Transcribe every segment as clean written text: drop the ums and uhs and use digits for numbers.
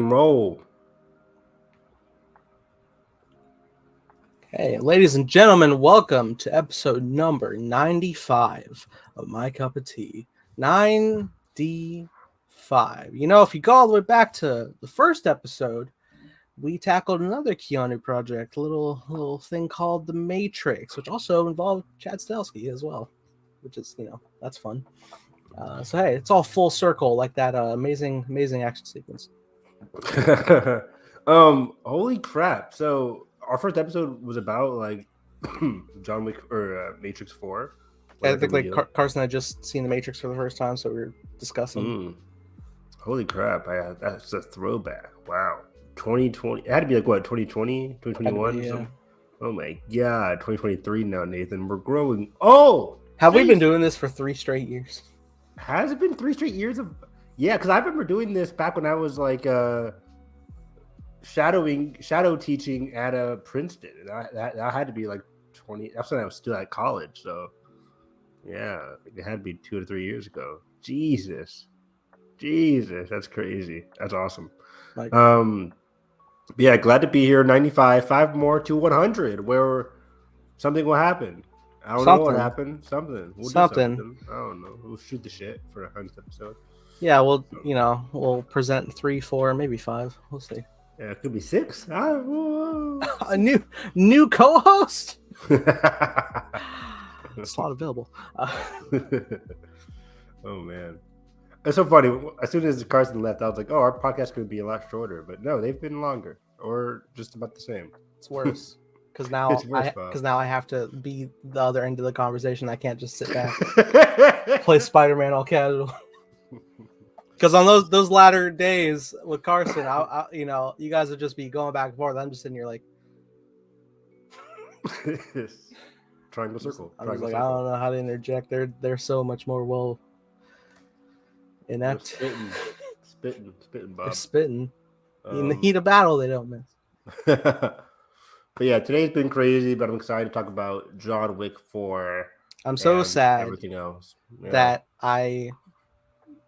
Roll. Hey, ladies and gentlemen, welcome to episode number 95 of My Cup of Tea. 95. You know, if you go all the way back to the first episode, we tackled another Keanu project, a little thing called The Matrix, which also involved Chad Stahelski as well, which is, that's fun. So hey, it's all full circle like that amazing action sequence. Holy crap. So our first episode was about like John Wick or Matrix 4. I think Carson had just seen The Matrix for the first time, so we were discussing. Holy crap. That's a throwback. Wow. 2020. It had to be like what, 2020, 2021? Yeah. Oh my god, 2023 now, Nathan. We're growing. Oh! Have we been doing this for 3 straight years? Has it been 3 straight years of... Yeah, because I remember doing this back when I was like shadow teaching at Princeton. And that had to be like 20. That's when I was still at college. So yeah, it had to be 2 to 3 years ago. Jesus, that's crazy. That's awesome. Yeah, glad to be here. 95, 5 more to 100, where something will happen. I don't know what happened. Something. We'll do something. I don't know. We'll shoot the shit for a 100th episode. Yeah, we'll present 3, 4, maybe 5. We'll see. Yeah, it could be 6. A new co-host. It's not available. Oh man, it's so funny. As soon as Carson left, I was like, "Oh, our podcast could be a lot shorter," but no, they've been longer or just about the same. It's worse because now I have to be the other end of the conversation. I can't just sit back play Spider-Man all casual. Because on those latter days with Carson, I you guys would just be going back and forth. I'm just sitting here like triangle circle. I was like, I don't know how to interject. They're so much more inept. Spitting, Bob. They're spitting. In the heat of battle, they don't miss. But yeah, today's been crazy, but I'm excited to talk about John Wick 4. I'm so sad everything else that I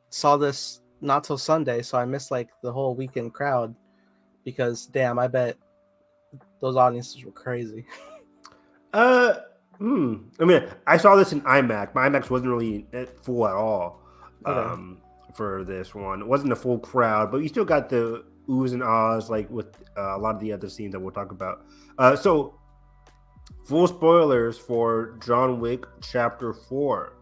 saw this not till Sunday, so I missed like the whole weekend crowd because damn, I bet those audiences were crazy. I mean, I saw this in IMAX. My IMAX wasn't really full at all for this one. It wasn't a full crowd, but you still got the oohs and ahs like with a lot of the other scenes that we'll talk about. So, full spoilers for John Wick Chapter 4.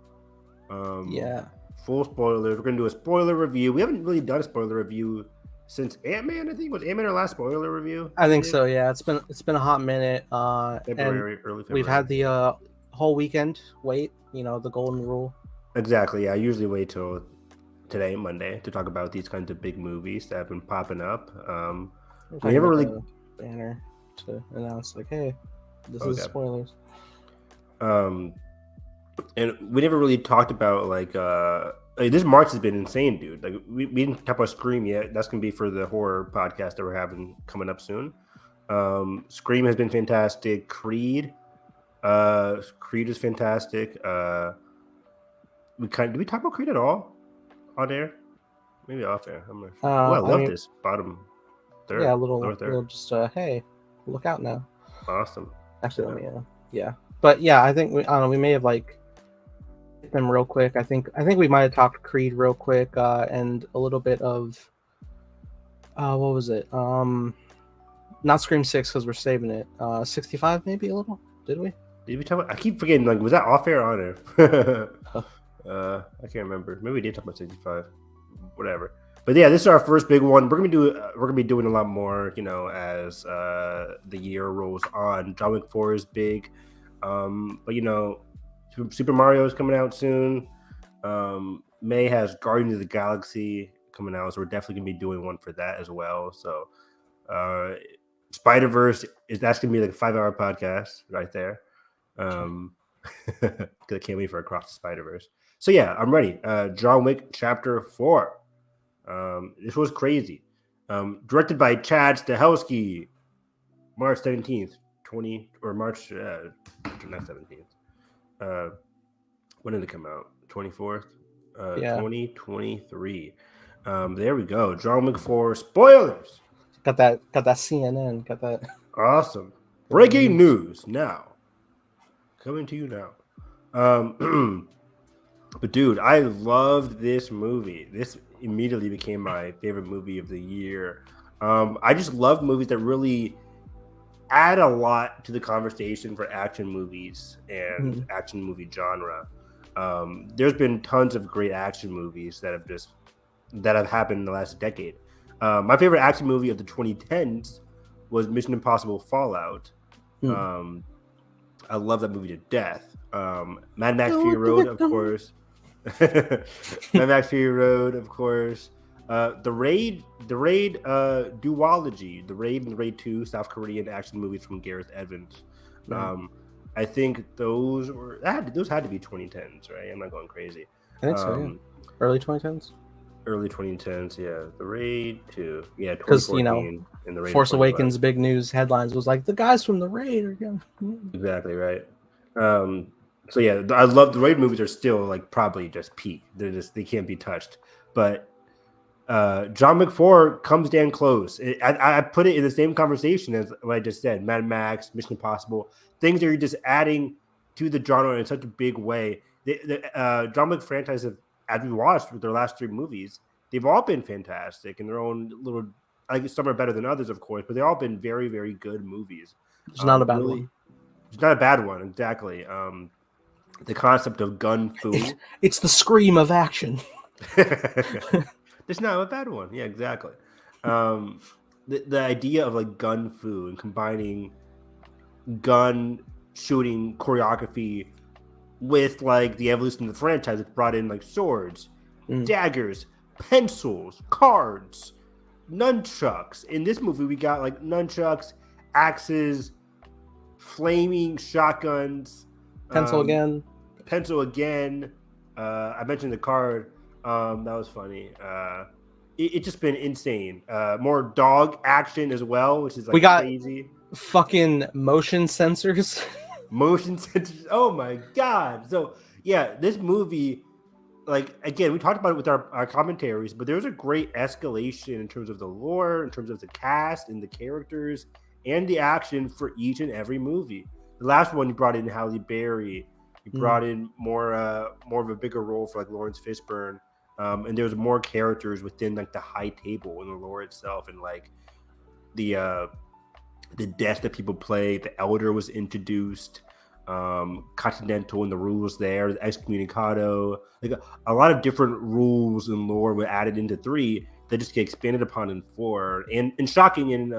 Full spoilers. We're going to do a spoiler review. We haven't really done a spoiler review since Ant-Man, I think. Was Ant-Man our last spoiler review? I think so, yeah. It's been a hot minute. Early February. We've had the whole weekend wait, the golden rule. Exactly, yeah. I usually wait till today, Monday, to talk about these kinds of big movies that have been popping up. We never really... banner to announce, like, hey, this is spoilers. And we never really talked about, like this March has been insane, dude. Like, we didn't talk about Scream yet. That's going to be for the horror podcast that we're having coming up soon. Scream has been fantastic. Creed is fantastic. Did we talk about Creed at all on air? Maybe off air. I'm not sure. I love this bottom third. Yeah, a little just hey, look out now. Awesome. Actually, but yeah, I think we may have like hit them real quick. I think we might have talked Creed real quick and a little bit of what was it? Not Scream 6 because we're saving it. 65 maybe a little. Did we? Did we talk about? I keep forgetting. Like, was that off air or on air? I can't remember. Maybe we did talk about 65. Whatever. But yeah, this is our first big one. We're gonna be doing a lot more, as the year rolls on. John Wick 4 is big, but Super Mario is coming out soon. May has Guardians of the Galaxy coming out, so we're definitely gonna be doing one for that as well. So, Spider-Verse that's gonna be like a 5-hour podcast right there. Because I can't wait for Across the Spider-Verse. So yeah, I'm ready. John Wick Chapter 4. This was crazy. Directed by Chad Stahelski. March 17th, March not 17th. When did it come out? 24th? 2023. There we go. John Wick 4 spoilers. Got that CNN. Got that. Awesome. Breaking news now. Coming to you now. But dude, I loved this movie. This immediately became my favorite movie of the year. I just love movies that really add a lot to the conversation for action movies and action movie genre. There's been tons of great action movies that have happened in the last decade. My favorite action movie of the 2010s was Mission Impossible Fallout. I love that movie to death. Mad Max Fury Road, of course. Mad Max Fury Road, of course. The Raid duology, The Raid and The Raid 2, South Korean action movies from Gareth Evans. I think those had to be 2010s, right? I'm not going crazy. I think so, yeah. Early 2010s? Early 2010s, yeah. The Raid 2, yeah, 2014. Because, and the Raid Force Awakens big news headlines was like, the guys from The Raid are going. Exactly, right. So yeah, I love the Raid movies are still like probably just peak. They can't be touched. But John Wick 4 comes damn close. I put it in the same conversation as what I just said. Mad Max, Mission Impossible, things that you're just adding to the genre in such a big way. The John Wick franchise, as we watched with their last 3 movies, they've all been fantastic in their own little. I guess some are better than others, of course, but they've all been very, very good movies. It's not a bad one. It's not a bad one, exactly. The concept of gun fu. It's the scream of action. It's not a bad one. Yeah, exactly. The idea of like gun fu and combining gun shooting choreography with like the evolution of the franchise, it brought in like swords, daggers, pencils, cards, nunchucks. In this movie, we got like nunchucks, axes, flaming shotguns. Pencil again. I mentioned the card. That was funny. It's just been insane. More dog action as well, which is like we got crazy. Fucking motion sensors. Oh my god. So yeah, this movie, like again, we talked about it with our commentaries, but there's a great escalation in terms of the lore, in terms of the cast and the characters and the action for each and every movie. The last one, you brought in Halle Berry. You brought in more of a bigger role for like Lawrence Fishburne, and there's more characters within like the high table and the lore itself, and like the deaths that people play. The Elder was introduced, Continental and the rules there, the Excommunicado, like a lot of different rules and lore were added into 3 that just get expanded upon in 4, and shocking in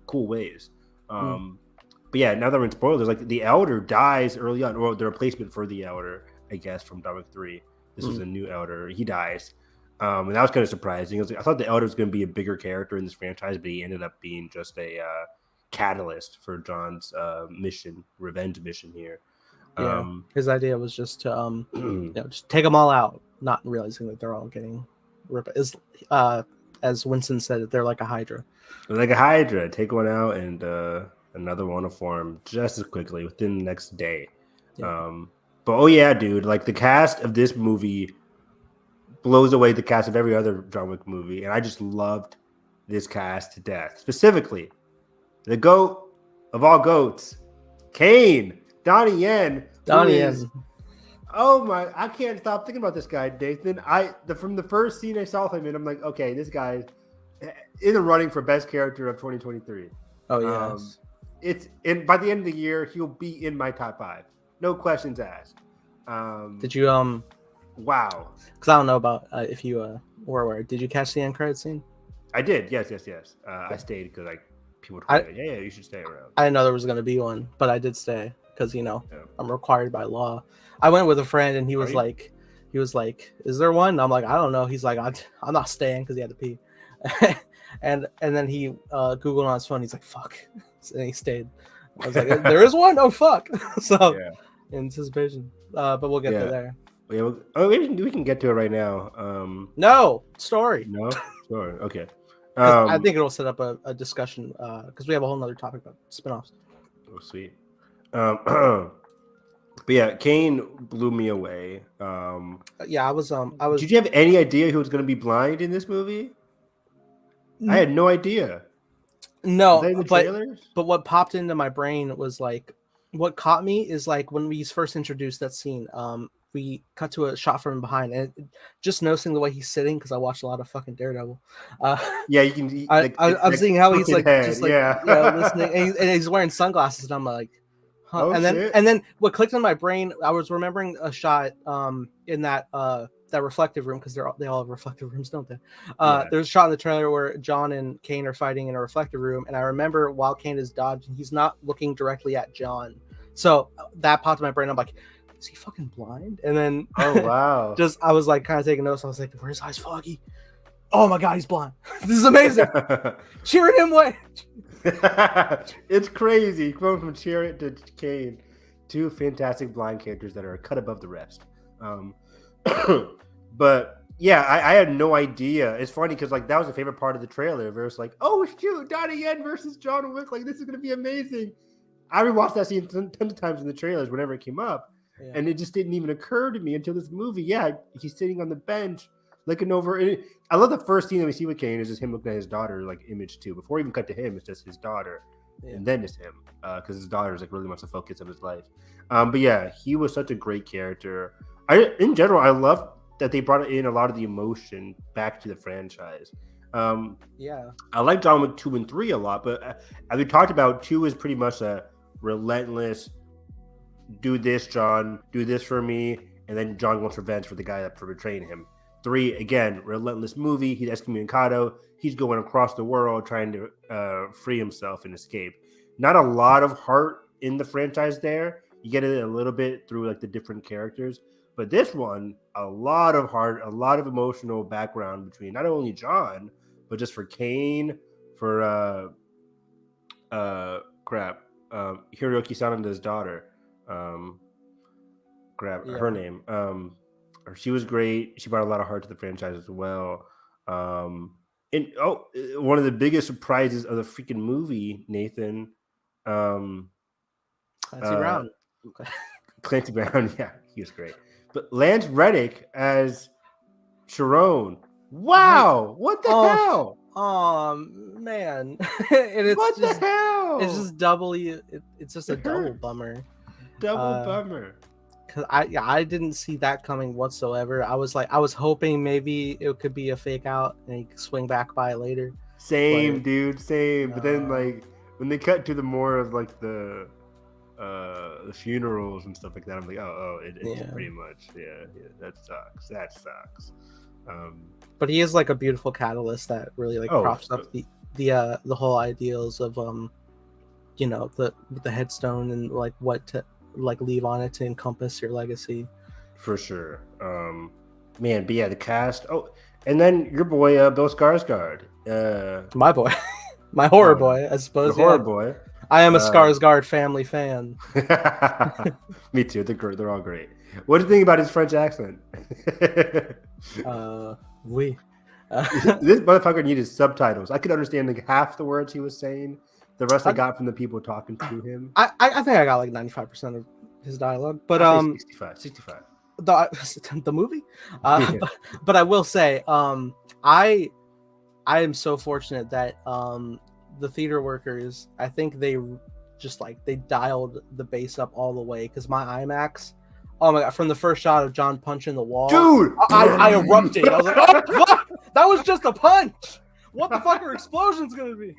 cool ways. But yeah, now that we're in spoilers, like the Elder dies early on, or the replacement for the Elder, I guess, from John Wick 3. This was a new Elder. He dies. And that was kind of surprising. I thought the Elder was going to be a bigger character in this franchise, but he ended up being just a catalyst for John's revenge mission here. Yeah, his idea was just to just take them all out, not realizing that they're all getting ripped. As Winston said, they're like a Hydra. They're like a Hydra. Take one out and another one to form just as quickly within the next day. Yeah. But oh yeah, dude, like the cast of this movie blows away the cast of every other John Wick movie, and I just loved this cast to death. Specifically, the GOAT of all goats, Kane, Donnie Yen. Oh my! I can't stop thinking about this guy, Nathan. From the first scene I saw him in, I'm like, okay, this guy in the running for best character of 2023. Oh yes. By the end of the year, he'll be in my top 5. No questions asked. Did you Wow. Because I don't know about if you were aware. Did you catch the end credit scene? I did. Yes. I stayed because like people told me, yeah, you should stay around. I didn't know there was going to be one, but I did stay because I'm required by law. I went with a friend and he was like, "Is there one?" And I'm like, "I don't know." He's like, "I'm not staying," because he had to pee. and then he Googled on his phone. He's like, "Fuck," and he stayed. I was like, "There is one? Oh fuck!" So anticipation, but we'll get to there. Yeah, we can get to it right now. No story. No story. Okay. I think it'll set up a discussion because we have a whole nother topic about spinoffs. Oh, sweet. But yeah, Kane blew me away. Yeah, I was. Did you have any idea who was going to be blind in this movie? I had no idea. Was No, that in the but trailers? what popped into my brain was like what caught me is like when we first introduced that scene. We cut to a shot from behind, and just noticing the way he's sitting because I watched a lot of fucking Daredevil. Uh, Yeah, you can. I'm seeing how he's crooked like head. just like Yeah. listening, and he's wearing sunglasses, and I'm like, huh. Oh And then shit. what clicked in my brain, I was remembering a shot in that reflective room because they all have reflective rooms, don't they? Yeah. There's a shot in the trailer where John and Kane are fighting in a reflective room, and I remember while Kane is dodging, he's not looking directly at John, so that popped in my brain. I'm like, is he fucking blind? And then Oh wow. just I was like kind of taking notes. I was like, where's his eyes foggy? Oh my god, he's blind. This is amazing. Cheering him away. It's crazy. Going from Chariot to Kane, two fantastic blind characters that are a cut above the rest. But yeah, I had no idea. It's funny because like that was a favorite part of the trailer. Where it's like, oh shoot, Donnie Yen versus John Wick. Like this is gonna be amazing. I rewatched that scene tons of times in the trailers whenever it came up, and it just didn't even occur to me until this movie. Yeah, he's sitting on the bench looking over. I love the first scene that we see with Kane is just him looking at his daughter, like image too. Before we even cut to him, it's just his daughter, and then it's him because his daughter is like really much the focus of his life. But yeah, he was such a great character. In general, I love that they brought in a lot of the emotion back to the franchise. I like John Wick 2 and 3 a lot, but as we talked about, 2 is pretty much a relentless do this, John, do this for me, and then John wants revenge for the guy for betraying him. 3, again, relentless movie. He's excommunicado. He's going across the world trying to free himself and escape. Not a lot of heart in the franchise there. You get it a little bit through like the different characters. But this one, a lot of heart, a lot of emotional background between not only John, but just for Kane, for Hiroki Sanada's daughter. Her name. She was great. She brought a lot of heart to the franchise as well. One of the biggest surprises of the freaking movie, Nathan. Clancy Brown. Clancy Brown, yeah, he was great. But Lance Reddick as Sharon. Wow, what the hell? Oh man, and it's what just, the hell? It's just doubly. It's just a double bummer. Bummer. Cause I didn't see that coming whatsoever. I was hoping maybe it could be a fake out and he could swing back by later. Dude, same. No. But then like when they cut to the more of like the funerals and stuff like that, I'm like, it's pretty much that sucks. But he is like a beautiful catalyst that really like props up the whole ideals of the headstone and like what to like leave on it to encompass your legacy. For sure. Man, but yeah, the cast. Oh, and then your boy Bill Skarsgård. My boy, my horror boy, I suppose. The horror boy. I am a Skarsgård family fan. Me too. They're all great. What do you think about his French accent? Oui. This motherfucker needed subtitles. I could understand like half the words he was saying. The rest I got from the people talking to him. I think I got like 95% of his dialogue, but 65. The movie. But I will say, I am so fortunate that the theater workers, I think they just like they dialed the bass up all the way because my IMAX. Oh my god! From the first shot of John punching the wall, dude, I erupted. I was like, "Oh fuck! That was just a punch. What the fuck are explosions gonna be?"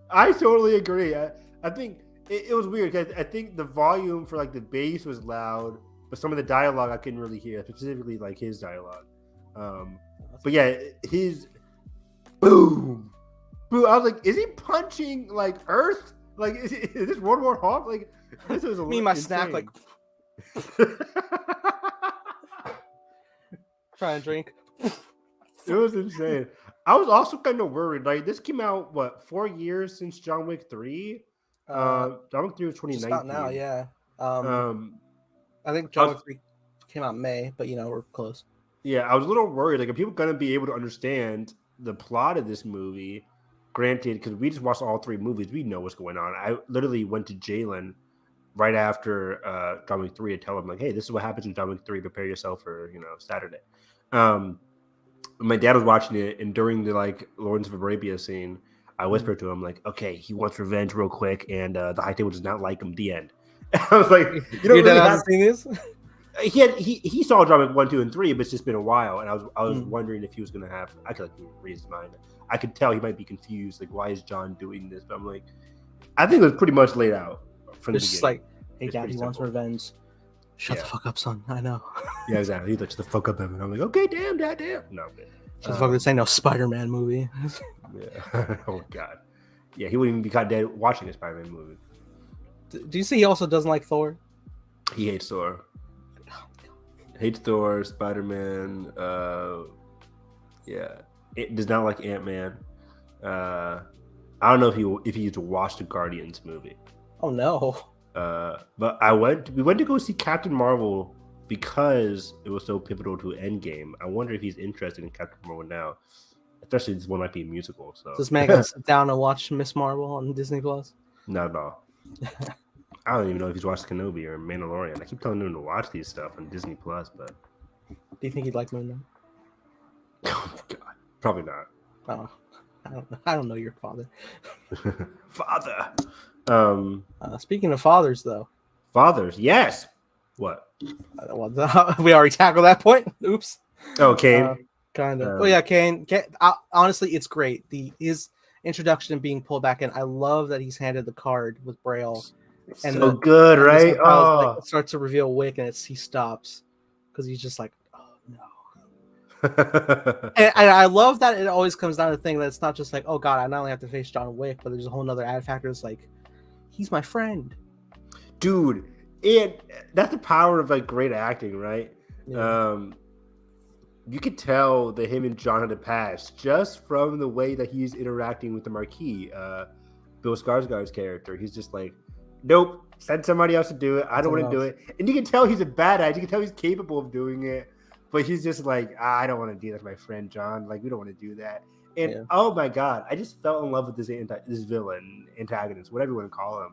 I totally agree. I think it was weird because I think the volume for like the bass was loud, but some of the dialogue I couldn't really hear, specifically like his dialogue. But yeah, his boom. I was like, is he punching like Earth? Like, is this World War Hulk? Like, this was me my snack like. Try and drink. It was insane. I was also kind of worried. Like, this came out 4 years since John Wick 3. John Wick 3 was 2019. Just about now, yeah. I think John Wick 3 came out in May, but we're close. Yeah, I was a little worried. Like, are people gonna be able to understand the plot of this movie? Granted, because we just watched all 3 movies, we know what's going on. I literally went to Jalen right after John Wick 3 and tell him like, hey, this is what happens in John Wick 3. Prepare yourself for Saturday. My dad was watching it, and during the like Lawrence of Arabia scene, I whispered to him like, okay, he wants revenge real quick, and the High Table does not like him. The end. I was like, you don't Your really dad have seen this? he saw John Wick 1, 2, and 3, but it's just been a while, and I was wondering if he was gonna have. I could like read his mind. I could tell he might be confused, like why is John doing this? But I'm like, I think it was pretty much laid out from the beginning. Just like, hey, It's dad, pretty he wants simple. revenge. Shut the fuck up, son. I know. Yeah, exactly. He's like, shut the fuck up, Evan. I'm like, okay, damn, dad, damn. No, but, Shut the fuck up. This ain't no Spider-Man movie. yeah. Oh my god. Yeah, he wouldn't even be caught dead watching a Spider-Man movie. Do you see he also doesn't like Thor? He hates Thor. Hates Thor, Spider-Man. Yeah, it does not like Ant-Man. I don't know if he used to watch the Guardians movie. Oh no. But we went to go see Captain Marvel because it was so pivotal to Endgame. I wonder if he's interested in Captain Marvel now, especially this one might be a musical. So Does this man gonna sit down and watch Miss Marvel on Disney Plus? not at all. I don't even know if he's watched Kenobi or Mandalorian. I keep telling him to watch these stuff on Disney Plus, but Do you think he'd like Moon Knight? oh my god, probably not. Oh, I don't know your father. Father. Speaking of fathers, though, Fathers, yes. What? we already tackled that point. Oops. Oh, Kane. Kind of. Oh yeah, Kane. Honestly, it's great. His introduction being pulled back in. I love that he's handed the card with Braille. And so good, right? Oh, like, starts to reveal Wick, and he stops because he's just like, oh no. and I love that it always comes down to the thing that it's not just like, oh god, I not only have to face John Wick, but there's a whole nother added factor. It's like, he's my friend, dude. And that's the power of like great acting, right? Yeah. You could tell that him and John had a past just from the way that he's interacting with the Marquis, Bill Skarsgård's character. He's just like, nope, send somebody else to do it. I don't want to do it. And you can tell he's a badass. You can tell he's capable of doing it, but he's just like, I don't want to do that with my friend John. Like, we don't want to do that. And oh my god, I just fell in love with this villain, antagonist, whatever you want to call him.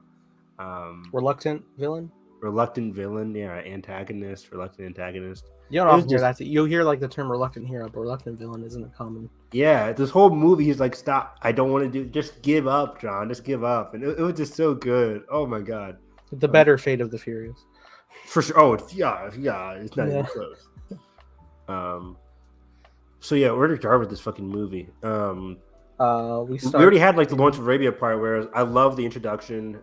Reluctant villain, yeah, antagonist, reluctant antagonist. You don't often hear that. You'll hear like the term reluctant hero, but reluctant villain isn't a common. Yeah, this whole movie, he's like, stop. I don't want to do. Just give up, John. Just give up. And it was just so good. Oh my god. The better Fate of the Furious. For sure. Oh, it's not even close. So yeah, where to start with this fucking movie? We already had like the Lawrence of Arabia part, where I love the introduction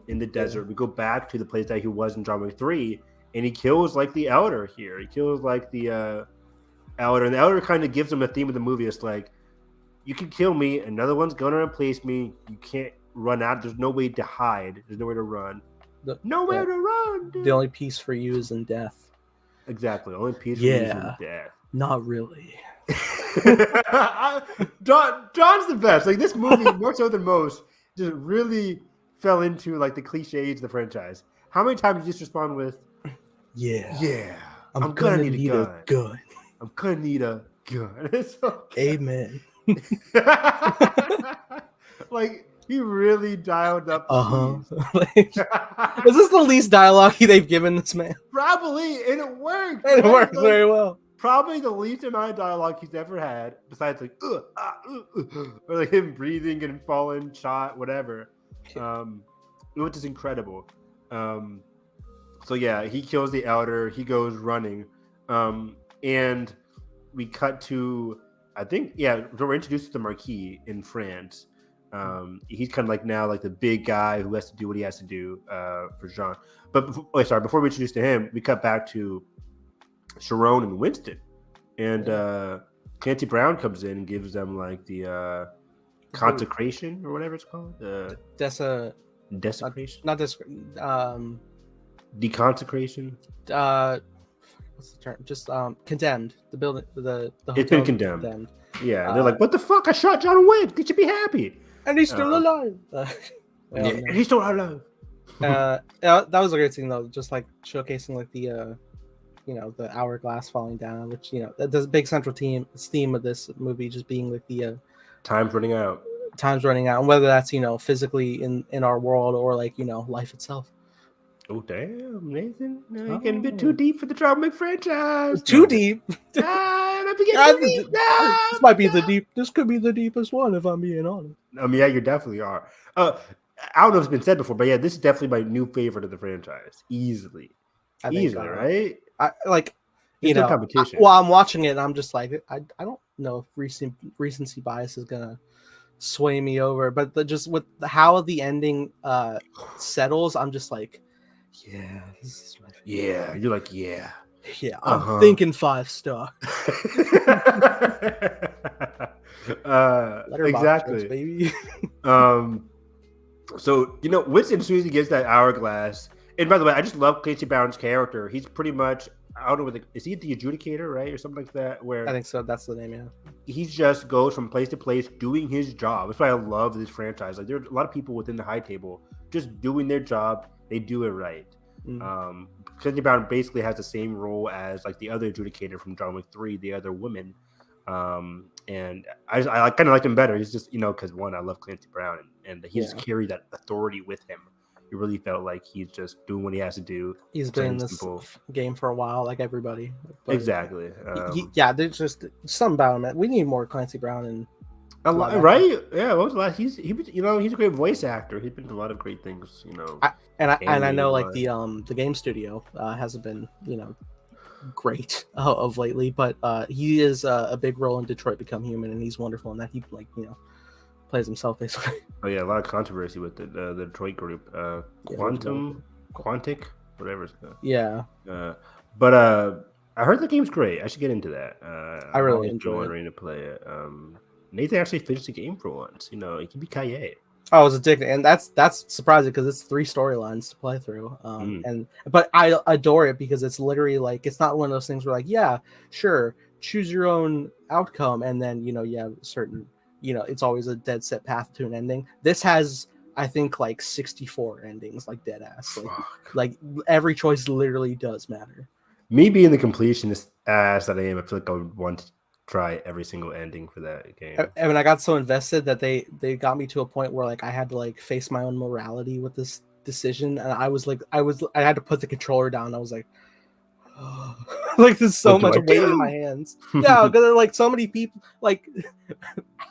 in the desert. We go back to the place that he was in John Wick 3, and he kills like the Elder here. He kills like the Elder, and the Elder kind of gives him a theme of the movie. It's like, you can kill me, another one's gonna replace me. You can't run out. There's no way to hide. There's nowhere to run. Nowhere to run. Dude. The only peace for you is in death. Exactly. The only peace for you is in death. Not really. John's the best. Like, this movie, more so than most, just really fell into like the cliches of the franchise. How many times did you just respond with, yeah, I'm gonna need a gun. I'm gonna need a gun. It's so Amen. Like, he really dialed up. Like, is this the least dialogue they've given this man? Probably, and it worked. It works very well. Probably the least amount of dialogue he's ever had, besides like or like him breathing and falling, shot, whatever. It was just incredible. So yeah, he kills the Elder. He goes running, and we cut to, I think, we're introduced to the Marquis in France. He's kind of like now like the big guy who has to do what he has to do for Jean. But before we introduce to him, we cut back to Sharon and Winston, and Clancy Brown comes in and gives them like the consecration or whatever it's called. Desecration? Not this. Deconsecration. What's the term? Just condemned. The building. The it's been condemned. Yeah, they're like, what the fuck? I shot John Wick. You should be happy. And he's still alive. And he's still alive. That was a great scene though, just like showcasing like the the hourglass falling down, which the big central theme of this movie just being like the time's running out, and whether that's physically in our world or like life itself. Oh damn, Nathan! Now you're getting a bit too deep for the John Wick franchise. Too deep. I might be getting too deep. This might be the deep. This could be the deepest one if I'm being honest. I mean, yeah, you definitely are. I don't know if it's been said before, but yeah, this is definitely my new favorite of the franchise. Easily, right? I like. There's no competition. I'm watching it and I'm just like, I don't know if recency bias is gonna sway me over, but just with how the ending settles, I'm just like, yeah, this is my favorite. Yeah, you're like, yeah, I'm thinking 5-star. Exactly, baby. So Winston, as soon as he gets that hourglass, and by the way, I just love Clancy Brown's character. He's pretty much, I don't know, is he the adjudicator, right, or something like that? Where I think so. That's the name. Yeah. He just goes from place to place doing his job. That's why I love this franchise. Like, there's a lot of people within the high table just doing their job. They do it right. Clancy Brown basically has the same role as like the other adjudicator from John Wick 3, the other woman. And I kind of like him better. He's just, because one, I love Clancy Brown, and he just carried that authority with him. It really felt like he's just doing what he has to do. He's been in this game for a while, like everybody. But exactly. There's just something about him. We need more Clancy Brown and a lot, right? Yeah, he's a great voice actor. He's been in a lot of great things. I know like the game studio hasn't been great of lately, but he is a big role in Detroit Become Human, and he's wonderful in that. He plays himself basically. Oh yeah, a lot of controversy with the Detroit group, Quantic, whatever it's called. Yeah. But I heard the game's great. I should get into that. I really enjoy ready to play it. Nathan actually finished the game for once. He can be Kaye. I was addicted, and that's surprising because it's 3 storylines to play through. But I adore it because it's literally like, it's not one of those things where like, yeah, sure, choose your own outcome, and then you have certain, it's always a dead set path to an ending. This has, I think, like 64 endings, like dead ass. Like every choice literally does matter. Me being the completionist ass that I am, I feel like I would want to try every single ending for that game. I mean, I got so invested that they got me to a point where like I had to like face my own morality with this decision, and I had to put the controller down. I was like, oh. Like there's so much weight in my hands. Yeah, because like so many people, like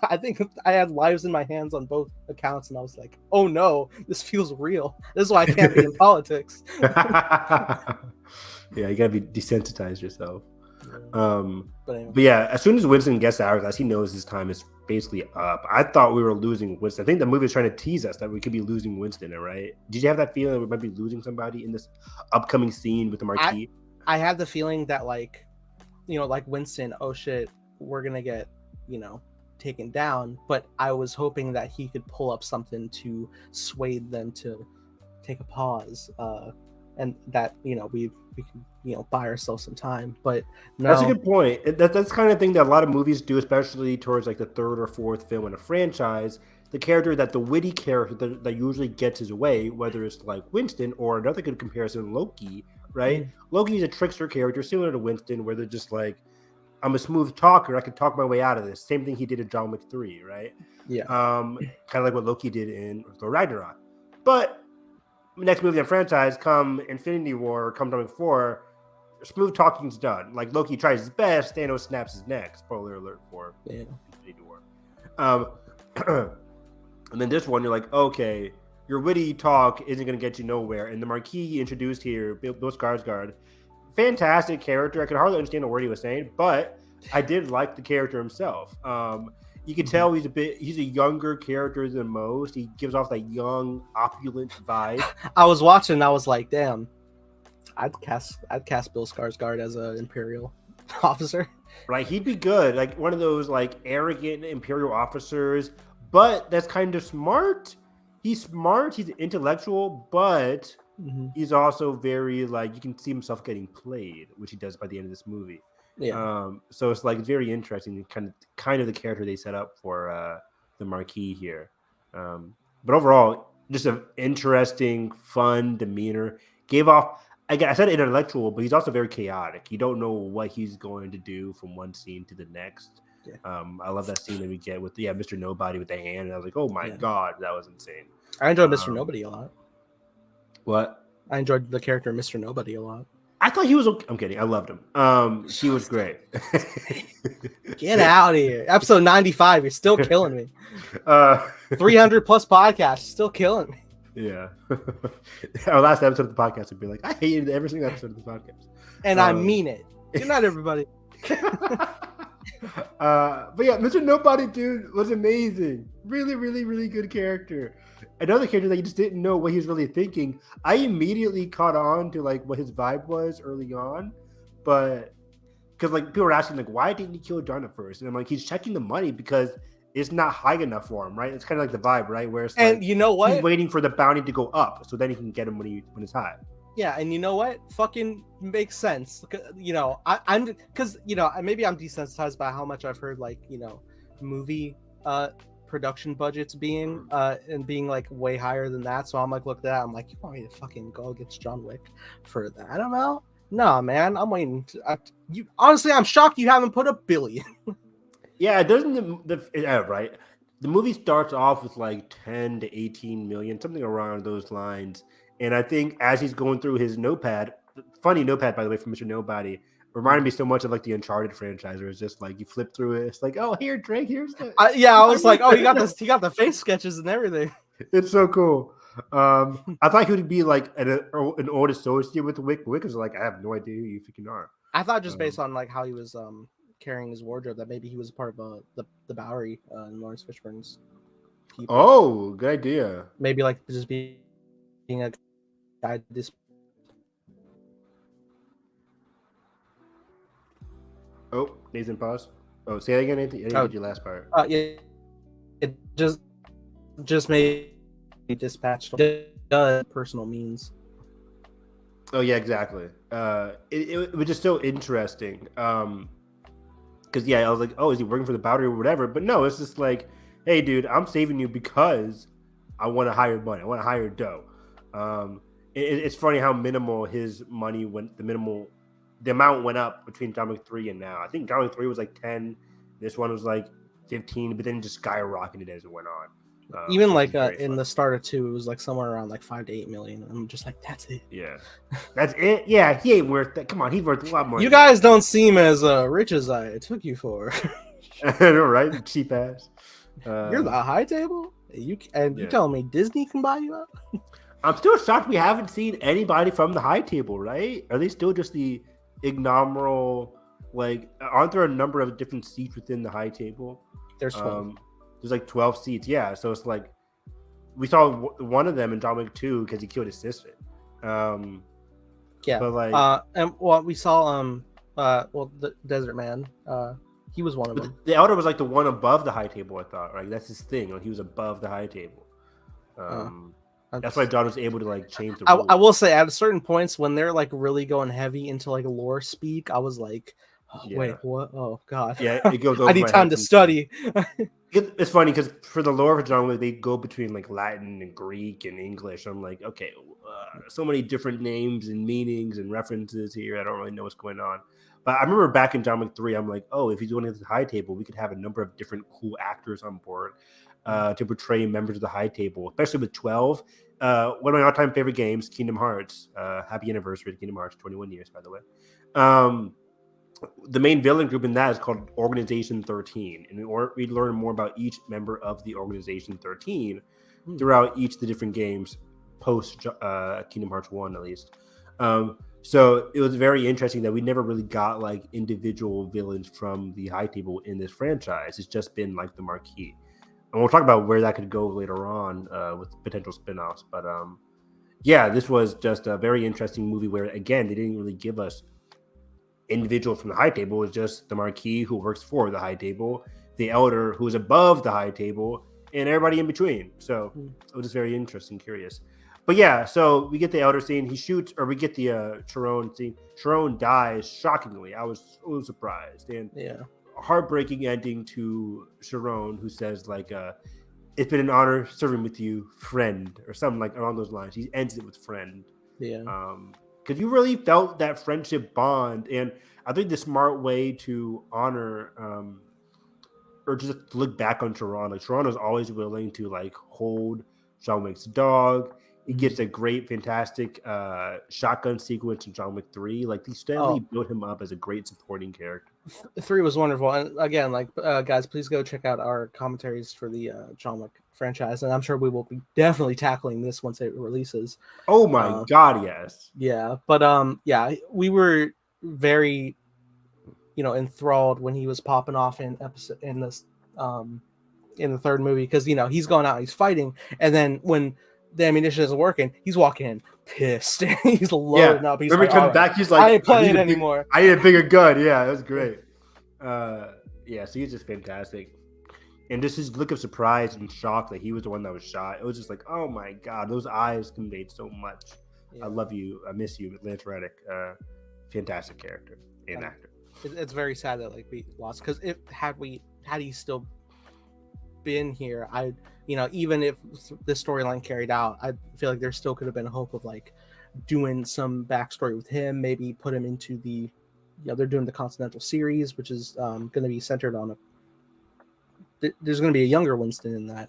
I think I had lives in my hands on both accounts, and I was like, oh no, this feels real. This is why I can't be in politics. Yeah, you gotta be desensitized yourself. But yeah, as soon as Winston gets the hourglass, he knows his time is basically up. I thought we were losing Winston. I think the movie was trying to tease us that we could be losing Winston, right? Did you have that feeling that we might be losing somebody in this upcoming scene with the marquee? I had the feeling that like Winston, oh shit, we're gonna get taken down, but I was hoping that he could pull up something to sway them to take a pause, and that we can buy ourselves some time. But no. That's a good point. That's the kind of thing that a lot of movies do, especially towards like the 3rd or 4th film in a franchise. The character that the witty character that usually gets his way, whether it's like Winston or another good comparison, Loki, right? Loki is a trickster character similar to Winston, where they're just like, I'm a smooth talker, I can talk my way out of this. Same thing he did in John Wick 3, right? Yeah. Kind of like what Loki did in Thor Ragnarok. But next movie in the franchise, come Infinity War or come John Wick 4, smooth talking's done. Like Loki tries his best, Thanos snaps his neck. Spoiler alert for Infinity War. And then this one, you're like, okay, your witty talk isn't going to get you nowhere. And the Marquis introduced here, Bill Skarsgård, fantastic character. I could hardly understand a word he was saying, but I did like the character himself. You can tell he's a younger character than most. He gives off that young, opulent vibe. I was watching, I was like, damn, I'd cast Bill Skarsgård as an Imperial officer. Right, he'd be good. Like one of those like arrogant Imperial officers, but that's kind of smart. He's smart, he's intellectual, but he's also very like, you can see himself getting played, which he does by the end of this movie. Yeah. So it's like very interesting, kind of the character they set up for the Marquis here. But overall, just an interesting, fun demeanor. Gave off, again, I said intellectual, but he's also very chaotic. You don't know what he's going to do from one scene to the next. Yeah. I love that scene that we get with Mr. Nobody with the hand. And I was like, oh my God, that was insane. I enjoyed Mr. Nobody a lot. What? I enjoyed the character Mr. Nobody a lot. I thought he was okay. I'm kidding. I loved him. He was great. Get out of here. Episode 95, you're still killing me. 300 plus podcasts, still killing me. Yeah. Our last episode of the podcast would be like, I hated every single episode of the podcast. And I mean it. Good night, everybody. But yeah, Mr. Nobody, dude, was amazing. Really, really, really good character. Another character that you just didn't know what he was really thinking. I immediately caught on to like what his vibe was early on, but because like people were asking like, why didn't he kill John at first? And I'm like, he's checking the money because it's not high enough for him, right? It's kind of like the vibe, right? Where it's and you know what? He's waiting for the bounty to go up, so then he can get him when it's high. Yeah, and you know what? Fucking makes sense. You know, I'm because you know maybe I'm desensitized by how much I've heard like movie production budgets being and being like way higher than that. So I'm like, look at that. I'm like, you want me to fucking go against John Wick for that? I don't know. No, man, I'm waiting. You honestly, I'm shocked you haven't put $1 billion. Yeah, it doesn't. Right. The movie starts off with like 10 to 18 million, something around those lines. And I think as he's going through his notepad, funny notepad by the way from Mr. Nobody, reminded me so much of like the Uncharted franchise, where it's just like you flip through it, it's like, oh, here, Drake, here's the. I was like, oh, he got this. He got the face sketches and everything. It's so cool. I thought he would be like an old associate with Wick. Wick was like, I have no idea who you freaking are. I thought just based on like how he was carrying his wardrobe that maybe he was a part of the Bowery in Lawrence Fishburne's people. Oh, good idea. Maybe like just being a guy this. Oh, Nathan, pause. Oh, say that again, Nathan. I didn't get your last part. Yeah, it just made me dispatched personal means. Oh yeah, exactly. It was just so interesting. Because yeah, I was like, oh, is he working for the Bowery or whatever? But no, it's just like, hey, dude, I'm saving you because I want to hire money. I want to hire dough. It's funny how minimal his money went. The amount went up between John Wick 3 and now. I think John Wick 3 was like 10. This one was like 15, but then it just skyrocketed as it went on. Even like in the start of 2, it was like somewhere around like 5 to 8 million. I'm just like, that's it. Yeah, that's it. Yeah, he ain't worth that. Come on, he's worth a lot more. You guys don't seem as rich as I took you for. I know, right? Cheap ass. You're the high table. You telling me Disney can buy you out? I'm still shocked we haven't seen anybody from the high table. Right? Are they still just the ignominable? Like, aren't there a number of different seats within the high table? There's 12. There's like 12 seats. Yeah, so it's like we saw one of them in John Wick 2 because he killed his sister. Yeah, but like, and what we saw, the Desert Man, he was one of them. The Elder was like the one above the high table. I thought, right? That's his thing. Like he was above the high table. That's why John was able to like change the rules. I will say at certain points when they're like really going heavy into like lore speak, I was like, oh, yeah. Wait, what? Oh God. Yeah, it goes over I need time to study. It's funny because for the lore of John Wick, they go between like Latin and Greek and English. I'm like, okay, so many different names and meanings and references here. I don't really know what's going on. But I remember back in John Wick 3, I'm like, oh, if he's doing this high table, we could have a number of different cool actors on board to portray members of the high table, especially with 12. One of my all-time favorite games, Kingdom Hearts. Happy anniversary to Kingdom Hearts, 21 years, by the way. The main villain group in that is called Organization 13, and we learn more about each member of the Organization 13 throughout each of the different games post Kingdom Hearts 1, at least. So it was very interesting that we never really got like individual villains from the high table in this franchise. It's just been like the marquee, and we'll talk about where that could go later on with potential spinoffs. But yeah, this was just a very interesting movie where again they didn't really give us individuals from the high table. Is just the marquee who works for the high table, the elder who's above the high table, and everybody in between. So it was just very interesting, curious. But yeah, so we get the elder scene. He shoots, or we get the Chiron scene. Chiron dies shockingly. I was so surprised, and heartbreaking ending to Chiron, who says like, "It's been an honor serving with you, friend," or something like along those lines. He ends it with "friend." Yeah. Because you really felt that friendship bond, and I think the smart way to honor or just look back on Chiron, like Chiron was always willing to like hold John Wick's dog. He gets a great, fantastic shotgun sequence in John Wick 3. Like, they steadily built him up as a great supporting character. 3 was wonderful, and again, like guys, please go check out our commentaries for the John Wick franchise, and I'm sure we will be definitely tackling this once it releases. Oh my god, yes. Yeah, but yeah, we were very, enthralled when he was popping off in the 3rd movie, because he's going out, he's fighting, and then when the ammunition isn't working, he's walking in pissed. He's loading up. He's remember coming back, he's like, I ain't playing anymore. I need a bigger gun. Yeah, that was great. Yeah, so he's just fantastic. And just his look of surprise and shock that he was the one that was shot. It was just like, oh my god, those eyes conveyed so much. Yeah. I love you. I miss you, Lance Reddick. Fantastic character and actor. It's very sad that we lost, because had he still been here, even if this storyline carried out, I feel like there still could have been a hope of doing some backstory with him. Maybe put him into they're doing the Continental series, which is going to be centered on there's going to be a younger Winston in that.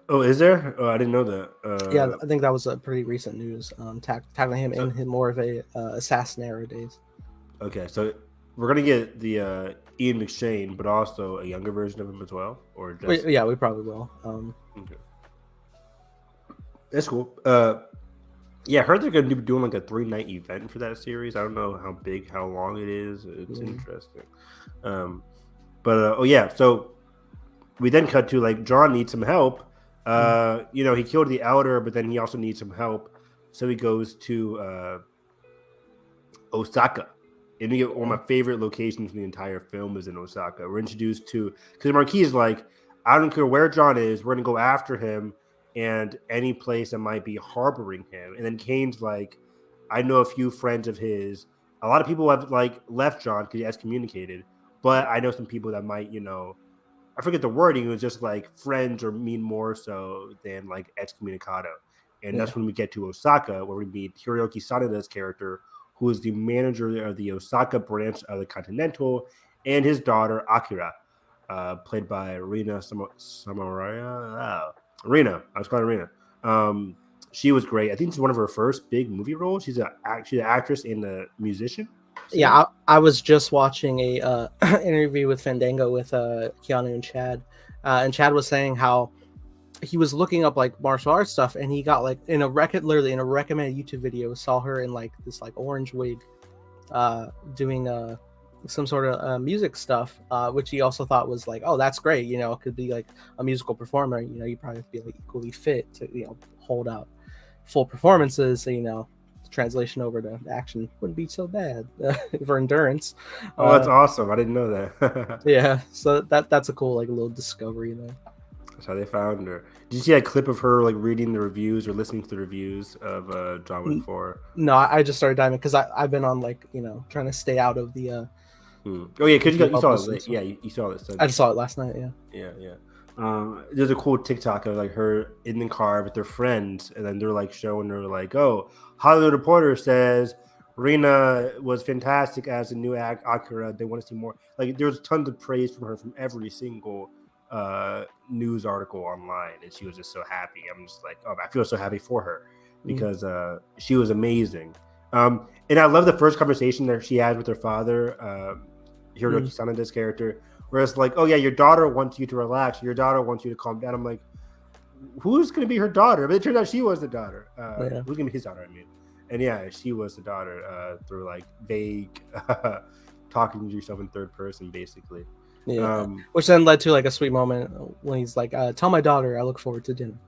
Oh, is there? Oh, I didn't know that. Yeah, I think that was a pretty recent news. Tackling him in more of a assassin era days. Okay, so we're gonna get the Ian McShane, but also a younger version of him as well, or just... Yeah, we probably will. Okay. That's cool. Yeah, I heard they're gonna be doing a 3-night event for that series. I don't know how big, how long it is. It's interesting. So we then cut to John needs some help. He killed the Elder, but then he also needs some help, so he goes to Osaka. And we get one of my favorite locations in the entire film is in Osaka. We're introduced to, because Marquis is like, I don't care where John is, we're gonna go after him, and any place that might be harboring him. And then Kane's like, I know a few friends of his. A lot of people have left John because he excommunicated, but I know some people that might, I forget the wording. It was just friends or mean more so than excommunicado. And that's when we get to Osaka, where we meet Hiroyuki Sanada's character, who is the manager of the Osaka branch of the Continental, and his daughter Akira, played by Rina Samaraya. Rina, I was calling her Rina. She was great. I think it's one of her first big movie roles. She's an actress and a musician. So, yeah, I was just watching a interview with Fandango with Keanu and Chad, and Chad was saying how he was looking up martial arts stuff, and he got literally in a recommended YouTube video, saw her in this orange wig, doing some sort of music stuff, which he also thought was oh, that's great, it could be a musical performer, you probably have to be equally fit to hold out full performances, so the translation over to action wouldn't be so bad for endurance. Oh, that's awesome. I didn't know that. Yeah, so that's a cool little discovery there. That's how they found her. Did you see a clip of her reading the reviews or listening to the reviews of John Wick 4? No, I just started diving because I've been on trying to stay out of the Oh yeah, because you saw it. Yeah, you saw it. I just saw it last night. Yeah. There's a cool TikTok of her in the car with their friends, and then they're showing her oh, Hollywood Reporter says Rina was fantastic as a new Akira. They want to see more. There's tons of praise from her from every single news article online, and she was just so happy. I'm just I feel so happy for her because she was amazing. And I love the first conversation that she had with her father, Hiroyuki Sanada's character, where it's oh yeah, your daughter wants you to relax, your daughter wants you to calm down. I'm like, who's gonna be her daughter? But it turned out she was the daughter. Who's gonna be his daughter? I mean, and yeah, she was the daughter through vague talking to yourself in third person, basically. Yeah, which then led to a sweet moment when he's tell my daughter I look forward to dinner.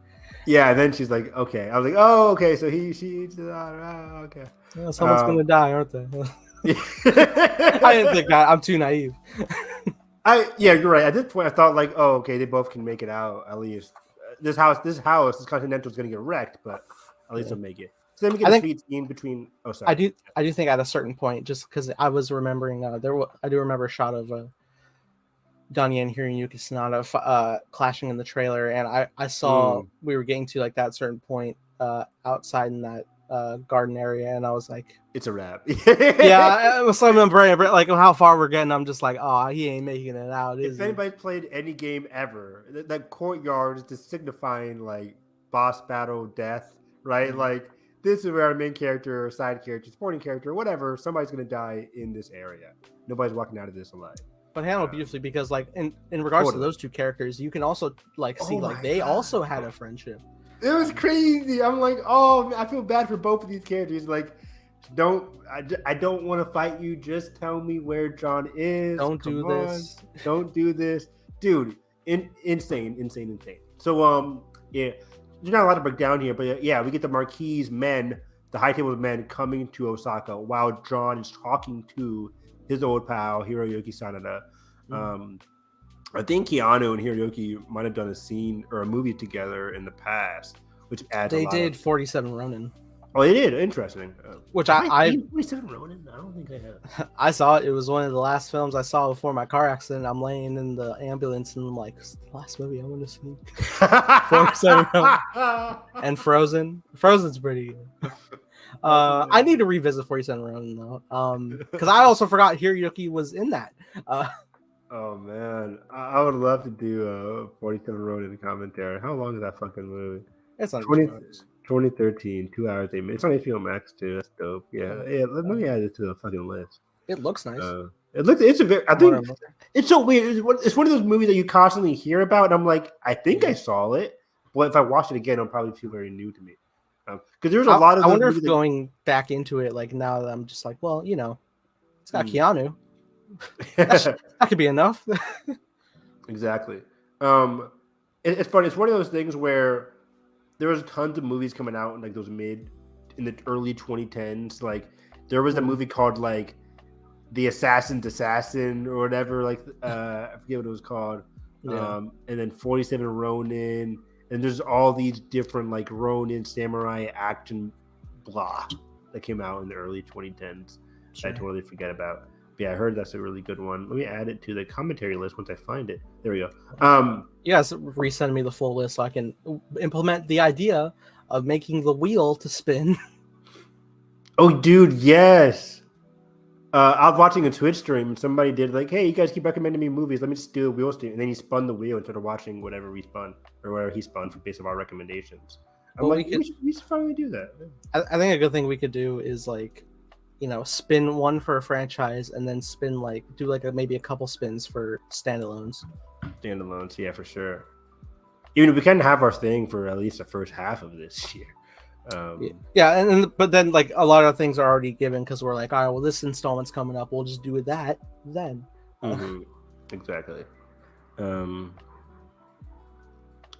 Yeah, and then she's like, okay. I was oh, okay, so he she eats the daughter. Oh, okay. Yeah, someone's gonna die, aren't they? I didn't think that. I'm too naive. Yeah, you're right. At this point, I thought oh, okay, they both can make it out. At least this Continental is gonna get wrecked, but at least they'll make it. So then we get a sweet scene between. Oh, sorry. I do think at a certain point, just because I was remembering, I do remember a shot of Donnie and Hiroyuki Sanada clashing in the trailer, and I saw we were getting to that certain point outside in that garden area, and I was like, it's a wrap. Yeah, it was something I'm brain, how far we're getting. I'm just oh, he ain't making it out. If anybody's played any game ever, that courtyard is just signifying boss battle death, right? Like this is where our main character, or side character, supporting character, whatever, somebody's gonna die in this area. Nobody's walking out of this alive. But handled beautifully because like in regards to those two characters, you can also like see like they also had a friendship. It was crazy. I'm like, oh, I feel bad for both of these characters. Like, I don't want to fight you. Just tell me where John is. Don't do this. Don't do this, dude. Insane. So yeah, there's not a lot to break down here, but yeah, we get the Marquis men, the high table men coming to Osaka while John is talking to his old pal Hiroyuki Sanada. I think Keanu and Hiroyuki might have done a scene or a movie together in the past, which adds. They did 47 Ronin. Oh, they did. Interesting. Which I 47 Ronin. I don't think I have. I saw it. It was one of the last films I saw before my car accident. I'm laying in the ambulance and I'm like, it's the last movie I want to see. 47 Ronin. And Frozen. Frozen's pretty good. I need to revisit 47 Ronin though, because I also forgot Hiroyuki was in that. Oh man, I would love to do 47 Ronin commentary. How long is that fucking movie? It's on 2013, 2 hours 8 minutes. It's on HBO Max too. That's dope. Yeah. Let me add it to the fucking list. It looks nice. It's a very. I think it's so weird. It's one of those movies that you constantly hear about, and I'm like, I think I saw it, but if I watch it again, it'll probably feel very new to me. Because there's a lot of. I wonder if going back into it, like now that I'm just like, well, you know, it's got Keanu. That could be enough. Exactly. It's funny. It's one of those things where there was tons of movies coming out in like those in the early 2010s. Like there was a movie called like The Assassin's Assassin or whatever. Like I forget what it was called. Yeah. And then 47 Ronin. And there's all these different like Ronin samurai action blah that came out in the early 2010s. Sure. I totally forget about. Yeah, I heard that's a really good one. Let me add it to the commentary list once I find it. There we go. Yes, resend me the full list so I can implement the idea of making the wheel to spin. Oh, dude, yes. I was watching a Twitch stream and somebody did like, hey, you guys keep recommending me movies. Let me just do a wheel stream. And then he spun the wheel instead of watching whatever we spun or whatever he spun for based on our recommendations. I'm like, we should finally do that. I think a good thing we could do is like, you know, spin one for a franchise and then spin like do like maybe a couple spins for standalones. Yeah, for sure. Even if we can have our thing for at least the first half of this year. But then like a lot of things are already given because we're like, all right, well, this installment's coming up. We'll just do that then. Mm-hmm. Exactly.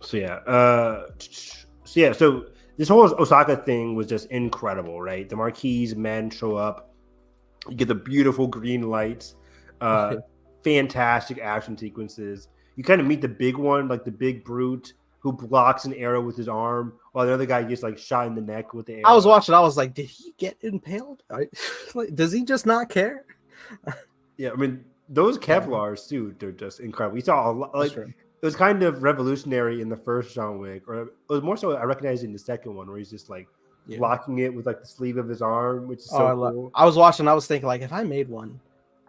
So this whole Osaka thing was just incredible, right? The Marquis men show up. You get the beautiful green lights, fantastic action sequences. You kind of meet the big one, like the big brute who blocks an arrow with his arm, while the other guy gets like shot in the neck with the arrow. I was watching. I was like, did he get impaled? Like, does he just not care? Yeah, I mean, those Kevlars too, they're just incredible. We saw a lot. Like, it was kind of revolutionary in the first John Wick, or it was more so I recognized it in the second one, where he's just like blocking it with like the sleeve of his arm, which is so cool. I was watching. I was thinking like, if I made one,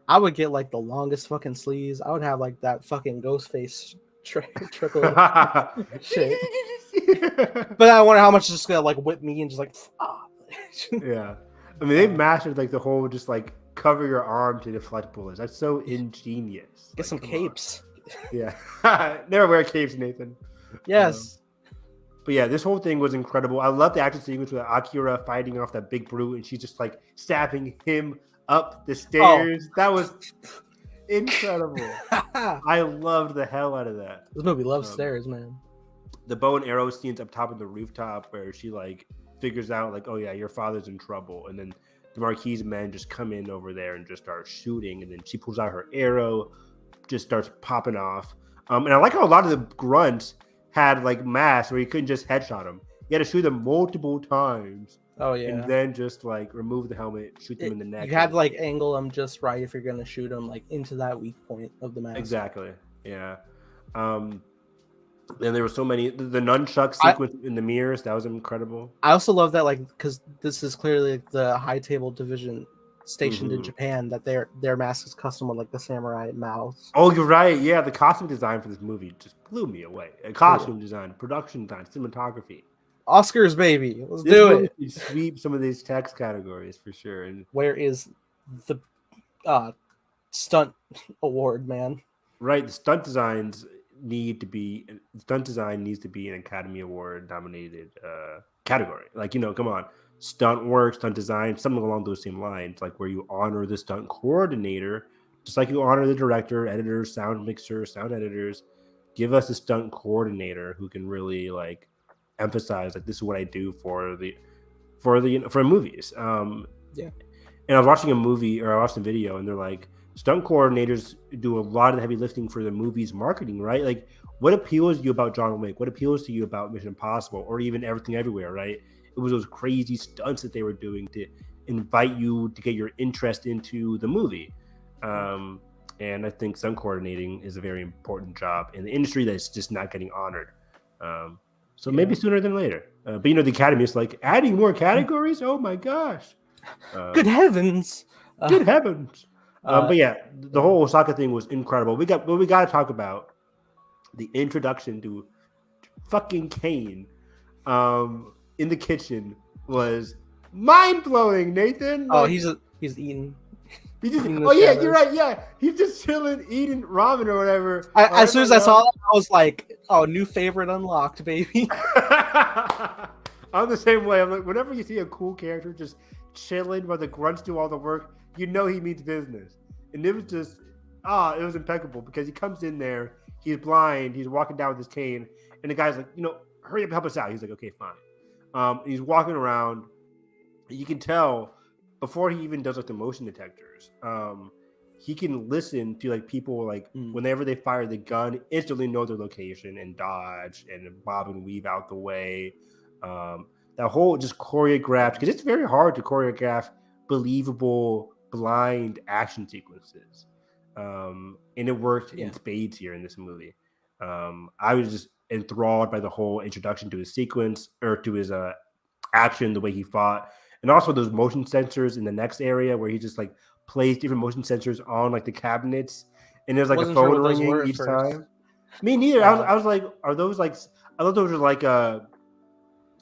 I would get like the longest fucking sleeves. I would have like that fucking ghost face trickle shit. But I wonder how much it's just gonna like whip me and just like. Yeah, I mean they've mastered like the whole just like cover your arm to deflect bullets. That's so ingenious. Get some capes. Yeah, never wear capes, Nathan. Yes. But yeah, this whole thing was incredible. I love the action sequence with Akira fighting off that big brute, and she's just like stabbing him up the stairs. Oh. That was incredible. I loved the hell out of that. This movie loves stairs, man. The bow and arrow scenes up top of the rooftop where she like figures out like, oh yeah, your father's in trouble, and then the Marquis men just come in over there and just start shooting, and then she pulls out her arrow, just starts popping off. And I like how a lot of the grunts had like masks where you couldn't just headshot them. You had to shoot them multiple times. Oh yeah. And then just like remove the helmet, shoot them in the neck. You had to like angle them just right if you're gonna shoot them like into that weak point of the mask. Exactly. Yeah. And there were so many. The nunchuck sequence in the mirrors, that was incredible. I also love that, like, because this is clearly like the high table division stationed in Japan that their mask is custom with like the samurai mouths. Oh, you're right. Yeah, the costume design for this movie just blew me away. Costume design, production design, cinematography. Oscars, baby. Let's This do movie it. could sweep some of these text categories for sure. And Where is the stunt award, man? right, the stunt design needs to be an Academy Award nominated category. Like, come on, stunt work, stunt design, something along those same lines, like where you honor the stunt coordinator, just like you honor the director, editor, sound mixer, sound editors. Give us a stunt coordinator who can really like emphasize like this is what I do for movies. Yeah. And I was watching a movie or I watched a video and they're like, stunt coordinators do a lot of the heavy lifting for the movie's marketing, right? Like, what appeals to you about John Wick? What appeals to you about Mission Impossible or even Everything Everywhere, right? It was those crazy stunts that they were doing to invite you to get your interest into the movie. And I think stunt coordinating is a very important job in the industry that's just not getting honored. So maybe sooner than later. But the Academy is like adding more categories. Oh my gosh! Good heavens! Good heavens! But yeah, the whole Osaka thing was incredible. We got to talk about the introduction to fucking Kane in the kitchen was mind blowing. Nathan. Oh, he's eating. You're right. Yeah, he's just chilling, eating ramen or whatever. As soon as I saw that, I was like, "Oh, new favorite unlocked, baby." I'm the same way. I'm like, whenever you see a cool character just chilling while the grunts do all the work, you know he means business. And it was just, it was impeccable because he comes in there, he's blind, he's walking down with his cane, and the guy's like, hurry up, help us out. He's like, okay, fine. He's walking around. You can tell before he even does like the motion detectors, he can listen to like people like whenever they fire the gun, instantly know their location and dodge and bob and weave out the way. That whole just choreographed, because it's very hard to choreograph believable blind action sequences. And it worked in spades here in this movie. I was just enthralled by the whole introduction to his sequence or to his action, the way he fought. And also those motion sensors in the next area where he just like plays different motion sensors on like the cabinets, and there's like a phone ringing each time. Me neither. I was like, are those like? I thought those were like a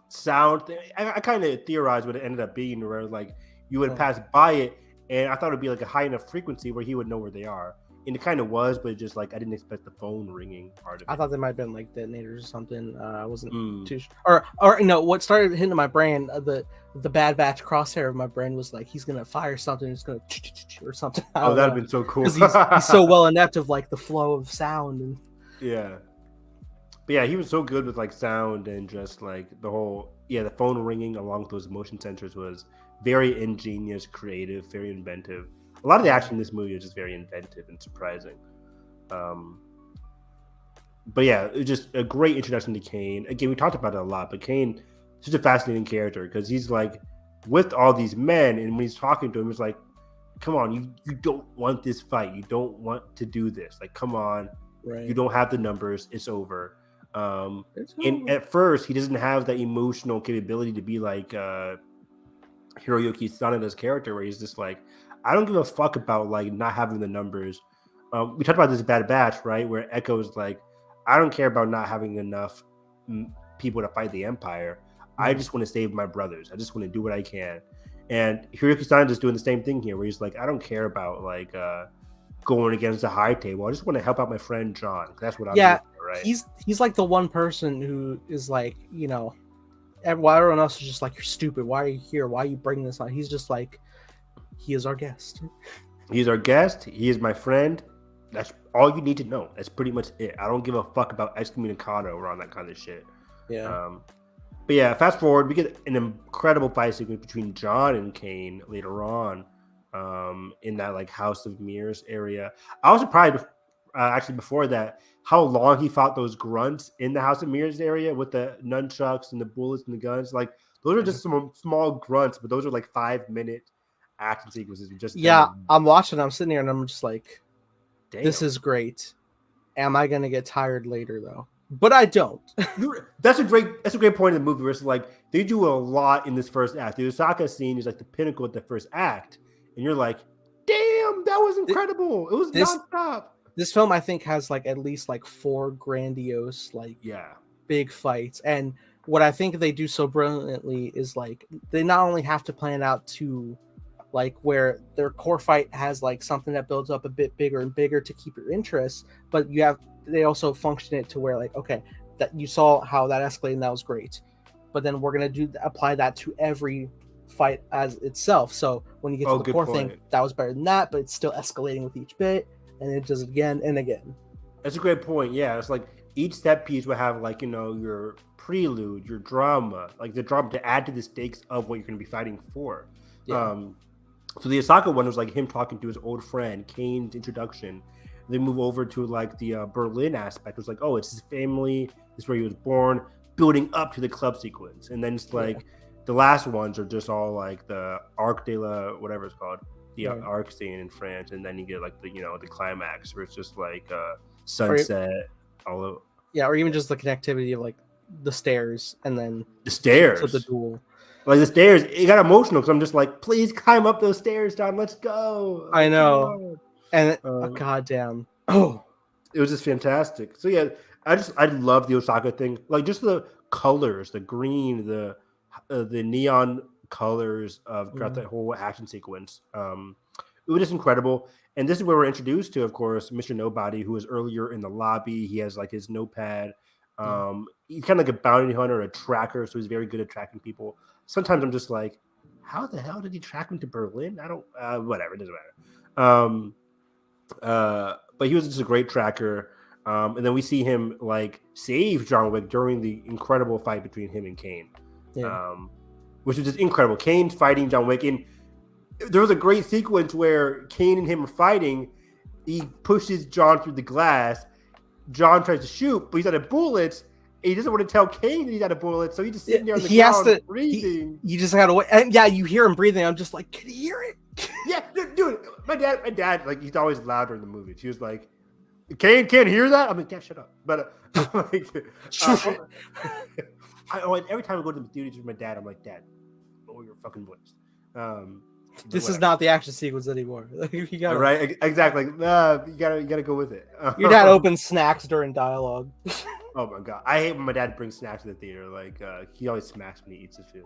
sound. I kind of theorized what it ended up being, where like you would pass by it, and I thought it'd be like a high enough frequency where he would know where they are. And it kind of was, but just like I didn't expect the phone ringing part of it. I thought they might have been like detonators or something. I wasn't too sure. Or no, what started hitting my brain, the Bad Batch crosshair of my brain was like he's gonna fire something, it's gonna or something. Oh, that'd have been so cool. Because he's so well inept of like the flow of sound and But yeah, he was so good with like sound and just like the whole the phone ringing along with those motion sensors was very ingenious, creative, very inventive. A lot of the action in this movie is just very inventive and surprising. But yeah, it was just a great introduction to Kane. Again, we talked about it a lot, but Kane is such a fascinating character because he's like with all these men, and when he's talking to him, it's like, come on, you don't want this fight. You don't want to do this. Like, come on. Right. You don't have the numbers. It's over. And at first, he doesn't have that emotional capability to be like Hiroyuki Sanada's character, where he's just like, I don't give a fuck about like not having the numbers. We talked about this Bad Batch, right? Where Echo's like, I don't care about not having enough people to fight the Empire. I just want to save my brothers. I just want to do what I can. And Hiroyuki Sanada's doing the same thing here, where he's like, I don't care about like going against the high table. I just want to help out my friend John. That's what I'm doing, right? He's like the one person who is like, while everyone else is just like, you're stupid. Why are you here? Why are you bringing this on? He's just like, he is our guest. He's our guest. He is my friend. That's all you need to know. That's pretty much it. I don't give a fuck about excommunicado or all that kind of shit. Yeah. But yeah, fast forward, we get an incredible fight sequence between John and Kane later on, in that like House of Mirrors area. I was surprised, actually before that, how long he fought those grunts in the House of Mirrors area with the nunchucks and the bullets and the guns. Like those are just some small grunts, but those are like 5-minute action sequences. I'm watching. I'm sitting here and I'm just like, damn. This is great. Am I gonna get tired later though? But I don't. That's a great point in the movie where it's like they do a lot in this first act. The Osaka scene is like the pinnacle of the first act, and you're like, damn, that was incredible. It was nonstop. This film, I think, has like at least like 4 grandiose like big fights, and what I think they do so brilliantly is like they not only have to plan out to like where their core fight has like something that builds up a bit bigger and bigger to keep your interest, but they also function it to where like, okay, that you saw how that escalated and that was great, but then we're gonna apply that to every fight as itself. So when you get to the core thing, that was better than that, but it's still escalating with each bit, and it does it again and again. That's a great point. Yeah, it's like each set piece will have like, you know, your prelude, your drama, like the drama to add to the stakes of what you're going to be fighting for. So the Osaka one was like him talking to his old friend, Kane's introduction. They move over to like the Berlin aspect. It was like, oh, it's his family. This is where he was born, building up to the club sequence. And then it's like the last ones are just all like the Arc de la, whatever it's called, the Arc scene in France. And then you get like the, you know, the climax where it's just like sunset, or even just the connectivity of like the stairs and then the stairs to the duel. Like the stairs, it got emotional because I'm just like, please climb up those stairs, John. Let's go. I know. And goddamn. Oh, it was just fantastic. So yeah, I love the Osaka thing. Like just the colors, the green, the neon colors of throughout that whole action sequence. It was just incredible. And this is where we're introduced to, of course, Mr. Nobody, who was earlier in the lobby. He has like his notepad. He's kind of like a bounty hunter, a tracker, so he's very good at tracking people. Sometimes I'm just like, how the hell did he track him to Berlin? I don't, whatever, it doesn't matter. But he was just a great tracker. And then we see him like save John Wick during the incredible fight between him and Kane, which was just incredible. Kane's fighting John Wick, and there was a great sequence where Kane and him are fighting. He pushes John through the glass. John tries to shoot, but he's out of bullets. And he doesn't want to tell Kane that he's out of bullets, so he's just sitting there on the ground breathing. You just gotta wait. And you hear him breathing. I'm just like, can you hear it? Yeah, dude. My dad, like he's always louder in the movies. He was like, Kane can't hear that. I'm like, yeah, shut up. But like, every time I go to the studios with my dad, I'm like, Dad, lower your fucking voice. This is not the action sequence anymore. You gotta, right? Exactly. You gotta go with it. Your dad opens snacks during dialogue. Oh my god, I hate when my dad brings snacks to the theater. Like he always smacks when he eats his food.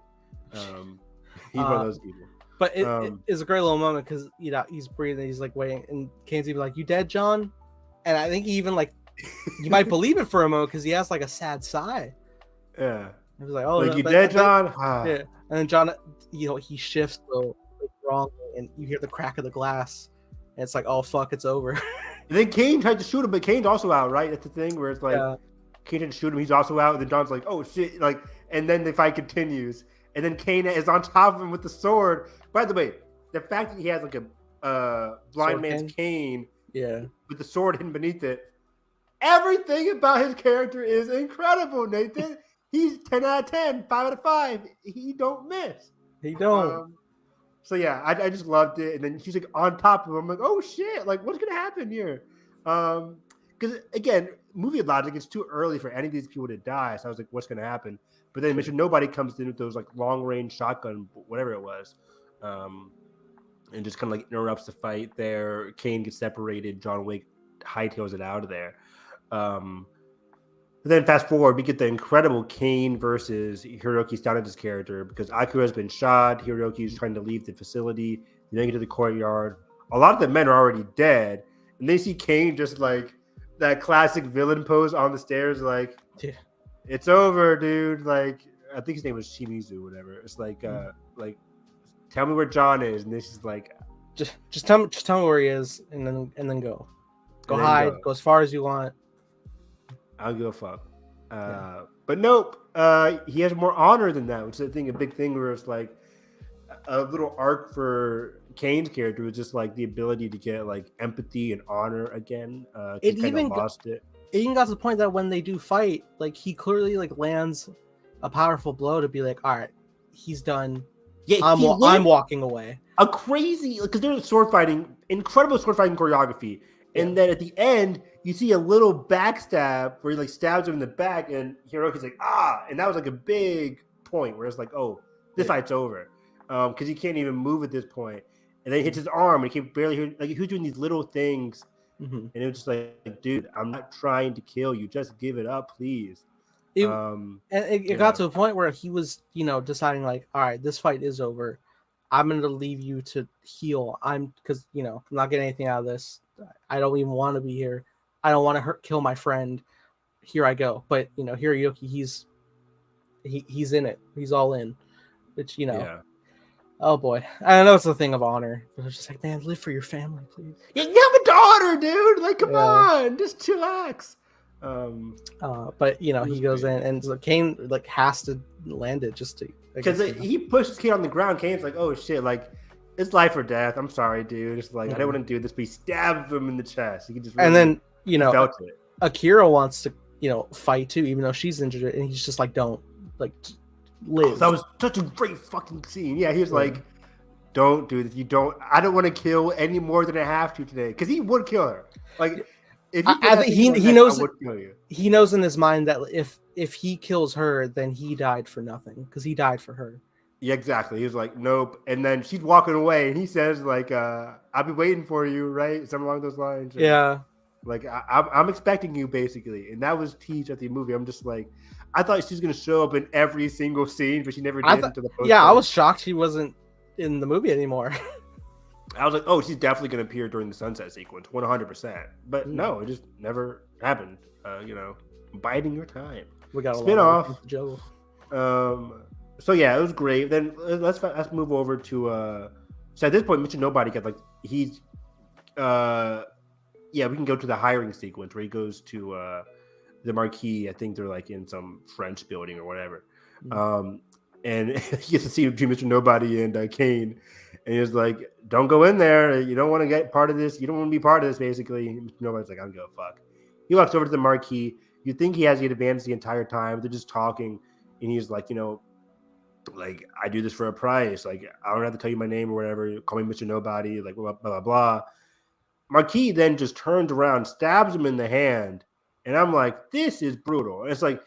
He's one of those people. But it is a great little moment because you know he's breathing, he's like waiting, and Kane's even like, "You dead, John?" And I think he even like, you might believe it for a moment because he has like a sad sigh. Yeah. He was like, "Oh, like you dead, John?" Yeah. And then John, you know, he shifts so wrong, and you hear the crack of the glass, and it's like, "Oh fuck, it's over." And then Kane tried to shoot him, but Kane's also out, right? That's the thing where it's like Kane tried to shoot him, he's also out, and then John's like, "Oh shit!" Like, and then the fight continues, and then Kane is on top of him with the sword. By the way, the fact that he has like a blind sword man's cane, with the sword hidden beneath it, everything about his character is incredible, Nathan. He's 10 out of 10, 5 out of 5. He don't miss. He don't. So yeah, I just loved it. And then he's like on top of him. I'm like, oh shit, like what's gonna happen here? Because again, movie logic, it's too early for any of these people to die. So I was like, what's gonna happen? But then Mr. Nobody comes in with those like long range shotgun, whatever it was, and just kind of like interrupts the fight there. Kane gets separated. John Wick hightails it out of there. Then fast forward, we get the incredible Kane versus Hiroki Stanada's character because Akira has been shot. Hiroki is trying to leave the facility. They get to the courtyard. A lot of the men are already dead, and they see Kane just like that classic villain pose on the stairs, like, it's over, dude. Like, I think his name was Shimizu, or whatever. It's like, tell me where John is, and this is like, just tell me where he is, and then go hide, go as far as you want. I don't give a fuck. But nope. He has more honor than that, which is I think a big thing where it's like a little arc for Kane's character was just like the ability to get like empathy and honor again. It even lost it. It even got to the point that when they do fight, like he clearly like lands a powerful blow to be like, all right, he's done. Yeah, I'm walking away. A crazy, because there's sword fighting, incredible sword fighting choreography. And then at the end, you see a little backstab where he like stabs him in the back, and Hiroki's like, and that was like a big point where it's like, oh, this fight's over, because he can't even move at this point. and then he hits his arm, and he can barely hear. Like he was doing these little things, Mm-hmm. and it was just like, dude, I'm not trying to kill you. Just give it up, please. And it got Yeah. to a point where he was, deciding like, all right, this fight is over. I'm going to leave you to heal. Because, I'm not getting anything out of this. I don't even want to be here. I don't want to kill my friend. Here I go. But, Hiroyuki, he's in it. He's all in. Which, Yeah. oh boy. I know it's a thing of honor. But it's just like, man, live for your family, please. You have a daughter, dude. Like, come on, just chillax. But he goes in, and so Kane like has to land it just to, because he pushes Kane on the ground. Kane's like, oh shit, like it's life or death. I'm sorry, dude. It's like I didn't want to do this, but he stabs him in the chest. He can just and then felt it. Akira wants to fight too, even though she's injured, and he's just like, don't live. Oh, that was such a great fucking scene. Yeah, he was like, don't do this. I don't want to kill any more than I have to today, because he would kill her. Like. If he knows, he knows in his mind that if he kills her, then he died for nothing, because he died for her. Yeah, exactly. He was like, nope. And then she's walking away, and he says like, "I'll be waiting for you," right? Something along those lines. And, yeah. Like I'm expecting you, basically, and that was teased at the movie. I'm just like, I thought she was gonna show up in every single scene, but she never did until the post. Yeah, I was shocked she wasn't in the movie anymore. I was like, oh, she's definitely going to appear during the sunset sequence, 100%. But no, it just never happened. Biding your time. We got a spinoff. So yeah, it was great. Then let's move over to. So at this point, Mr. Nobody got he's. We can go to the hiring sequence where he goes to the Marquis. I think they're like in some French building or whatever. And he gets to see between Mr. Nobody and Kane. And he was like, don't go in there. You don't want to get part of this. You don't want to be part of this, basically. Nobody's like, I don't give a fuck. He walks over to the Marquis. You think he has the advantage the entire time. They're just talking. And he's like, like, I do this for a price. Like, I don't have to tell you my name or whatever. Call me Mr. Nobody. Like, blah, blah, blah, blah. Marquis then just turns around, stabs him in the hand. And I'm like, this is brutal. And it's like,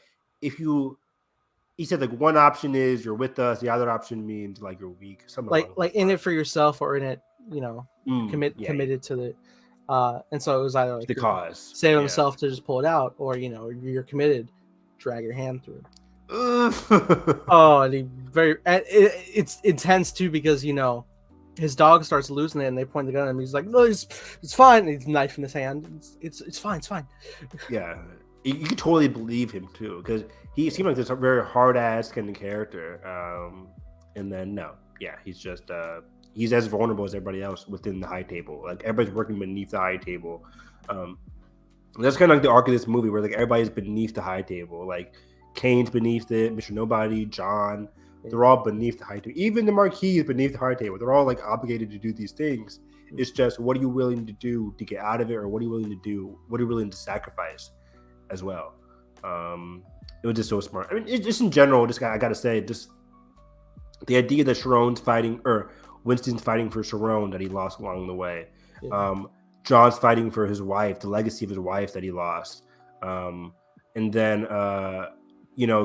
he said, like, one option is you're with us. The other option means, like, you're weak. Something like in it for yourself or in it, committed to the. And so it was either like the cause. Save himself to just pull it out, or, you're committed, drag your hand through. And it's intense, too, because, his dog starts losing it and they point the gun at him. He's like, no, it's fine. And he's knife in his hand. It's fine. It's fine. Yeah. You can totally believe him too, because he seemed like this very hard ass kind of character. And then he's just he's as vulnerable as everybody else within the high table. Like everybody's working beneath the high table. That's kind of like the arc of this movie, where like everybody's beneath the high table. Like Kane's beneath it, Mr. Nobody, John. They're all beneath the high table. Even the Marquis is beneath the high table. They're all like obligated to do these things. It's just, what are you willing to do to get out of it, or what are you willing to do? What are you willing to sacrifice as well? It was just so smart. I mean, just in general, I gotta say, just the idea that Sharon's fighting, or Winston's fighting for Sharon that he lost along the way. John's fighting for his wife, the legacy of his wife that he lost. And then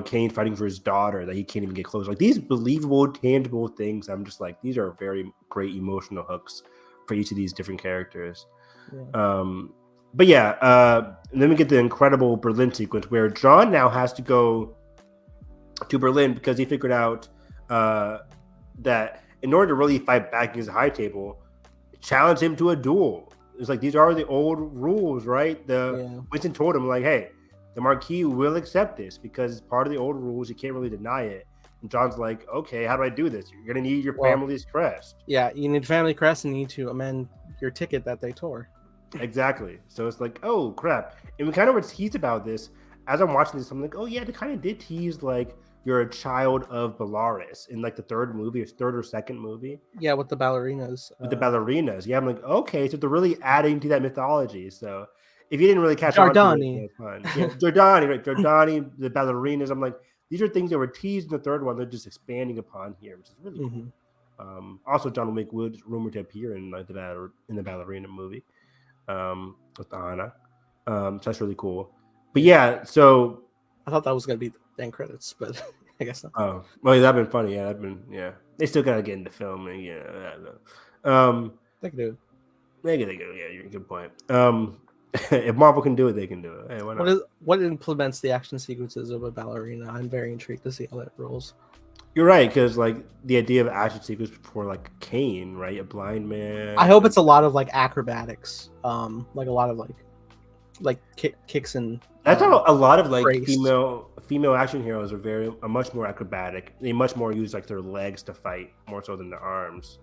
Kane fighting for his daughter that he can't even get close. Like these believable, tangible things. I'm just like, these are very great emotional hooks for each of these different characters. But then we get the incredible Berlin sequence where John now has to go to Berlin because he figured out that in order to really fight back against the high table, challenge him to a duel. It's like, these are the old rules, right? Winston told him, like, hey, the Marquis will accept this because it's part of the old rules. You can't really deny it. And John's like, okay, how do I do this? You're going to need your family's crest. Yeah, you need family crest and you need to amend your ticket that they tore. Exactly. So it's like, oh, crap. And we kind of were teased about this. As I'm watching this, I'm like, oh, yeah, they kind of did tease, like, you're a child of Belarus in, like, the third or second movie. Yeah, with the ballerinas. Yeah, I'm like, okay, so they're really adding to that mythology. So if you didn't really catch on to it, that's fine. Yeah, Giordani, right? Giordani, the ballerinas. I'm like, these are things that were teased in the third one. They're just expanding upon here, which is really cool. Also, John Wick Wood's rumored to appear in the ballerina movie with Anna. So that's really cool. But yeah, so I thought that was gonna be the end credits, but I guess not. Oh, well, that'd been funny. Yeah, they still gotta get into filming. Yeah, I don't They can do it. They go. Yeah, you're a good point. If Marvel can do it, they can do it. Hey, why not? What implements the action sequences of a ballerina? I'm very intrigued to see how that rolls. You're right, because like the idea of action sequence for like Kane, right? A blind man. I hope it's a lot of like acrobatics, like a lot of like kicks and. That's how a lot of like race. female action heroes are much more acrobatic. They much more use like their legs to fight more so than their arms.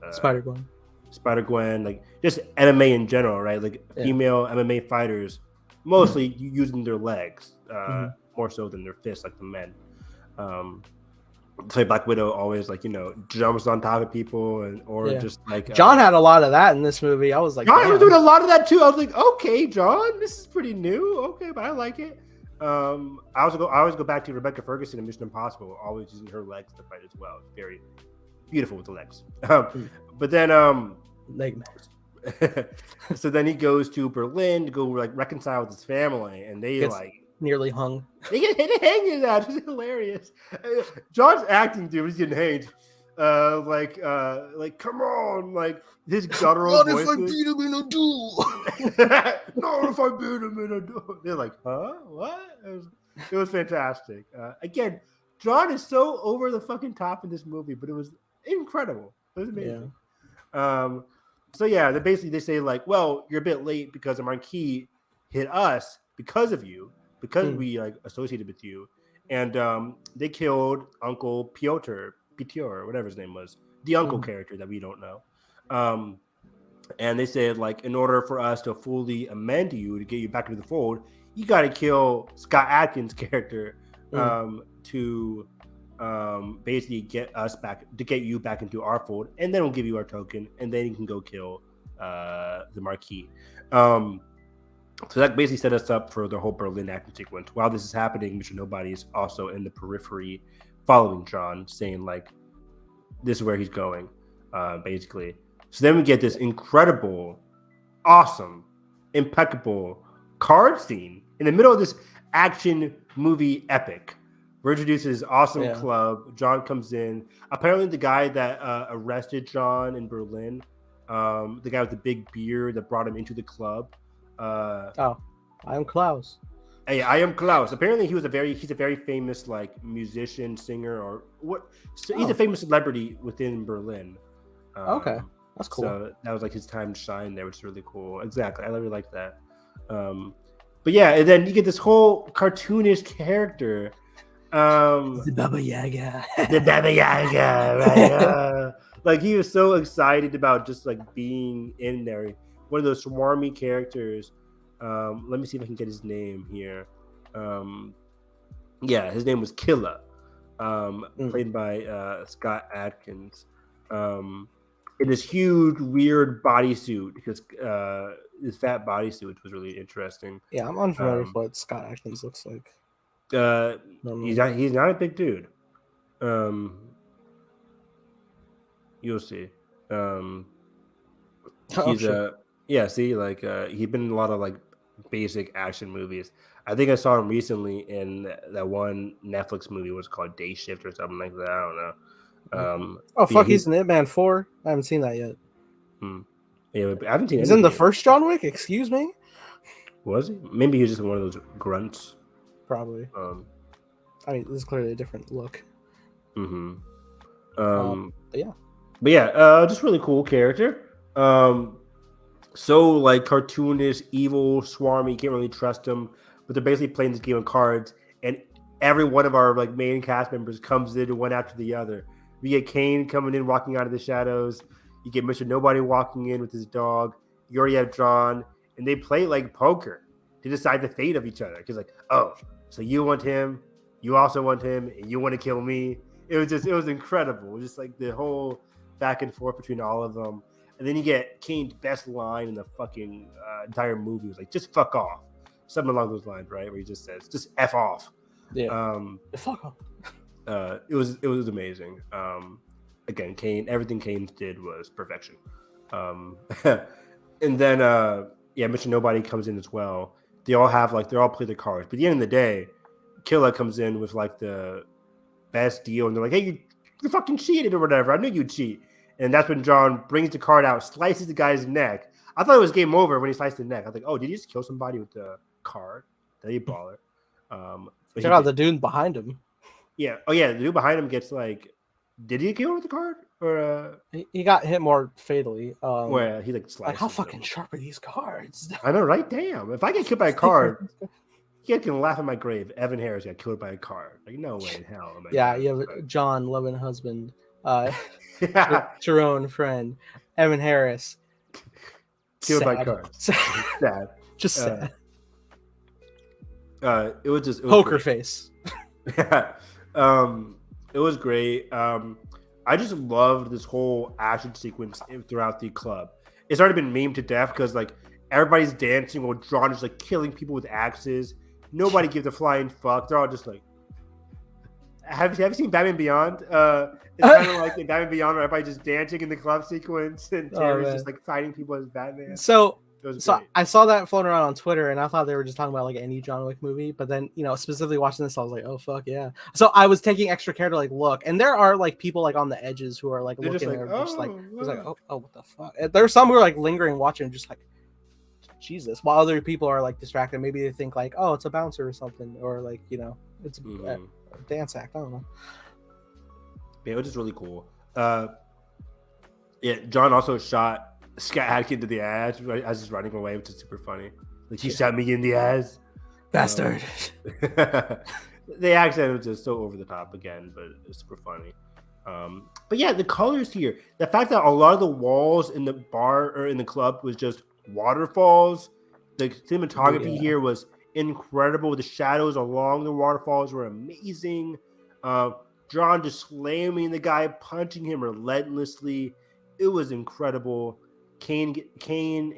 Spider-Gwen, like just MMA in general, right? Like female MMA fighters, mostly using their legs more so than their fists, like the men. So Black Widow always like jumps on top of people just like John had a lot of that in this movie. I was like, John was doing a lot of that too. I was like, okay, John, this is pretty new. Okay, but I like it. I always go back to Rebecca Ferguson in Mission Impossible, always using her legs to fight as well. Very beautiful with the legs. But then leg so then he goes to Berlin to go like reconcile with his family, and they nearly hung. They get hanged out. It's hilarious. John's acting, dude, he's getting hanged. Like, come on, like his guttural voice. Not if I beat him in a duel. Not if I beat him in a duel. They're like, huh? What? It was fantastic. Again, John is so over the fucking top in this movie, but it was incredible. It was amazing. Yeah. So yeah, they say like, well, you're a bit late because the Marquis hit us because of you. Because we like associated with you, and they killed Uncle Piotr, or whatever his name was, the uncle character that we don't know. And they said like, in order for us to fully amend you to get you back into the fold, you got to kill Scott Adkins' character to basically get us back, to get you back into our fold, and then we'll give you our token, and then you can go kill the Marquis. So that basically set us up for the whole Berlin action sequence. While this is happening, Mr. Nobody is also in the periphery following John, saying like, this is where he's going, basically. So then we get this incredible, awesome, impeccable card scene in the middle of this action movie epic. We're introduced to this awesome club. John comes in. Apparently the guy that arrested John in Berlin, the guy with the big beard that brought him into the club, I am Klaus. Hey, I am Klaus. Apparently, he's a very famous like musician, singer, or what? So he's a famous celebrity within Berlin. Okay, that's cool. So that was like his time to shine there, which is really cool. Exactly, I really like that. But yeah, and then you get this whole cartoonish character, the Baba Yaga. The Baba Yaga, right? Like he was so excited about just like being in there. One of those swarmy characters. Let me see if I can get his name here. His name was Killa, played by Scott Adkins. In this huge, weird bodysuit, because his fat bodysuit, which was really interesting. Yeah, I'm unfamiliar with what Scott Adkins looks like. He's not a big dude. You'll see. He's been in a lot of like basic action movies. I think I saw him recently in that one Netflix movie. What's called Day Shift or something like that. I don't know. He's in Ant Man 4. I haven't seen that yet. Yeah, I haven't seen. He's in the first John Wick. Excuse me. Was he? Maybe he was just one of those grunts. Probably. I mean, this is clearly a different look. But yeah, just really cool character. So like cartoonish, evil, swarmy, you can't really trust him. But they're basically playing this game of cards, and every one of our like main cast members comes in one after the other. We get Kane coming in, walking out of the shadows. You get Mr. Nobody walking in with his dog. You already have John, and they play like poker to decide the fate of each other. Because like, oh, so you want him, you also want him, and you want to kill me. It was incredible. It was just like the whole back and forth between all of them. And then you get Kane's best line in the fucking entire movie. It was like, just fuck off. Something along those lines, right? Where he just says, just F off. Yeah. Fuck off. It was amazing. Again, everything Kane did was perfection. And then, Mr. Nobody comes in as well. They all play their cards. But at the end of the day, Killa comes in with like the best deal. And they're like, hey, you fucking cheated or whatever. I knew you'd cheat. And that's when John brings the card out, slices the guy's neck. I thought it was game over when he sliced the neck. I was like, oh, did he just kill somebody with the card? That he baller. But Check out the dude behind him. Yeah. Oh, yeah. The dude behind him gets like, did he kill him with the card? Or he got hit more fatally. where he like like how fucking sharp are these cards? I know, right? Damn. If I get killed by a card, you can laugh in my grave. Evan Harris got killed by a card. Like, no way in hell. Yeah, you have John, loving husband, Jerome, friend, Evan Harris. Killed by cards. Sad. Just sad. It was poker great. face. Yeah. It was great. I just loved this whole action sequence throughout the club. It's already been memed to death because like everybody's dancing while John is like killing people with axes. Nobody gives a flying fuck. They're all just like, have you seen Batman Beyond? It's kind of like in Batman Beyond where everybody's just dancing in the club sequence and Terry's just like fighting people as Batman. So I saw that floating around on Twitter and I thought they were just talking about like any John Wick movie, but then specifically watching this, I was like, oh fuck yeah. So I was taking extra care to like look, and there are like people like on the edges who are like looking just like what the fuck. And there's some who are like lingering watching, just like Jesus, while other people are like distracted. Maybe they think like, oh, it's a bouncer or something, or like it's a dance act. I don't know. Yeah, it was just really cool. Yeah, John also shot Scott Adkins to the ass as he's running away, which is super funny. Like, he shot me in the ass. Bastard. The accent was just so over the top again, but it's super funny. But yeah, the colors here, the fact that a lot of the walls in the bar or in the club was just waterfalls. The cinematography here was incredible. The shadows along the waterfalls were amazing. John just slamming the guy, punching him relentlessly. It was incredible. Kane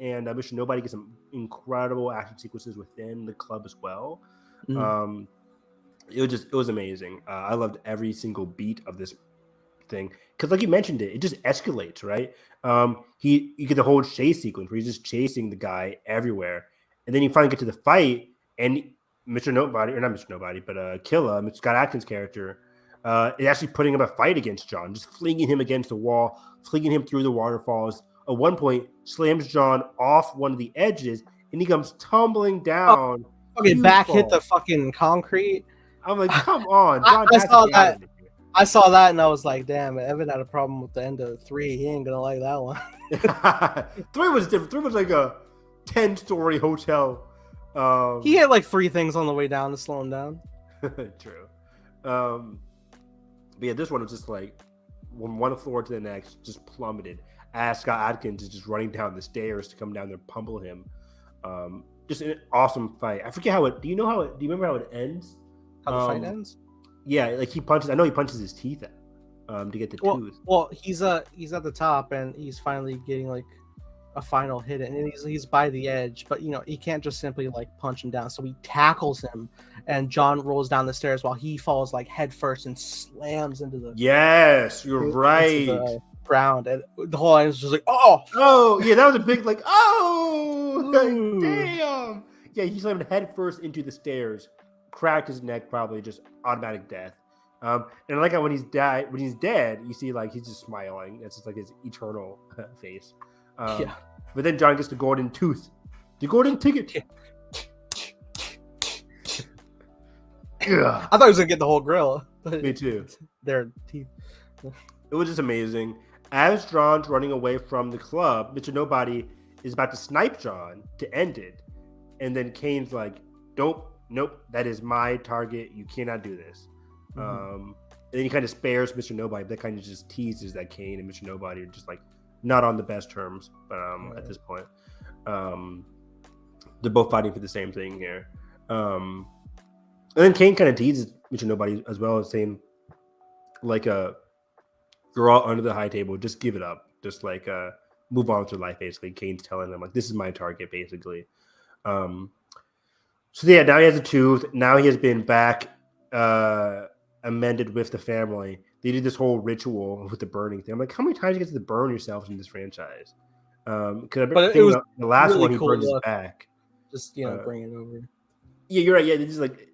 and Mr. Nobody get some incredible action sequences within the club as well. It was amazing. I loved every single beat of this thing because, like you mentioned, it just escalates, right? You get the whole chase sequence where he's just chasing the guy everywhere, and then you finally get to the fight, and Mr. Nobody, or not Mr. Nobody, but Killa, Scott Adkins' character, is actually putting up a fight against John, just flinging him against the wall, flinging him through the waterfalls. At one point, slams John off one of the edges, and he comes tumbling down. Back hit the fucking concrete. I'm like, come on, John. I saw that, and I was like, damn, Evan had a problem with the end of 3. He ain't gonna like that one. 3 was different. 3 was like a 10-story hotel. He had like 3 things on the way down to slow him down. True. But yeah, this one was just like from one floor to the next, just plummeted. As Scott Adkins is just running down the stairs to come down there and pummel him. Just an awesome fight. I forget how it. Do you remember how it ends? How the fight ends? Yeah, like he punches. I know he punches his teeth out to get the tooth. Well, he's at the top and he's finally getting like a final hit, and he's by the edge, but he can't just simply like punch him down. So he tackles him, and John rolls down the stairs while he falls like head first and slams into the. Yes, you're right. Ground, and the whole audience was just like, oh yeah, that was a big like, like, damn. Yeah, he slammed head first into the stairs, cracked his neck, probably just automatic death. And I like how when he's dead, you see like he's just smiling. It's just like his eternal face. But then John gets the golden tooth, the golden ticket. I thought he was gonna get the whole grill. Me too. Their teeth. It was just amazing. As John's running away from the club, Mr. Nobody is about to snipe John to end it. And then Kane's like, nope, that is my target. You cannot do this. And then he kind of spares Mr. Nobody. That kind of just teases that Kane and Mr. Nobody are just like not on the best terms at this point. They're both fighting for the same thing here. And then Kane kind of teases Mr. Nobody as well, as saying, like, you're all under the high table. Just give it up. Just like move on through life. Basically, Kane's telling them like, this is my target. Basically, so yeah. Now he has a tooth. Now he has been back amended with the family. They did this whole ritual with the burning thing. I'm like, how many times you get to burn yourself in this franchise? Because it was the last really one he burned his back. Just bring it over. Yeah, you're right. Yeah,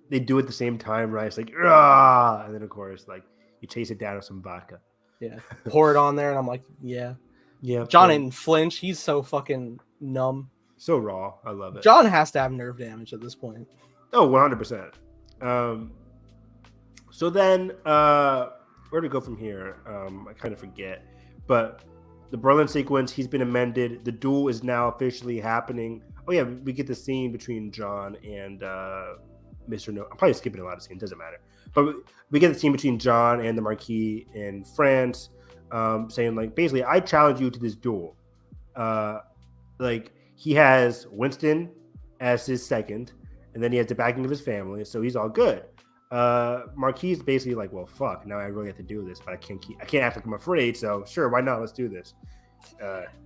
they do it at the same time, right? It's like, and then of course, like you chase it down with some vodka. Yeah, pour it on there, and I'm like, yeah. Yeah, John didn't flinch. He's so fucking numb. so raw. I love it. John has to have nerve damage at this point. Oh, 100%. So then, where to go from here? I kind of forget. But the Berlin sequence, he's been amended. The duel is now officially happening. Oh, yeah, we get the scene between John and Mr. No. I'm probably skipping a lot of scenes. Doesn't matter. But we get the scene between John and the Marquis in France, saying, like, basically, I challenge you to this duel. Like, he has Winston as his second, and then he has the backing of his family, so he's all good. Marquis is basically like, well, fuck, now I really have to do this, but I can't act like I'm afraid, so sure, why not? Let's do this.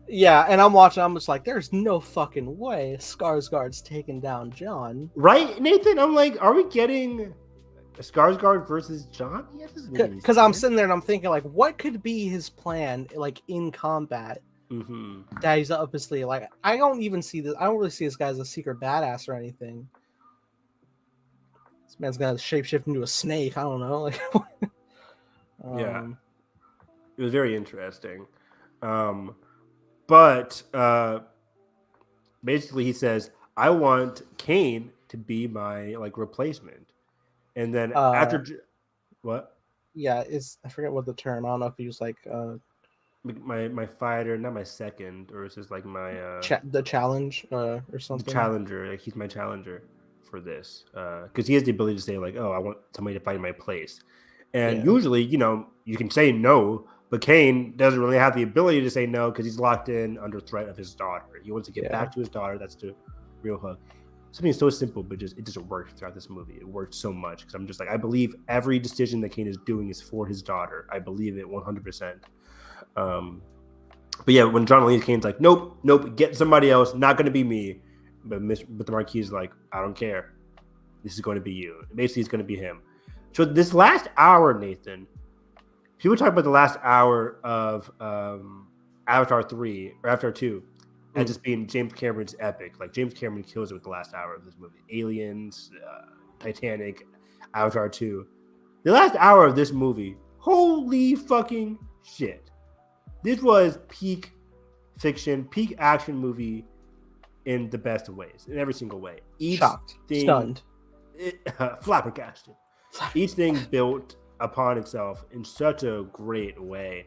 Yeah, and I'm watching, I'm just like, there's no fucking way Skarsgård's taking down John. Right, Nathan? I'm like, are we getting Skarsgård versus John? Because I'm sitting there and I'm thinking, like, what could be his plan, like, in combat? Mm-hmm. That he's up his sleeve. Like, I don't even see this. I don't really see this guy as a secret badass or anything. This man's gonna shapeshift into a snake. I don't know. Like, yeah, it was very interesting. But basically, he says, "I want Kane to be my like replacement," and then after what? Yeah, I forget what the term. I don't know if he was like my fighter, not my second, or is this like my the challenge or something? The challenger, like he's my challenger for this, because he has the ability to say like, "Oh, I want somebody to fight in my place," and usually, you know, you can say no, but Kane doesn't really have the ability to say no because he's locked in under threat of his daughter. He wants to get back to his daughter. That's the real hook. Something so simple, but it just worked throughout this movie. It worked so much because I'm just like, I believe every decision that Kane is doing is for his daughter. I believe it 100%. But yeah, when John leaves, Kane's like, nope, get somebody else, not going to be me. But the Marquis is like, I don't care. This is going to be you. Basically, it's going to be him. So this last hour, Nathan, people talk about the last hour of Avatar 3 or Avatar 2 as just being James Cameron's epic. Like, James Cameron kills it with the last hour of this movie. Aliens, Titanic, Avatar 2. The last hour of this movie, holy fucking shit. This was peak fiction, peak action movie in the best of ways, in every single way. Shocked, stunned, flabbergasted. Each thing built upon itself in such a great way.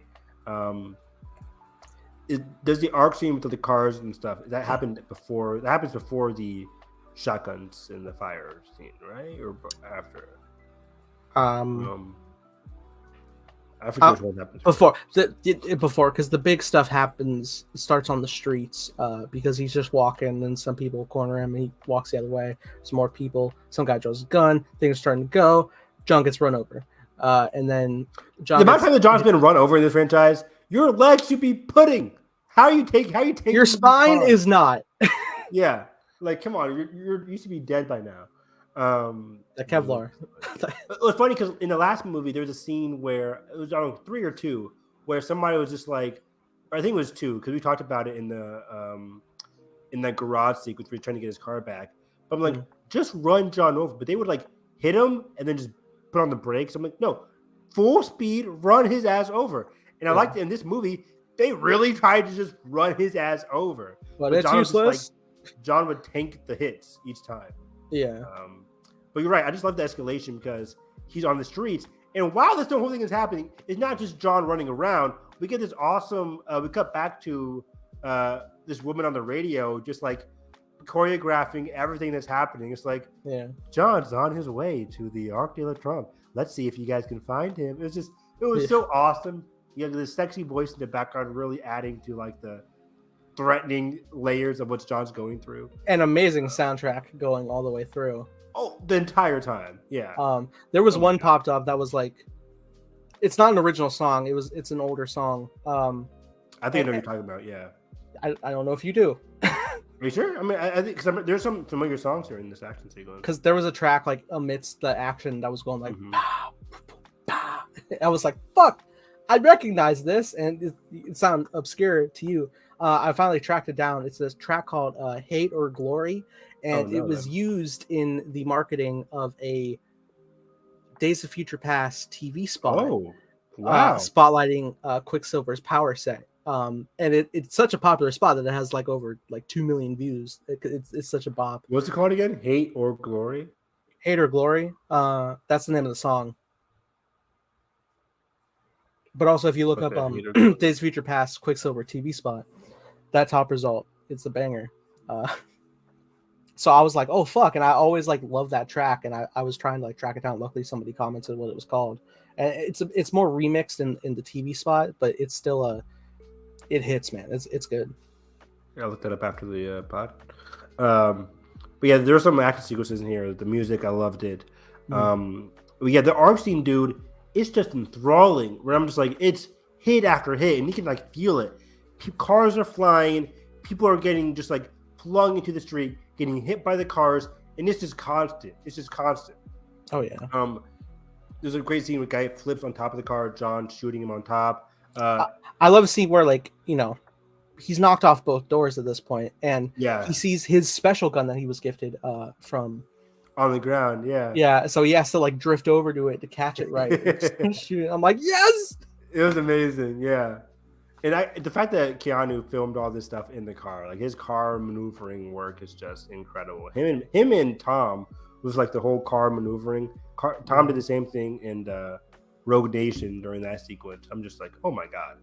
Does the arc scene with the cars and stuff that happened before? That happens before the shotguns and the fire scene, right, or after? I forget what happens before because the big stuff starts on the streets because he's just walking and some people corner him and he walks the other way. Some more people, some guy draws a gun, things are starting to go. John gets run over, and then John. The amount of time that John's been run over in this franchise, your legs should be pudding. How you take your spine is not. Yeah, like come on, you should be dead by now. The Kevlar. It's funny because in the last movie there was a scene where it was, I don't know, 3 or 2, where somebody was just like, or I think it was 2 because we talked about it in that garage sequence where he's trying to get his car back. But I'm like, just run John over. But they would like hit him and then just put on the brakes. I'm like, no, full speed, run his ass over. And I liked it in this movie. They really tried to just run his ass over. But it's useless. John would tank the hits each time. Yeah. But you're right. I just love the escalation because he's on the streets. And while this whole thing is happening, it's not just John running around. We get this awesome, we cut back to this woman on the radio just like choreographing everything that's happening. It's like, John's on his way to the Arc de la Trump. Let's see if you guys can find him. It was so awesome. You have this sexy voice in the background really adding to like the threatening layers of what John's going through. An amazing soundtrack going all the way through. Oh, the entire time. Yeah. There was one popped up that was like, it's not an original song. It's an older song. I think I know what you're talking about. Yeah. I don't know if you do. Are you sure? I mean, I think because there's some familiar songs here in this action sequence. Because there was a track like amidst the action that was going like, pow, pow. I was like, fuck, I recognize this, and it sounded obscure to you. I finally tracked it down. It's this track called "Hate or Glory," and it was used in the marketing of a Days of Future Past TV spot. Oh, Wow. spotlighting Quicksilver's power set. And it's such a popular spot that it has like over like 2 million views. It's such a bop. What's it called again? Hate or Glory? Hate or Glory. That's the name of the song. But also, if you look up Days of Future Past Quicksilver TV spot, that top result, it's a banger. So I was like, oh fuck, and I always like love that track, and I was trying to like track it down. Luckily, somebody commented what it was called, and it's more remixed in the TV spot, but it's still it hits, man. It's good. Yeah, I'll look that up after the pod. But yeah, there's some action sequences in here. The music, I loved it. But yeah, the arc scene, dude, it's just enthralling. Where I'm just like, it's hit after hit, and you can like feel it. Cars are flying, people are getting just like flung into the street, getting hit by the cars, and it's just constant. It's just constant. Oh yeah. There's a great scene where a guy flips on top of the car, John shooting him on top. I love a scene where like, you know, he's knocked off both doors at this point, and he sees his special gun that he was gifted from on the ground. Yeah, so he has to like drift over to it to catch it right. Shoot it. I'm like, yes, it was amazing. Yeah. And the fact that Keanu filmed all this stuff in the car, like his car maneuvering work is just incredible. Him and Tom was like the whole car maneuvering. Tom did the same thing in Rogue Nation during that sequence. I'm just like, oh my god.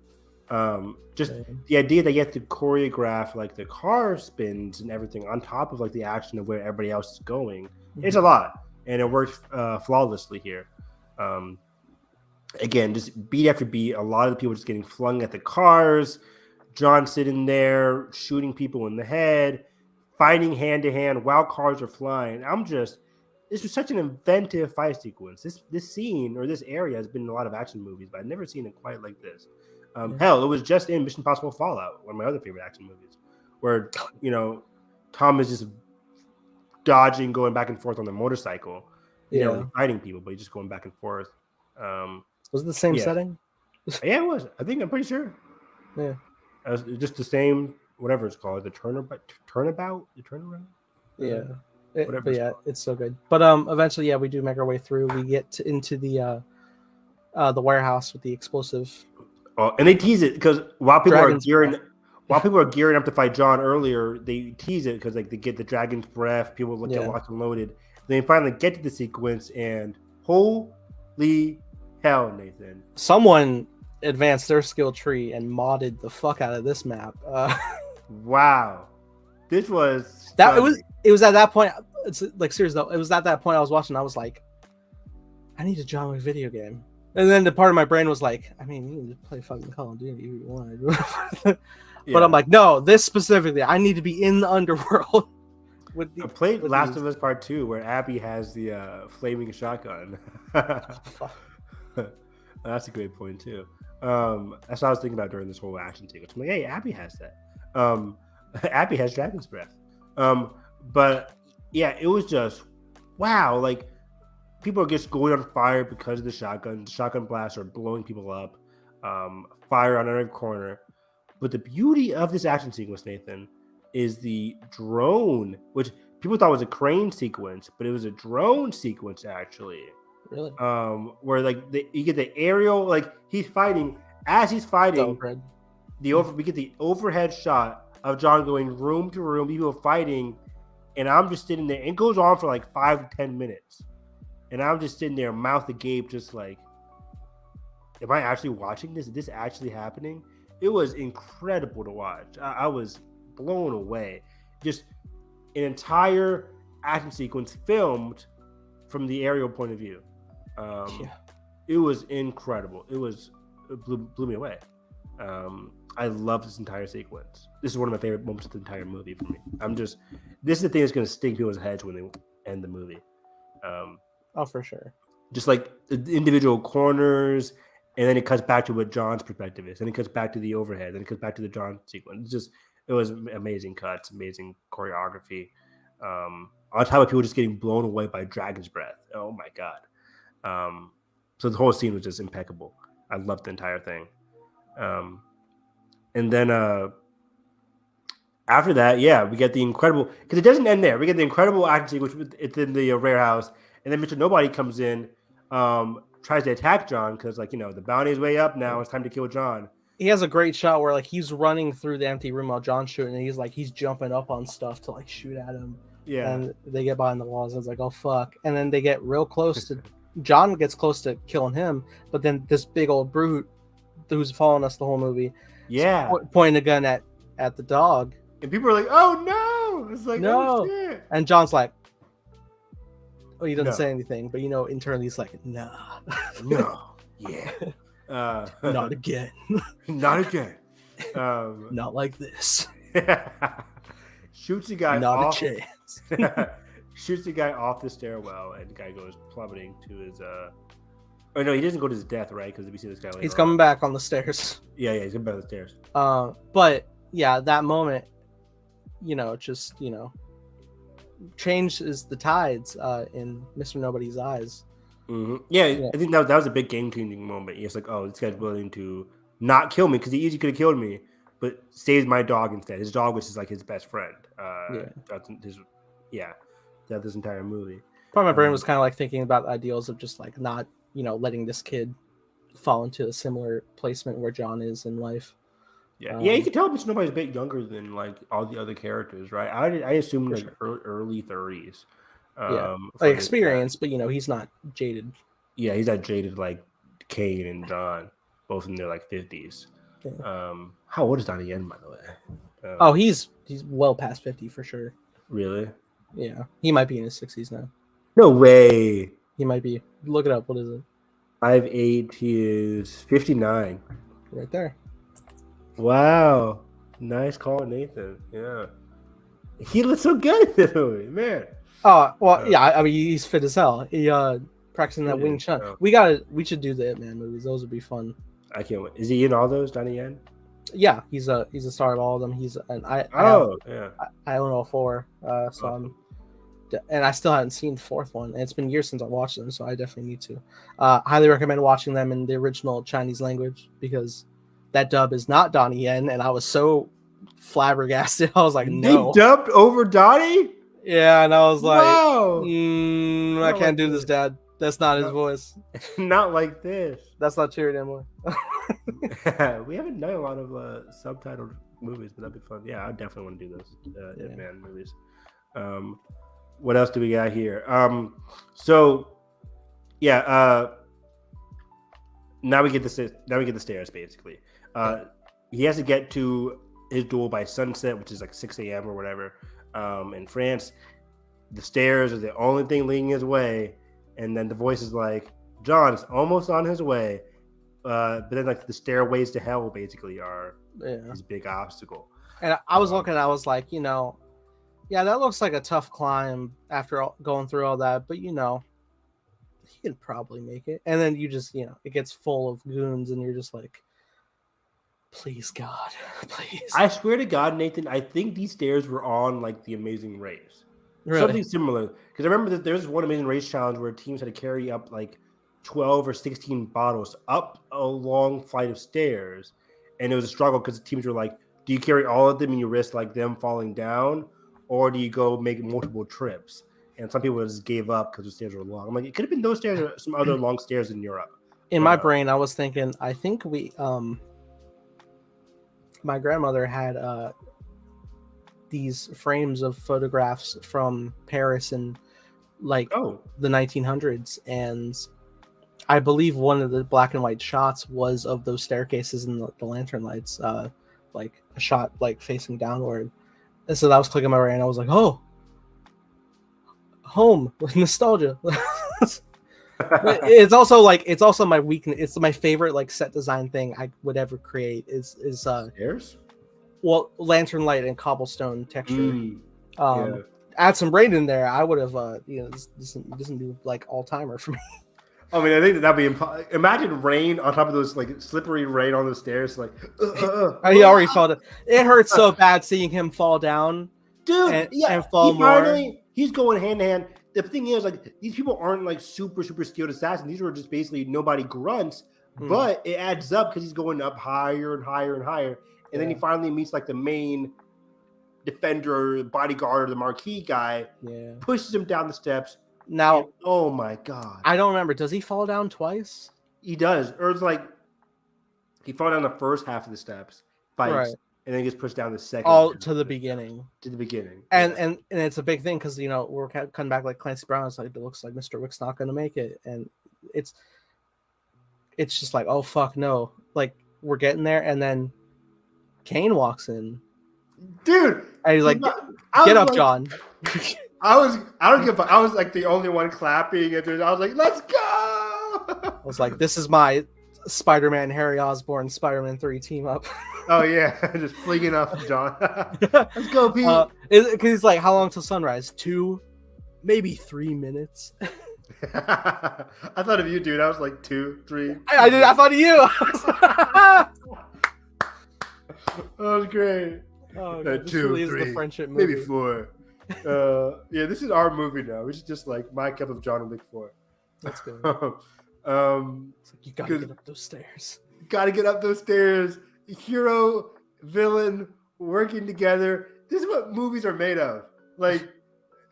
Just the idea that you have to choreograph like the car spins and everything on top of like the action of where everybody else is going. It's a lot, and it works flawlessly here. Again, just beat after beat, a lot of the people just getting flung at the cars. John sitting there shooting people in the head, fighting hand to hand while cars are flying. This was such an inventive fight sequence. This scene or this area has been in a lot of action movies, but I've never seen it quite like this. Hell, it was just in Mission Impossible Fallout, one of my other favorite action movies, where Tom is just dodging, going back and forth on the motorcycle, fighting people, but he's just going back and forth. Was it the same setting? Yeah, it was. I'm pretty sure. Yeah. It was just the same, whatever it's called, the turnabout? Yeah. It's so good. But eventually, we do make our way through. We get into the warehouse with the explosive. Oh, and they tease it because while people are gearing up to fight John earlier, they tease it because like they get the dragon's breath, people get locked and loaded. Then they finally get to the sequence, and holy hell, Nathan! Someone advanced their skill tree and modded the fuck out of this map. Wow, this was it was at that point. It's like serious though. It was at that point I was watching. I was like, I need a John Wick video game. And then the part of my brain was like, I mean, you can just play fucking Call of Duty if you want. But I'm like, no, this specifically, I need to be in the underworld. I played Last of Us Part 2 where Abby has the flaming shotgun. That's a great point too. That's what I was thinking about during this whole action sequence. I'm like, hey, Abby has that. Abby has Dragon's Breath. But yeah, it was just wow. Like people are just going on fire because of the shotgun. The shotgun blasts are blowing people up. Fire on every corner. But the beauty of this action sequence, Nathan, is the drone, which people thought was a crane sequence, but it was a drone sequence actually. Really? Where like you get the aerial, like he's fighting. As he's fighting, we get the overhead shot of John going room to room, people fighting, and I'm just sitting there. It goes on for like 5 to 10 minutes, and I'm just sitting there, mouth agape, just like, am I actually watching this? Is this actually happening? It was incredible to watch. I was blown away. Just an entire action sequence filmed from the aerial point of view. It was incredible. It blew me away. I love this entire sequence. This is one of my favorite moments of the entire movie for me. This is the thing that's going to stick people's heads when they end the movie. Oh, for sure. Just like the individual corners, and then it cuts back to what John's perspective is, and it cuts back to the overhead, then it cuts back to the John sequence. It was amazing cuts, amazing choreography. On top of people just getting blown away by Dragon's Breath. Oh my god. So the whole scene was just impeccable. I loved the entire thing. And then after that, we get the incredible, because it doesn't end there. We get the incredible action sequence. It's in the warehouse, and then Mr. Nobody comes in, tries to attack John because like the bounty is way up now. It's time to kill John. He has a great shot where like he's running through the empty room while John's shooting, and he's jumping up on stuff to like shoot at him. Yeah. And they get behind the walls, and it's like, oh fuck. And then they get real close to John gets close to killing him, but then this big old brute who's following us the whole movie, pointing a gun at the dog. And people are like, "Oh no!" It's like, no. Oh shit. And John's like, oh, he doesn't say anything, but internally he's like, nah. No. Yeah. Not again. Not again. Not like this. Shoots the guy Not off. a chance. Shoots the guy off the stairwell, and the guy goes plummeting to his. Oh no, he doesn't go to his death, right? Because we see this guy later. He's coming back on the stairs. Yeah, he's coming back on the stairs. But yeah, that moment, just changes the tides in Mr. Nobody's eyes. Mm-hmm. Yeah, I think that was a big game-changing moment. He's like, "Oh, this guy's willing to not kill me because he easily could have killed me, but saves my dog instead." His dog, which is like his best friend. That's this entire movie. Part of my brain was kind of like thinking about the ideals of just like not, letting this kid fall into a similar placement where John is in life. Yeah, you can tell Mr. Nobody's a bit younger than like all the other characters, right? I assume like early 30s. Like experience, but he's not jaded. Yeah, he's not jaded like Kane and John, both in their like 50s. Yeah. How old is Donnie Yen, by the way? He's well past 50 for sure. Really? Yeah, he might be in his 60s now. No way. He might be. Look it up. What is it? 5'8". He is 59. Right there. Wow. Nice call, Nathan. Yeah. He looks so good in this movie, man. Oh, well, yeah. I mean, he's fit as hell. He practicing that Wing Chun. Yeah. We should do the Ip Man movies. Those would be fun. I can't wait. Is he in all those, Donnie Yen? Yeah, he's a star of all of them. I own all four. And I still haven't seen the fourth one. And it's been years since I watched them, so I definitely need to. Highly recommend watching them in the original Chinese language because that dub is not Donnie Yen, and I was so flabbergasted. I was like, no. They dubbed over Donnie? Yeah, and I was like, wow. I can't do this, Dad. That's not his voice. Not like this. That's not true anymore. We haven't done a lot of subtitled movies, but that'd be fun. Yeah, I definitely want to do those Ip Man movies. What else do we got here? Now we get the stairs basically. He has to get to his duel by sunset, which is like 6 a.m. or whatever. In France, the stairs are the only thing leading his way, and then the voice is like, "John is almost on his way," but then like the stairways to hell basically are his big obstacle. And I was looking, I was like, yeah, that looks like a tough climb after going through all that, but he can probably make it. And then you just, it gets full of goons, and you're just like, please, God, please. I swear to God, Nathan, I think these stairs were on like the Amazing Race. Really? Something similar. Because I remember that there's one Amazing Race challenge where teams had to carry up like 12 or 16 bottles up a long flight of stairs. And it was a struggle because the teams were like, do you carry all of them and you risk like them falling down? Or do you go make multiple trips? And some people just gave up because the stairs were long. I'm like, it could have been those stairs or some other long stairs in Europe. In my brain, I was thinking, I think my grandmother had these frames of photographs from Paris in like the 1900s, and I believe one of the black and white shots was of those staircases and the lantern lights, like a shot like facing downward. And so that was clicking my brain. I was like, oh, home with nostalgia. It's also my weakness. It's my favorite like set design thing I would ever create is stairs. Well, lantern light and cobblestone texture. Add some rain in there. I would have this doesn't do like all timer for me. I mean, I think that'd be imagine rain on top of those like slippery rain on the stairs. Like he already fell down. It hurts so bad seeing him fall down, dude. And fall more. He's going hand in hand. The thing is, like, these people aren't like super skilled assassins. These were just basically nobody grunts, but it adds up because he's going up higher and higher and higher. And then he finally meets like the main defender, bodyguard, or the marquee guy, pushes him down the steps, Now, And, oh my god, I don't remember. Does he fall down twice? he does. Or it's like he falls down the first half of the steps, fights, Right. and then gets pushed down the second. All half to of the steps. beginning. To the beginning, And yeah. and it's a big thing because we're coming back like Clancy Brown. It's like it looks like Mr. Wick's not going to make it, and it's just like, oh fuck no, like we're getting there, and then Kane walks in, Dude, and he's like, I "Get was up, like, John." I don't give a, I was like the only one clapping, and I was like, let's go. I was like, "This is my Spider-Man, Harry Osborn, Spider-Man 3 team up." Oh yeah, just flinging off John. Let's go, Pete. Because he's like, "How long till sunrise? 2, maybe 3 minutes." I thought of you, dude. I was like 2, 3. I did. I thought of you. That was great. Oh, This 2, really 3, the friendship movie. maybe 4. Yeah, this is our movie now. We should just like my cup of John Wick 4. That's good. It's like, you gotta get up those stairs. Gotta get up those stairs. Hero, villain, working together. This is what movies are made of. Like,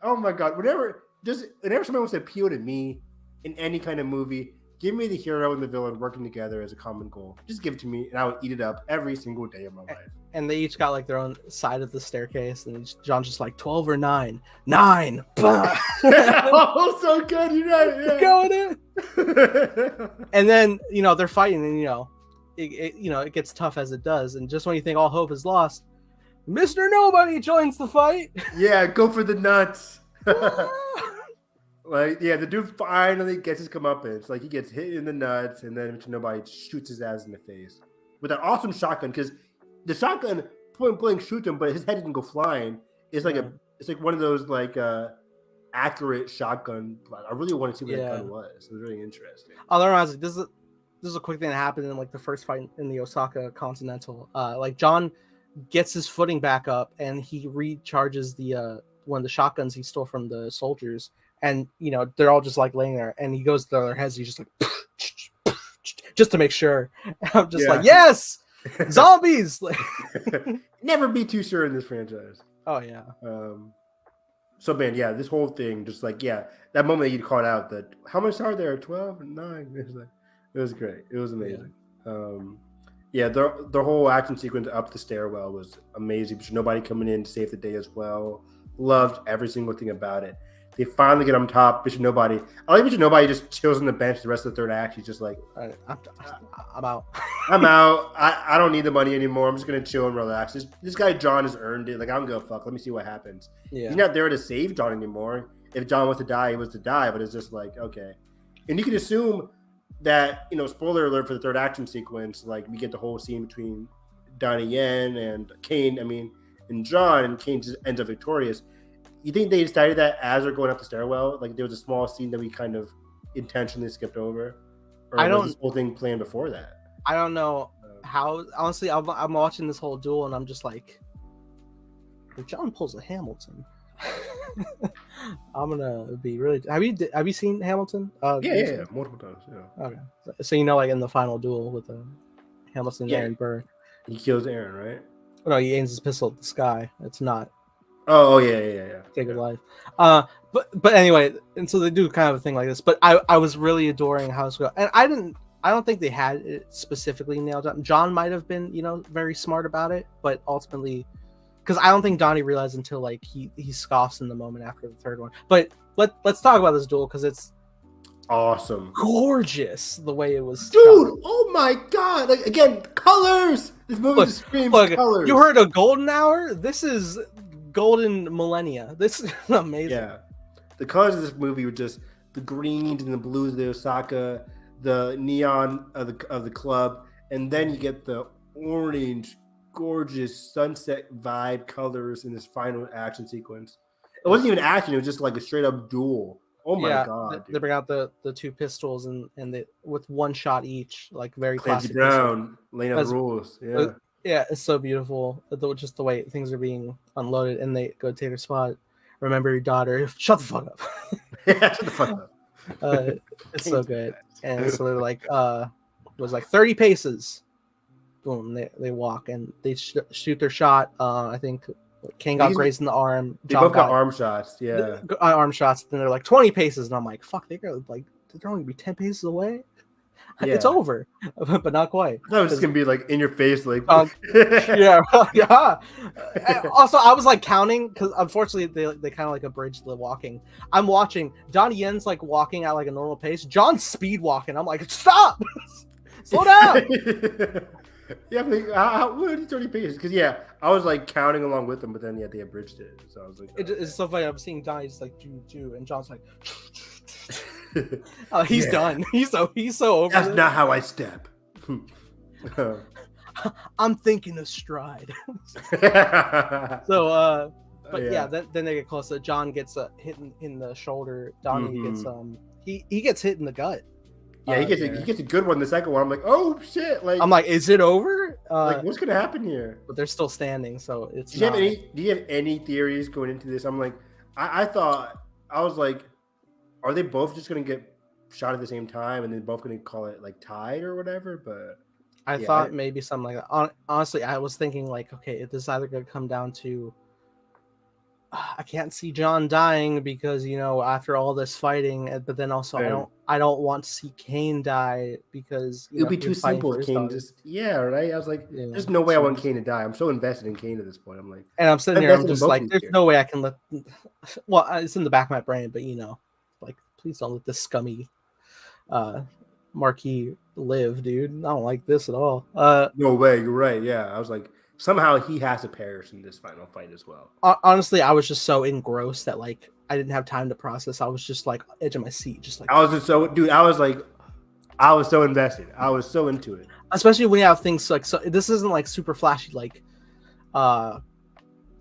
oh my god, whenever someone wants to appeal to me in any kind of movie, give me the hero and the villain working together as a common goal. Just give it to me, and I will eat it up every single day of my life. And they each got like their own side of the staircase, and John's just like 12 or 9. 9. Oh, so good. You're right. Yeah. Going in. And then they're fighting, and it gets tough as it does. And just when you think all hope is lost, Mr. Nobody joins the fight. Yeah, go for the nuts. Like, yeah, the dude finally gets his comeuppance. Like, he gets hit in the nuts, and then Mr. Nobody shoots his ass in the face with an awesome shotgun. Because the shotgun point blank shoots him, but his head didn't go flying. It's like it's like one of those like accurate shotgun. I really want to see what that gun was. It was really interesting. Otherwise, this is a quick thing that happened in like the first fight in the Osaka Continental. Like John gets his footing back up, and he recharges the one of the shotguns he stole from the soldiers. And they're all just like laying there, and he goes to their heads. He's just like, just to make sure. I'm just like, yes, zombies. Never be too sure in this franchise. Oh yeah. So man, yeah, this whole thing, just like that moment that you called out, that how much are there? 12 and 9. It was great. It was amazing. Yeah, the whole action sequence up the stairwell was amazing. But nobody coming in to save the day as well. Loved every single thing about it. They finally get on top. Bishop Nobody. I like Bishop Nobody just chills on the bench the rest of the third act. He's just like, I'm out. I'm out. I don't need the money anymore. I'm just gonna chill and relax. This guy John has earned it. Like, I don't give a fuck. Let me see what happens. Yeah. He's not there to save John anymore. If John was to die, he was to die. But it's just like, okay. And you can assume that, spoiler alert for the third action sequence, like we get the whole scene between Donnie Yen and Kane. And John, and Kane just ends up victorious. You think they decided that as they're going up the stairwell? Like, there was a small scene that we kind of intentionally skipped over? Or was this whole thing planned before that? I don't know how. Honestly, I'm watching this whole duel, and I'm just like, if John pulls a Hamilton, I'm gonna be really. Have you seen Hamilton? Yeah, multiple times. Yeah. Okay, so like in the final duel with Hamilton and Aaron Burr, he kills Aaron, right? No, he aims his pistol at the sky. It's not. Oh yeah. Take his life. But anyway, and so they do kind of a thing like this. But I was really adoring how it's going, and I don't think they had it specifically nailed down. John might have been, very smart about it, but ultimately, because I don't think Donnie realized until like he scoffs in the moment after the third one. But let's talk about this duel because it's awesome, gorgeous the way it was. Dude, shot. Oh my god! Like, again, colors. This movie just screams colors. You heard a golden hour? This is golden millennia. This is amazing. Yeah, the colors of this movie were just the greens and the blues of the Osaka, the neon of the club, and then you get the orange, gorgeous sunset vibe colors in this final action sequence. It wasn't even action; it was just like a straight up duel. Oh my god! They bring out the two pistols and with one shot each, like very Clancy classic. Brown laying out the rules. Yeah. Yeah, it's so beautiful. Just the way things are being unloaded, and they go take their spot. Remember your daughter. Shut the fuck up. Yeah, shut the fuck up. It's so good. And so they're like, it was like 30 paces. Boom, they walk and they shoot their shot. I think Kane got grazed in the arm. They John both got got arm shots. Yeah. arm shots. Then they're like 20 paces, and I'm like, fuck, they're only be 10 paces away. It's Yeah. over, but not quite. That was just gonna be like in your face, like yeah, yeah. Also, I was like counting because unfortunately they kind of like abridged the walking. I'm watching Donnie Yen's like walking at like a normal pace. John's speed walking. I'm like, stop, slow down. Yeah, but what are 30 paces? Because I was like counting along with them, but then they abridged it. So I was like, It's so funny. I'm seeing Donnie just like do, and John's like. He's done. He's so over. That's not how I step. I'm thinking of stride. So, but then they get close. John gets hit in the shoulder. Donnie gets he gets hit in the gut. Yeah, he gets a good one. The second one, I'm like, oh shit! Like, I'm like, is it over? Like, what's gonna happen here? But they're still standing, so it's. Do you have any theories going into this? I'm like, I was like, are they both just gonna get shot at the same time and then both gonna call it like tied or whatever? But I thought maybe something like that. Honestly, I was thinking like, okay, this is either gonna come down to. I can't see John dying because after all this fighting, but then also I don't want to see Kane die because it would be too simple. Kane right. I was like, there's no way I want Kane to die. I'm so invested in Kane at this point. I'm like, and I'm sitting here, I'm just like, there's no way I can let. Well, it's in the back of my brain, but like, please don't let this scummy, Marquis live, dude. I don't like this at all. No way. You're right. Yeah, I was like. Somehow he has to perish in this final fight as well. Honestly, I was just so engrossed that like I didn't have time to process. I was just like edge of my seat, just like I was just so dude. I was so invested. I was so into it. Especially when you have things like so. This isn't like super flashy like,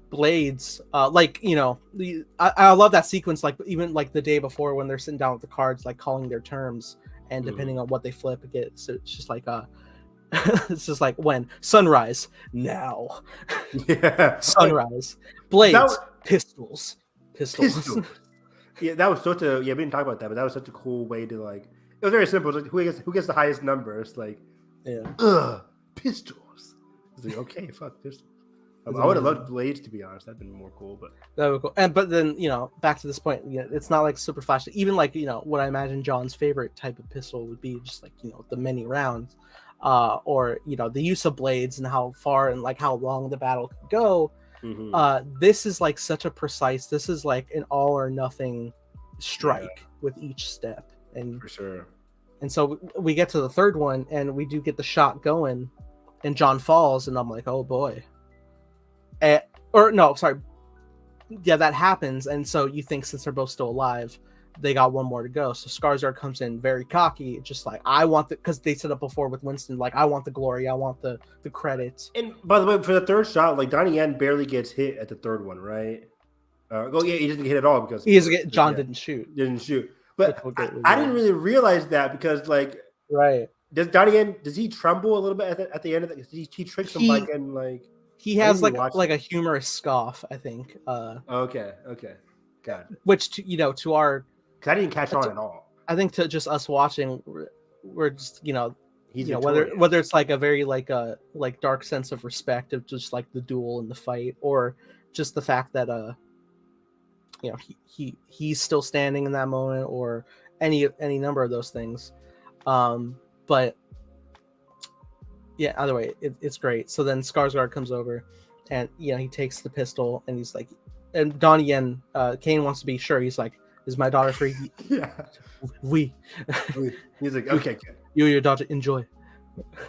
blades. Like I love that sequence. Like even like the day before when they're sitting down with the cards, like calling their terms, and depending on what they flip, so it's just like it's just like when sunrise now, sunrise blades, pistols. Yeah, that was such a we didn't talk about that, but that was such a cool way to like. It was very simple. It was like who gets the highest number? It's like pistols. It's like okay, fuck pistols. I would have loved blades to be honest. That'd been more cool, but that would be cool. But then back to this point, it's not like super flashy. Even like what I imagine John's favorite type of pistol would be just like the many rounds. Or the use of blades and how far and like how long the battle could go. This is like such a precise. This is like an all or nothing strike with each step, and for sure. And so we get to the third one, and we do get the shot going, and John falls, and I'm like, oh boy. That happens, and so you think since they're both still alive. They got one more to go. So Skarsgård comes in very cocky, just like I want because they said it before with Winston, like I want the glory, I want the credits. And by the way, for the third shot, like Donnie Yen barely gets hit at the third one, right? He doesn't get hit at all because John didn't shoot. But I didn't really realize that because like does Donnie Yen he tremble a little bit at the end of it? He tricks him like and like he has like a humorous scoff, I think. Okay, got it. Which to our. I didn't catch on at all. I think to just us watching, we're just whether it's like a very like dark sense of respect of just like the duel and the fight, or just the fact that he's still standing in that moment, or any number of those things. But yeah, either way, it's great. So then Skarsgård comes over, and he takes the pistol, and he's like, and Donnie Yen, Kane wants to be sure. He's like. Is my daughter free? Yeah. We. He's like, okay, good. You and your daughter enjoy.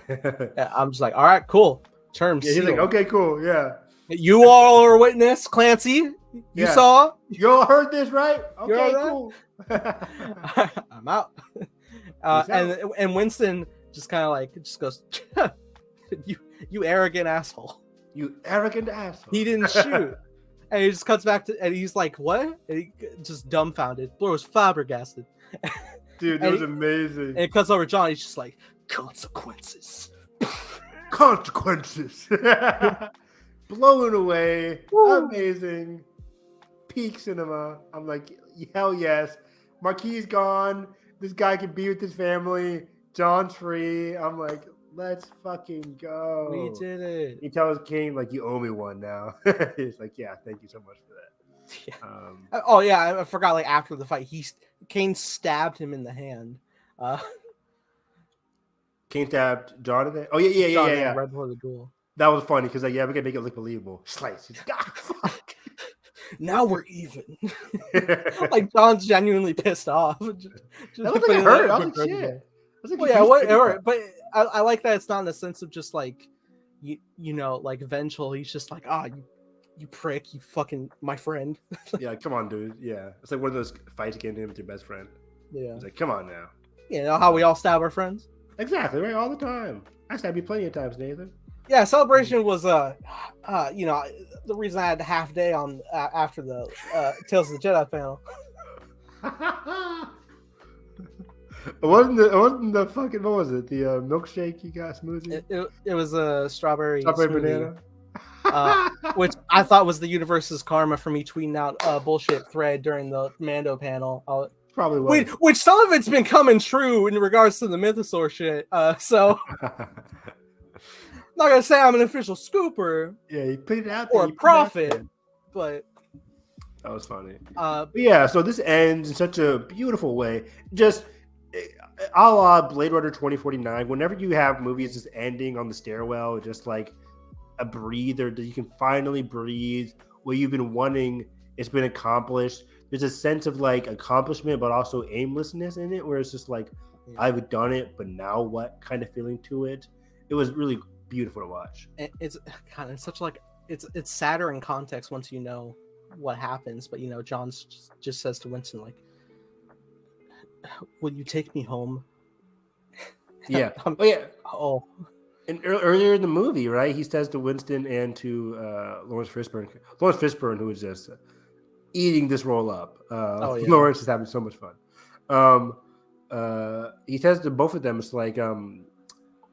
I'm just like, all right, cool. Terms. Yeah, he's like, okay, cool. Yeah. You all are witness, Clancy. You saw. You all heard this, right? Okay, cool. I'm out. And Winston just kind of like goes, you arrogant asshole. You arrogant asshole. He didn't shoot. And he just cuts back to, and he's like, what? And he just dumbfounded. Blow was flabbergasted. Dude, that was amazing. And it cuts over John. He's just like, consequences. Consequences. Blown away. Woo. Amazing. Peak cinema. I'm like, hell yes. Marquis gone. This guy can be with his family. John's free. I'm like, Let's fucking go. We did it. He tells Kane like, you owe me one now. He's like, yeah, thank you so much for that. Yeah. Oh yeah, I forgot. Like after the fight, Kane stabbed him in the hand. Kane stabbed Jonathan. Oh yeah. Right before the duel. That was funny because like, yeah, we can make it look believable. Slice. He's like, fuck. Now we're even. Like John's genuinely pissed off. Just that was like hurt. I was like, shit. Well, yeah, whatever. But I like that it's not in the sense of just like you know, like vengeful. He's just like, you prick, you fucking my friend. Yeah, come on, dude. Yeah, it's like one of those fights against him with your best friend. Yeah, it's like, come on now. You know how we all stab our friends? Exactly, right, all the time. I stabbed you plenty of times, Nathan. Yeah, Celebration was you know, the reason I had the half day on after the Tales of the Jedi panel. It wasn't the fucking, what was it? The milkshake you got, smoothie? It was a strawberry banana. Which I thought was the universe's karma for me tweeting out a bullshit thread during the Mando panel. Probably was. Which some of it's been coming true in regards to the Mythosaur shit. So not gonna say I'm an official scooper. Yeah, you put it out there. Or a prophet, but that was funny. But yeah, so this ends in such a beautiful way. Just a la Blade Runner 2049. Whenever you have movies just ending on the stairwell, just like a breather that you can finally breathe, what you've been wanting, it's been accomplished. There's a sense of like accomplishment, but also aimlessness in it, where it's just like, I've done it, but now what kind of feeling to it? It was really beautiful to watch. It's kind of such like it's sadder in context once you know what happens, but you know, John just says to Winston like, will you take me home? Yeah. And earlier in the movie, right, he says to Winston and to Lawrence Fishburne, who was just eating this roll up. Lawrence is having so much fun. He says to both of them, it's like,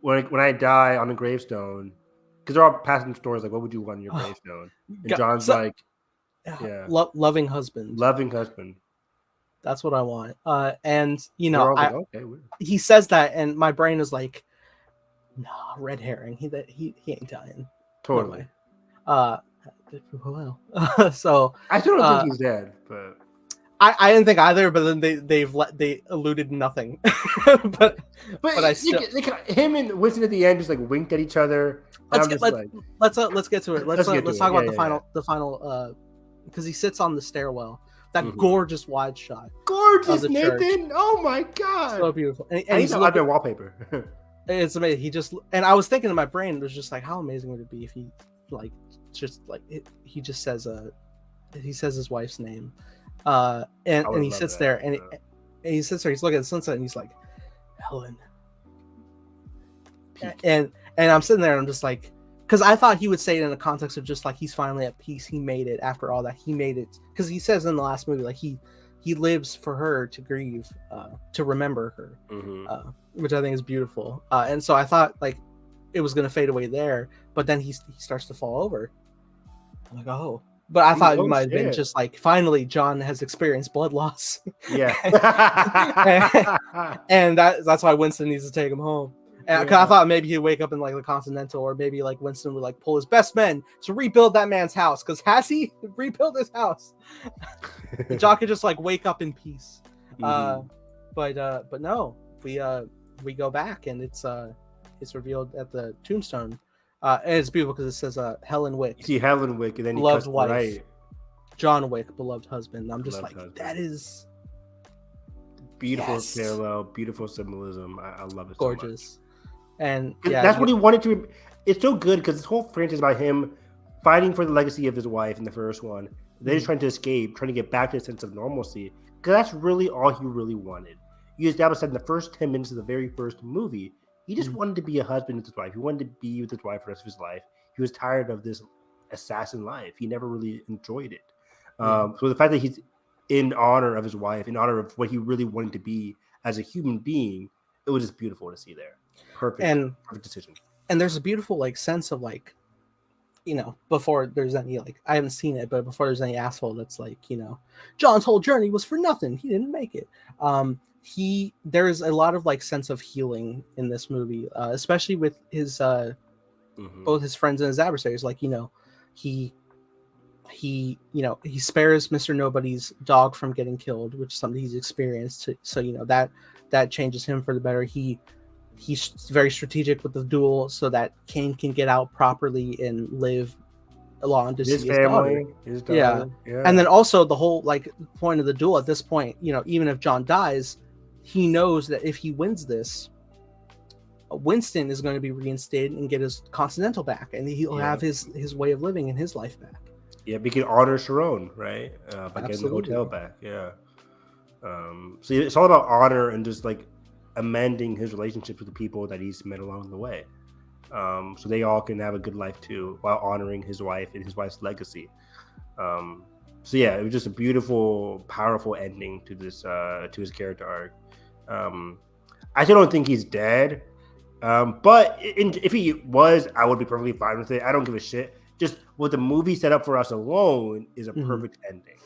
when I die on a gravestone, because they're all passing stories like, what would you want on your gravestone? And John's like, yeah, loving husband. That's what I want. And you know, he says that, and my brain is like, no, red herring. He ain't dying. Totally. Well, so I still don't think he's dead, but I didn't think either. But then they alluded nothing. but I still him and Winston at the end just like winked at each other. Let's get to it. Let's talk about the final because he sits on the stairwell. That gorgeous wide shot. Gorgeous, Nathan. Oh my god. So beautiful. And he's looking at wallpaper. It's amazing. And I was thinking in my brain, it was just like, how amazing would it be if he like just like he just says he says his wife's name. And he sits there and he sits there, he's looking at the sunset and he's like, Helen. And I'm sitting there and I'm just like, because I thought he would say it in the context of just like he's finally at peace, he made it after all that, he made it, because he says in the last movie like he lives for her to grieve, to remember her, which I think is beautiful. And so I thought like it was gonna fade away there, but then he starts to fall over. I'm like, oh. But I thought it might have been just like, finally, John has experienced blood loss. Yeah. and that's why Winston needs to take him home. And I thought maybe he'd wake up in like the Continental, or maybe like Winston would like pull his best men to rebuild that man's house. Because has he rebuilt his house? John could just like wake up in peace. But no, we go back and it's revealed at the tombstone. And it's beautiful because it says Helen Wick. You see Helen Wick, and then beloved wife, right. John Wick, beloved husband. I'm just like, husband. That is beautiful parallel, beautiful symbolism. I love it. Gorgeous. So much. And that's what he wanted to. It's so good because this whole franchise is about him fighting for the legacy of his wife in the first one. Then he's trying to escape, trying to get back to a sense of normalcy. Because that's really all he really wanted. You established that in the first 10 minutes of the very first movie. He just wanted to be a husband with his wife. He wanted to be with his wife for the rest of his life. He was tired of this assassin life. He never really enjoyed it. So the fact that he's in honor of his wife, in honor of what he really wanted to be as a human being, it was just beautiful to see there. Perfect decision. And there's a beautiful like sense of like, you know, before there's any like, I haven't seen it, but before there's any asshole that's like, you know, John's whole journey was for nothing. He didn't make it. there's a lot of like sense of healing in this movie, especially with his both his friends and his adversaries. Like, he he spares Mr. Nobody's dog from getting killed, which is something he's experienced. So that changes him for the better. He's very strategic with the duel so that Kane can get out properly and live along to see his family, his daughter. Yeah. And then also the whole like point of the duel at this point, even if John dies, he knows that if he wins this, Winston is going to be reinstated and get his Continental back, and he'll have his way of living and his life back. Yeah, we can honor Sharon, right? By getting the hotel back. Yeah. So it's all about honor and just like amending his relationships with the people that he's met along the way. So they all can have a good life too, while honoring his wife and his wife's legacy. So yeah, it was just a beautiful, powerful ending to this to his character arc. I still don't think he's dead, but if he was, I would be perfectly fine with it. I don't give a shit. Just what the movie set up for us alone is a perfect ending.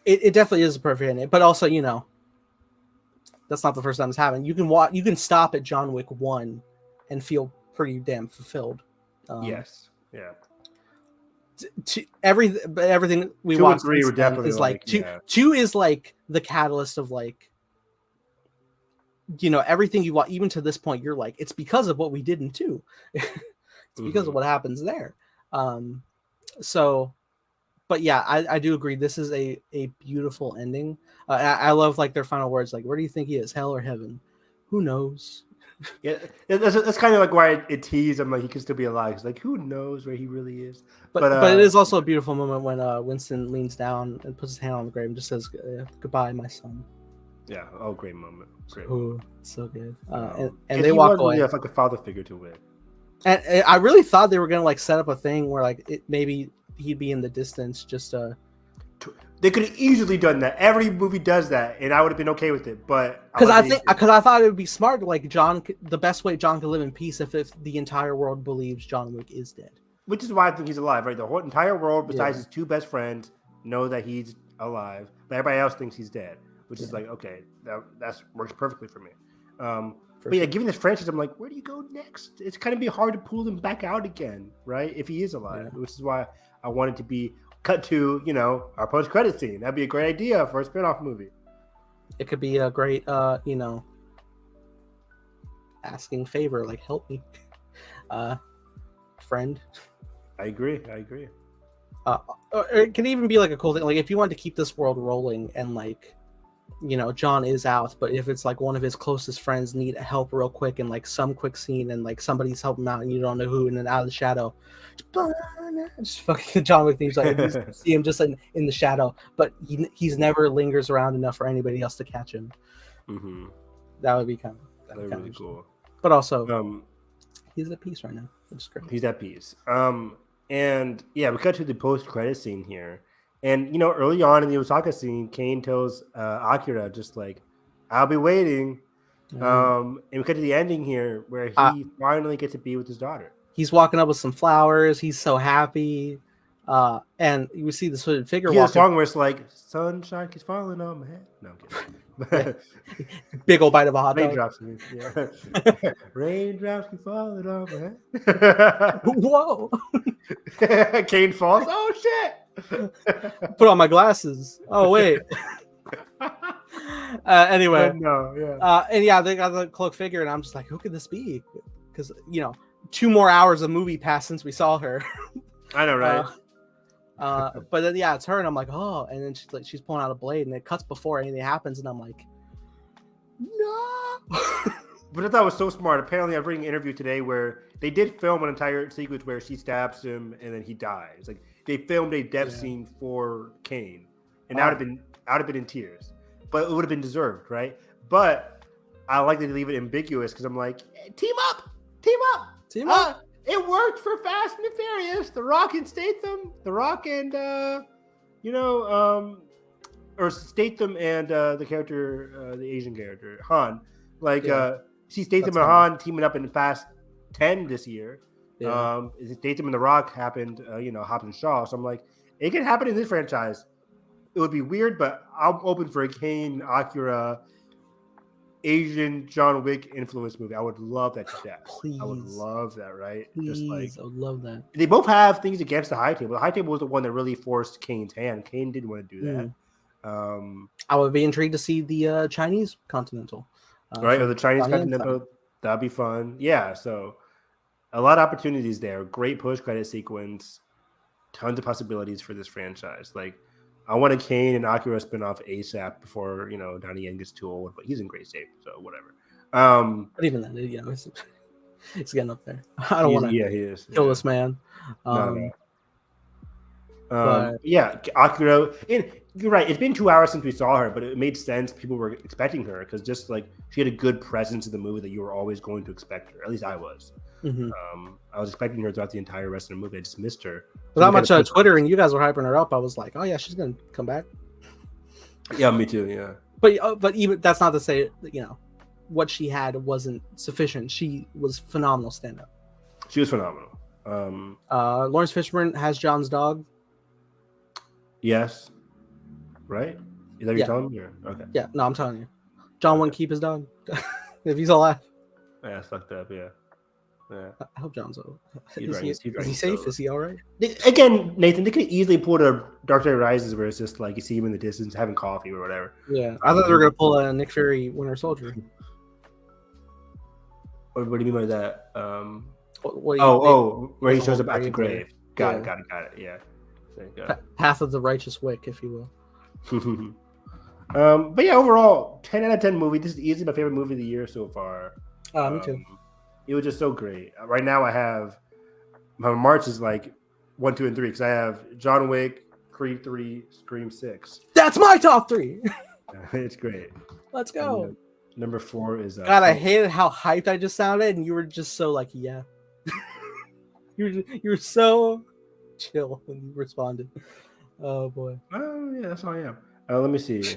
It definitely is a perfect ending, but also that's not the first time it's happened. You can stop at John Wick 1 and feel pretty damn fulfilled. Yes, yeah. Everything we watched is like two is like the catalyst of like everything you watch. Even to this point, you're like, it's because of what we did in 2. It's because of what happens there. But yeah, I do agree. This is a beautiful ending. I love like their final words, like, where do you think he is, hell or heaven? Who knows? Yeah, that's kind of like why it teased him, like he could still be alive. It's like, who knows where he really is? But it is also a beautiful moment when Winston leans down and puts his hand on the grave and just says, "Goodbye, my son." Yeah, great moment. So good. And they walk away. Yeah, it's like a father figure to Wick. And I really thought they were gonna like set up a thing where like maybe he'd be in the distance, just They could have easily done that. Every movie does that, and I would have been okay with it. But because I thought it would be smart. Like the best way John could live in peace if the entire world believes John Wick is dead. Which is why I think he's alive, right? The whole entire world, besides his 2 best friends, know that he's alive, but everybody else thinks he's dead. Which is like, okay, that works perfectly for me. Given this franchise, I'm like, where do you go next? It's kind of be hard to pull him back out again, right? If he is alive, which is why I wanted to be cut to, our post-credit scene. That'd be a great idea for a spin-off movie. It could be a great, asking favor, like, help me, friend. I agree. It could even be like a cool thing, like if you wanted to keep this world rolling and like, John is out, but if it's like one of his closest friends need help real quick and like some quick scene and like somebody's helping him out and you don't know who, and then out of the shadow, just fucking the John Wick theme, like you see him just in the shadow, but he's never lingers around enough for anybody else to catch him. That would be kind of really cool. But also, he's at peace right now, which is great. He's at peace. And yeah, we cut to the post-credit scene here. And, early on in the Osaka scene, Kane tells Akira just like, I'll be waiting. And we cut to the ending here where he finally gets to be with his daughter. He's walking up with some flowers. He's so happy. And you see this hooded figure walking. A song where it's like, sunshine keeps falling on my head. No, I'm kidding. Big old bite of a hot dog. Raindrops. Yeah. Raindrops keep falling on my head. Whoa. Kane falls. Oh, shit. Put on my glasses. Oh wait. Anyway, and yeah, they got the cloak figure, and I'm just like, who could this be? Because 2 more hours of movie passed since we saw her. I know, right? But then it's her, and I'm like, oh, and then she's pulling out a blade, and it cuts before anything happens, and I'm like, no. But I thought it was so smart. Apparently, I'm reading an interview today where they did film an entire sequence where she stabs him and then he dies. Like they filmed a death scene for Kane, and I would have been in tears, but it would have been deserved, right? But I like to leave it ambiguous because I'm like, team up. It worked for Fast and the Furious. The Rock and Statham, or Statham and the character, the Asian character Han, see Statham and Han teaming up in Fast 10 this year. Statham and The Rock happened, Hobbs and Shaw. So I'm like, it can happen in this franchise. It would be weird, but I'm open for a Kane, Akira, Asian John Wick influenced movie. I would love that to death. Please. I would love that, right? Please, Just like I would love that. they both have things against the High Table. The High Table was the one that really forced Kane's hand. Kane didn't want to do that. I would be intrigued to see the Chinese Continental. Right, or the Chinese on the Continental. inside. That'd be fun. Yeah, so a lot of opportunities there. Great post-credit sequence. Tons of possibilities for this franchise. Like, I want a Kane and Akira spinoff ASAP before, Donnie Yen gets too old, but he's in great shape, so whatever. But even then, it's getting up there. I don't want to kill this man. No. But yeah, Akira. And you're right. It's been 2 hours since we saw her, but it made sense. People were expecting her because just like she had a good presence in the movie that you were always going to expect her. At least I was. I was expecting her throughout the entire rest of the movie. I just missed her. Without much Twitter and you guys were hyping her up, I was like, oh yeah, she's gonna come back. Yeah, me too. Yeah. But even that's not to say what she had wasn't sufficient. She was phenomenal stand-up. She was phenomenal. Lawrence Fishburne has John's dog. Yes. Right? Is that what you're telling me? Okay. Yeah, no, I'm telling you. John wouldn't keep his dog if he's alive. Yeah, it's fucked up, yeah. I hope John's alive. Is he safe? Is he all right? Again, Nathan, they could easily pull a Dark Knight Rises where it's just like you see him in the distance having coffee or whatever. Yeah, I thought they were going to pull a Nick Fury Winter Soldier. What do you mean by that? Where he shows up at the grave. Got it. Yeah. Path of the Righteous Wick, if you will. But yeah, overall, 10 out of 10 movie. This is easily my favorite movie of the year so far. Me too. It was just so great. Right now, I have my March is like 1, 2, and 3 because I have John Wick, Creed 3, Scream 6. That's my top 3. It's great. Let's go. Number 4 is. God, I hated how hyped I just sounded, and you were just so like, yeah. you were so chill when you responded. Oh boy. Oh yeah, that's how I am. Let me see.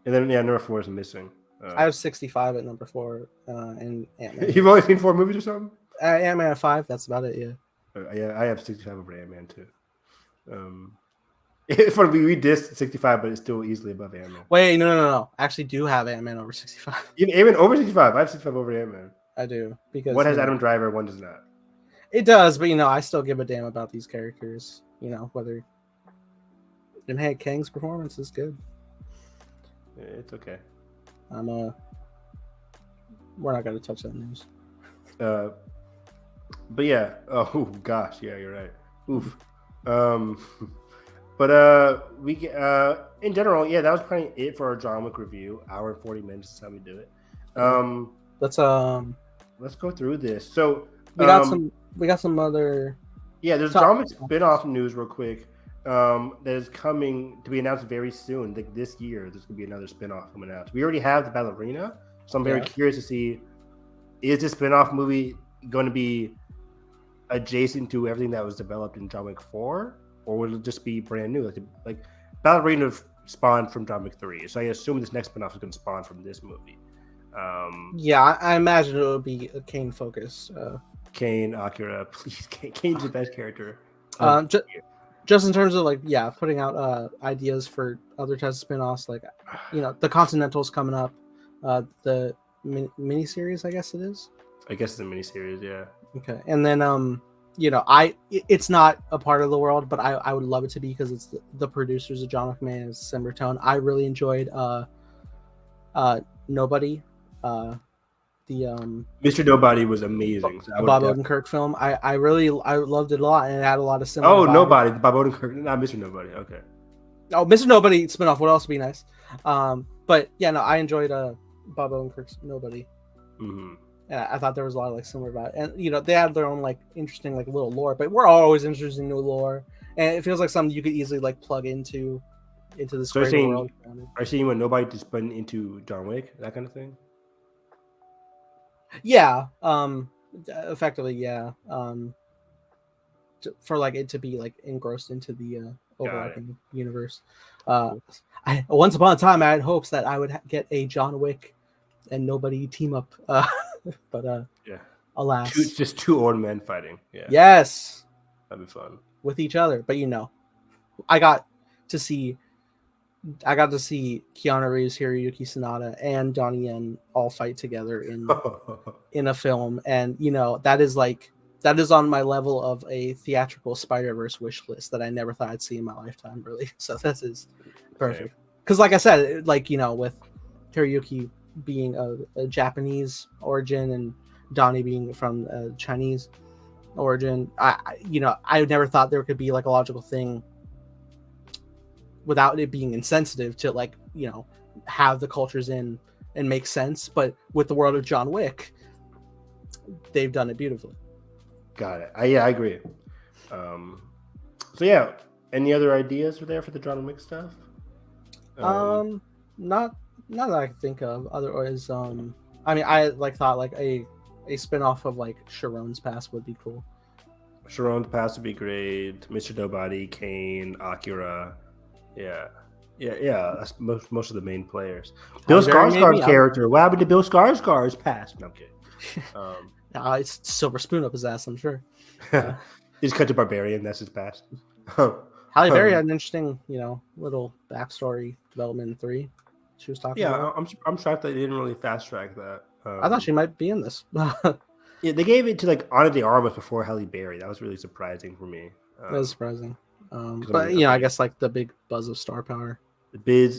And then number 4 is missing. I have 65 at number 4, and Ant-Man. You've only seen 4 movies or something? Ant-Man at 5. That's about it. Yeah. Yeah, I have 65 over Ant-Man too. It's funny we dissed 65, but it's still easily above Ant-Man. Wait, no. I actually do have Ant-Man over 65. You have Ant-Man over 65. I have 65 over Ant-Man. I do because one has Adam Driver, one does not. It does, but I still give a damn about these characters. Whether. And hey, Kang's performance is good. It's okay. We're not going to touch that news. But yeah. Oh gosh, yeah, you're right. Oof. But we in general, yeah, that was probably it for our John Wick review. Hour and 40 minutes is how we do it. Let's go through this. So we got some other. Yeah, there's John Wick spin-off news real quick. That is coming to be announced very soon. Like this year, there's gonna be another spin-off coming out. We already have the ballerina, so I'm very curious to see, is this spin-off movie going to be adjacent to everything that was developed in John Wick 4, or will it just be brand new? Like ballerina spawned from John Wick 3, so I assume this next spin-off is going to spawn from this movie. Yeah, I imagine it would be a Kane focus. Kane, Akira, please. Kane's the best character. Just in terms of putting out ideas for other types of spin-offs, the Continental's coming up, the miniseries, I guess it is. I guess it's a miniseries, yeah. Okay, and then it's not a part of the world, but I would love it to be because it's the producers of John McMahon and December Tone. I really enjoyed Nobody. Mr. Nobody was amazing. So Bob Odenkirk film. I loved it a lot, and it had a lot of similar. Oh, Nobody, Bob Odenkirk, not Mr. Nobody. Okay. Oh, Mr. Nobody spinoff would also be nice. But yeah, no, I enjoyed Bob Odenkirk's Nobody. Mm-hmm. Yeah, I thought there was a lot of similar about it, and they had their own interesting little lore. But we're always interested in new lore, and it feels like something you could easily plug into this greater world. Are you saying when Nobody to spin into John Wick, that kind of thing? Yeah, effectively, yeah. For it to be engrossed into the overlapping universe. Once upon a time, I had hopes that I would get a John Wick and Nobody team up, but yeah, alas, just two old men fighting. Yeah. Yes, that'd be fun with each other. But I got to see I got to see Keanu Reeves, Hiroyuki Sanada, and Donnie Yen all fight together in a film, and that is on my level of a theatrical Spider-Verse wish list that I never thought I'd see in my lifetime, really. So this is perfect. Because, like I said, with Hiroyuki being a Japanese origin and Donnie being from Chinese origin, I never thought there could be like a logical thing without it being insensitive to have the cultures in and make sense. But with the world of John Wick, they've done it beautifully. Got it. I agree. So yeah, any other ideas for the John Wick stuff? Not that I can think of. Otherwise, I thought a spinoff of Sharon's Past would be cool. Sharon's Past would be great. Mr. Nobody, Kane, Akira. Yeah. That's most of the main players. Bill Skarsgård's character. What happened to Bill Skarsgård's past? No, I'm kidding. It's Silver Spoon up his ass, I'm sure. He's cut to Barbarian. That's his past. Halle Berry had an interesting, little backstory development in 3. She was talking about. I'm shocked that they didn't really fast track that. I thought she might be in this. Yeah, they gave it to Ana de Armas before Halle Berry. That was really surprising for me. That was surprising. But I guess the big buzz of star power. Big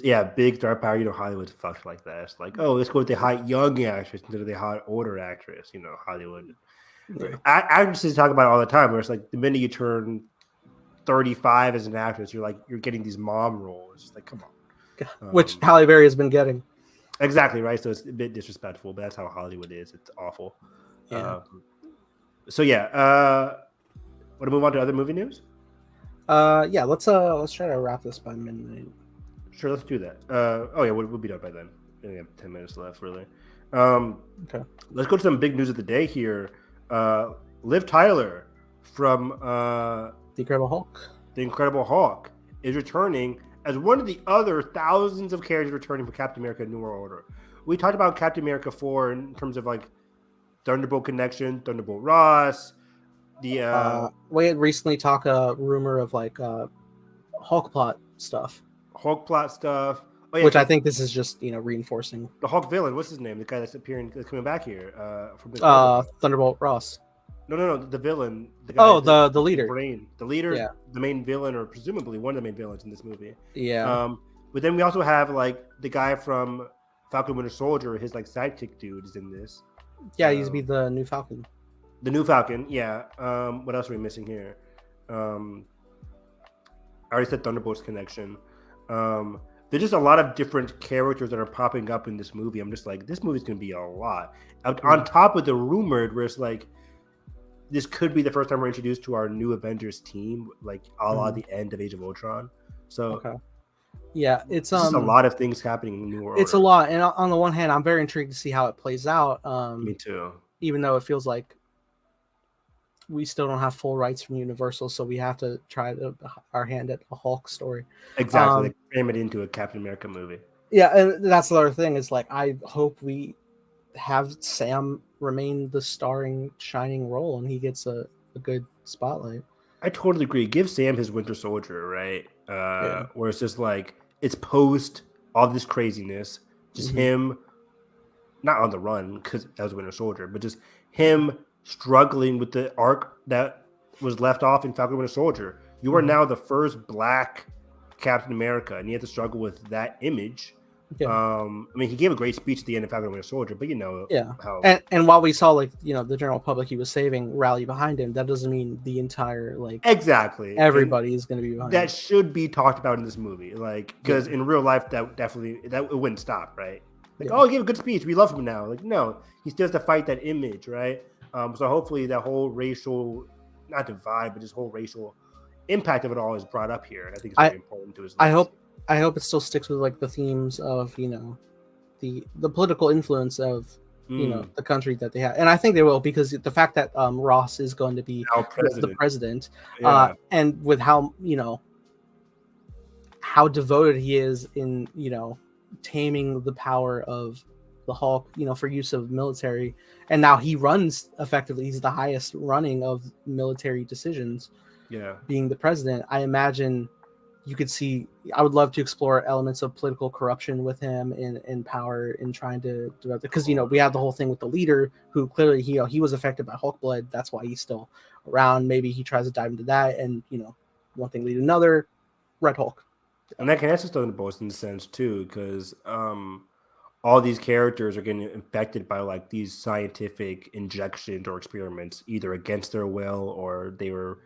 star power. Hollywood's fucked like that. It's let's go with the hot young actress instead of the hot older actress. Hollywood. Yeah. Actresses talk about it all the time. Where it's the minute you turn 35 as an actress, you're getting these mom roles. It's come on. Which Halle Berry has been getting. Exactly right. So it's a bit disrespectful, but that's how Hollywood is. It's awful. Yeah. Want to move on to other movie news? Let's try to wrap this by midnight. Sure, let's do that. We'll be done by then. We only have 10 minutes left, really. Okay. Let's go to some big news of the day here. Liv Tyler from The Incredible Hulk. The Incredible Hulk is returning as one of the other thousands of characters returning for Captain America: New World Order. We talked about Captain America 4 in terms of Thunderbolt connection, Thunderbolt Ross. We had recently talked a rumor of Hulk plot stuff. Which I think this is just reinforcing the Hulk villain. What's his name? The guy that's coming back here from Thunderbolt Ross. No, the villain. The guy the leader. The leader, yeah. The main villain, or presumably one of the main villains in this movie. Yeah. But then we also have the guy from Falcon Winter Soldier. His sidekick dude is in this. Yeah, he used to be the new Falcon. The new Falcon, yeah. What else are we missing here? I already said Thunderbolt's connection. There's just a lot of different characters that are popping up in this movie. I'm just this movie's going to be a lot. On top of the rumored, where it's this could be the first time we're introduced to our new Avengers team, a la the end of Age of Ultron. So, okay. Yeah, it's just a lot of things happening in New World. It's a lot, and on the one hand, I'm very intrigued to see how it plays out. Me too. Even though it feels like we still don't have full rights from Universal, so we have to try our hand at a Hulk story. Exactly, they frame it into a Captain America movie. Yeah, and that's the other thing is I hope we have Sam remain the starring, shining role, and he gets a good spotlight. I totally agree. Give Sam his Winter Soldier, right? Where it's just it's post all this craziness, just him, not on the run because that was Winter Soldier, but just him struggling with the arc that was left off in Falcon Winter Soldier. You are now the first Black Captain America, and you have to struggle with that image. Yeah. He gave a great speech at the end of Falcon Winter Soldier, but how. And while we saw the general public he was saving rally behind him, that doesn't mean the entire exactly everybody is going to be behind that. Him. Should be talked about in this movie, because in real life that it wouldn't stop, right? He gave a good speech. We love him now. No, he still has to fight that image, right? So hopefully that whole racial, not divide, but just whole racial impact of it all is brought up here, and I think it's very important to his legacy. I hope it still sticks with the themes of the political influence of the country that they have, and I think they will, because the fact that Ross is going to be the president, and with how devoted he is in taming the power of the Hulk, for use of military, and now he runs effectively. He's the highest running of military decisions. Yeah, being the president, I imagine you could see. I would love to explore elements of political corruption with him in power in trying to develop, because we have the whole thing with the leader who clearly he was affected by Hulk blood. That's why he's still around. Maybe he tries to dive into that, and one thing lead to another. Red Hulk. And that can answer stuff in both in the sense too, because all these characters are getting infected by like these scientific injections or experiments, either against their will or they were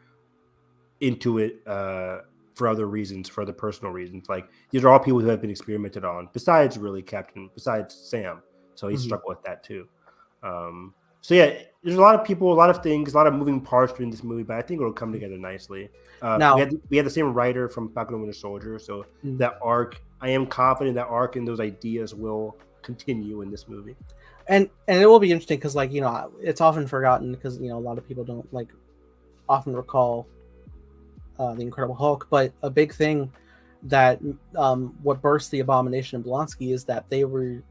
into it for other reasons, for other personal reasons. Like these are all people who have been experimented on, besides Sam. So he struggled with that too. So yeah, there's a lot of people, a lot of things, a lot of moving parts in this movie, but I think it'll come together nicely. Now, we had the same writer from Falcon and Winter Soldier, so that arc, I am confident that arc and those ideas will continue in this movie. And it will be interesting because it's often forgotten because a lot of people don't often recall the Incredible Hulk, but a big thing that what burst the Abomination and Blonsky is that they were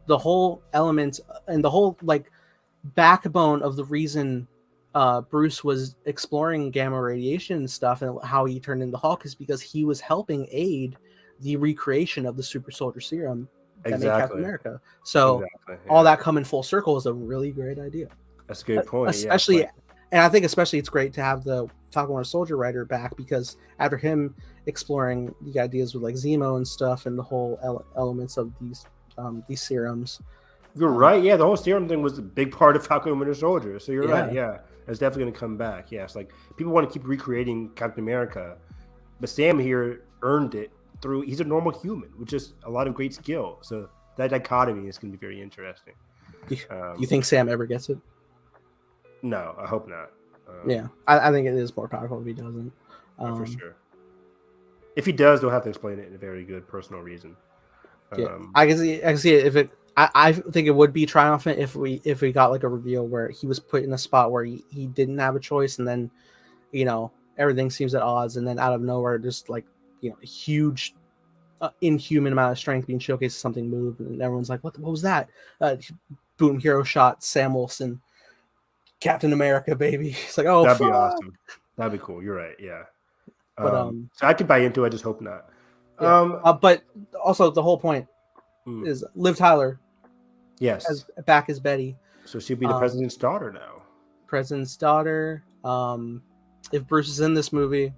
the whole element and the whole backbone of the reason Bruce was exploring gamma radiation stuff and how he turned into Hulk is because he was helping aid the recreation of the super soldier serum that made Captain America. So all that coming full circle is a really great idea. That's a good point. Especially, and I think especially it's great to have the Falcon Winter Soldier writer back because after him exploring the ideas with Zemo and stuff and the whole elements of these serums. You're right. Yeah, the whole serum thing was a big part of Falcon and Winter Soldier. So you're right. Yeah, it's definitely going to come back. Yeah, it's people want to keep recreating Captain America, but Sam here earned it through. He's a normal human, which is a lot of great skill. So that dichotomy is going to be very interesting. You think Sam ever gets it? No, I hope not. Yeah, I think it is more powerful if he doesn't. For sure. If he does, they'll have to explain it in a very good personal reason. I can see it if it. I think it would be triumphant if we got a reveal where he was put in a spot where he didn't have a choice, and then everything seems at odds, and then out of nowhere just a huge inhuman amount of strength being showcased, something moved, and everyone's like, what was that? Boom, hero shot, Sam Wilson, Captain America, baby. It's like, oh, that'd be awesome. That'd be cool. You're right. Yeah. But so I could buy into it. I just hope not. But also the whole point is Liv Tyler. Yes. Back as Betty. So she'll be the president's daughter now. President's daughter. If Bruce is in this movie,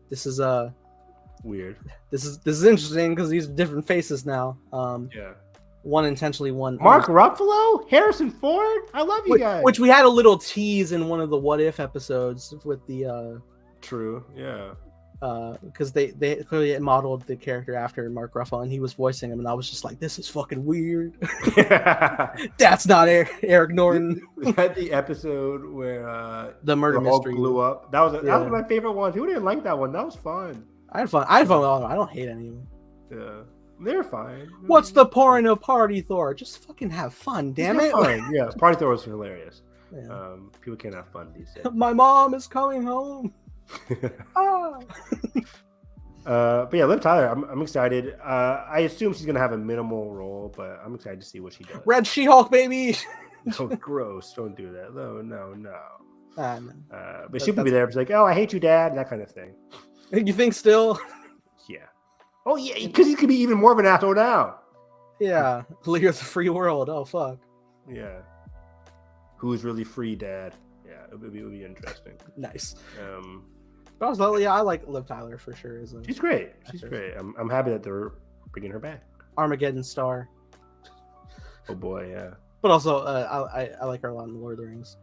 this is weird. This is interesting because these are different faces now. One intentionally, one Mark Ruffalo, Harrison Ford. I love you guys. Which we had a little tease in one of the What If episodes with the. True. Yeah. Because they clearly modeled the character after Mark Ruffalo, and he was voicing him, and I was just like, "This is fucking weird." That's not Eric Norton. Was that the episode where the murder mystery blew up? That was my favorite one. Who didn't like that one? That was fun. I had fun. I don't hate any of them. Yeah, they're fine. What's the point of Party Thor? Just fucking have fun, damn it. Fun. Yeah, Party Thor was hilarious. Yeah. People can't have fun these days. My mom is coming home. But yeah, Liv Tyler, I'm excited. I assume she's gonna have a minimal role, but I'm excited to see what she does. Red She-Hulk, baby. Oh, gross! Don't do that. No. No. But she'll be there. It's like, oh, I hate you, Dad. That kind of thing. You think still? Yeah. Oh yeah, because he could be even more of an asshole now. Yeah, leader of the free world. Oh fuck. Yeah. Who's really free, Dad? Yeah, it would be interesting. Nice. But also, I like Liv Tyler for sure. She's great. She's great. I'm happy that they're bringing her back. Armageddon star. Oh boy, yeah. But also, I like her a lot in Lord of the Rings.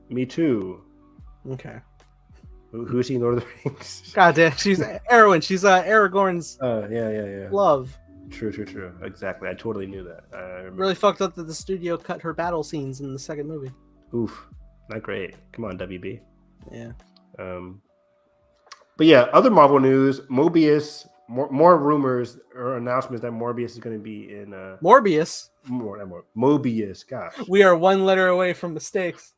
Me too. Okay. Who's she in Lord of the Rings? God damn, she's Arwen. She's Aragorn's. Oh yeah. Love. True. Exactly. I totally knew that. Really fucked up that the studio cut her battle scenes in the second movie. Oof, not great. Come on, WB. Yeah. But yeah, other Marvel news. Mobius. More rumors or announcements that Morbius is going to be in. Morbius. Mobius. Gosh. We are one letter away from mistakes.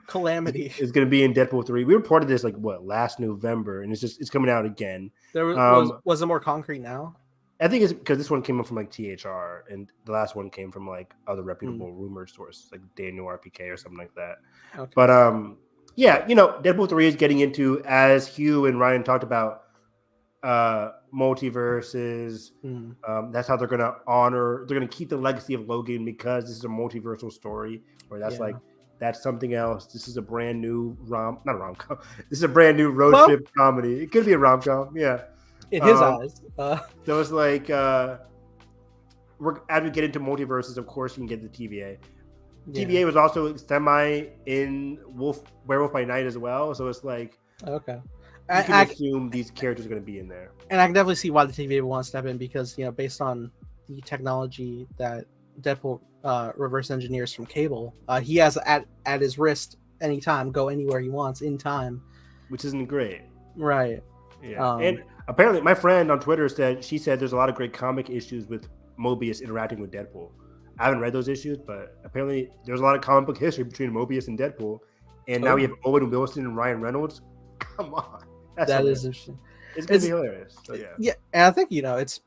Calamity. It's going to be in Deadpool 3. We reported this last November, and it's coming out again. There was it more concrete now? I think it's because this one came up from THR, and the last one came from other reputable rumor sources like Daniel RPK or something like that. Okay. But Yeah, Deadpool 3 is getting into, as Hugh and Ryan talked about, multiverses. Mm, That's how they're going to keep the legacy of Logan because this is a multiversal story, where yeah. that's something else. This is a brand new not a rom-com. This is a brand new road Well, trip comedy. It could be a rom-com, yeah. in his Um, eyes. so it's like, as we get into multiverses, of course, you can get the TVA. Yeah. TVA was also semi in Werewolf by Night as well. So it's like, Okay. you can assume these characters are going to be in there. And I can definitely see why the TVA would want to step in because, based on the technology that Deadpool reverse engineers from Cable, he has at his wrist anytime, go anywhere he wants in time. Which isn't great. Right. Yeah. And apparently my friend on Twitter said there's a lot of great comic issues with Mobius interacting with Deadpool. I haven't read those issues, but apparently there's a lot of comic book history between Mobius and Deadpool. And now we have Owen Wilson and Ryan Reynolds. Come on. That is interesting. It's going to be hilarious. So, yeah. Yeah. And I think, it's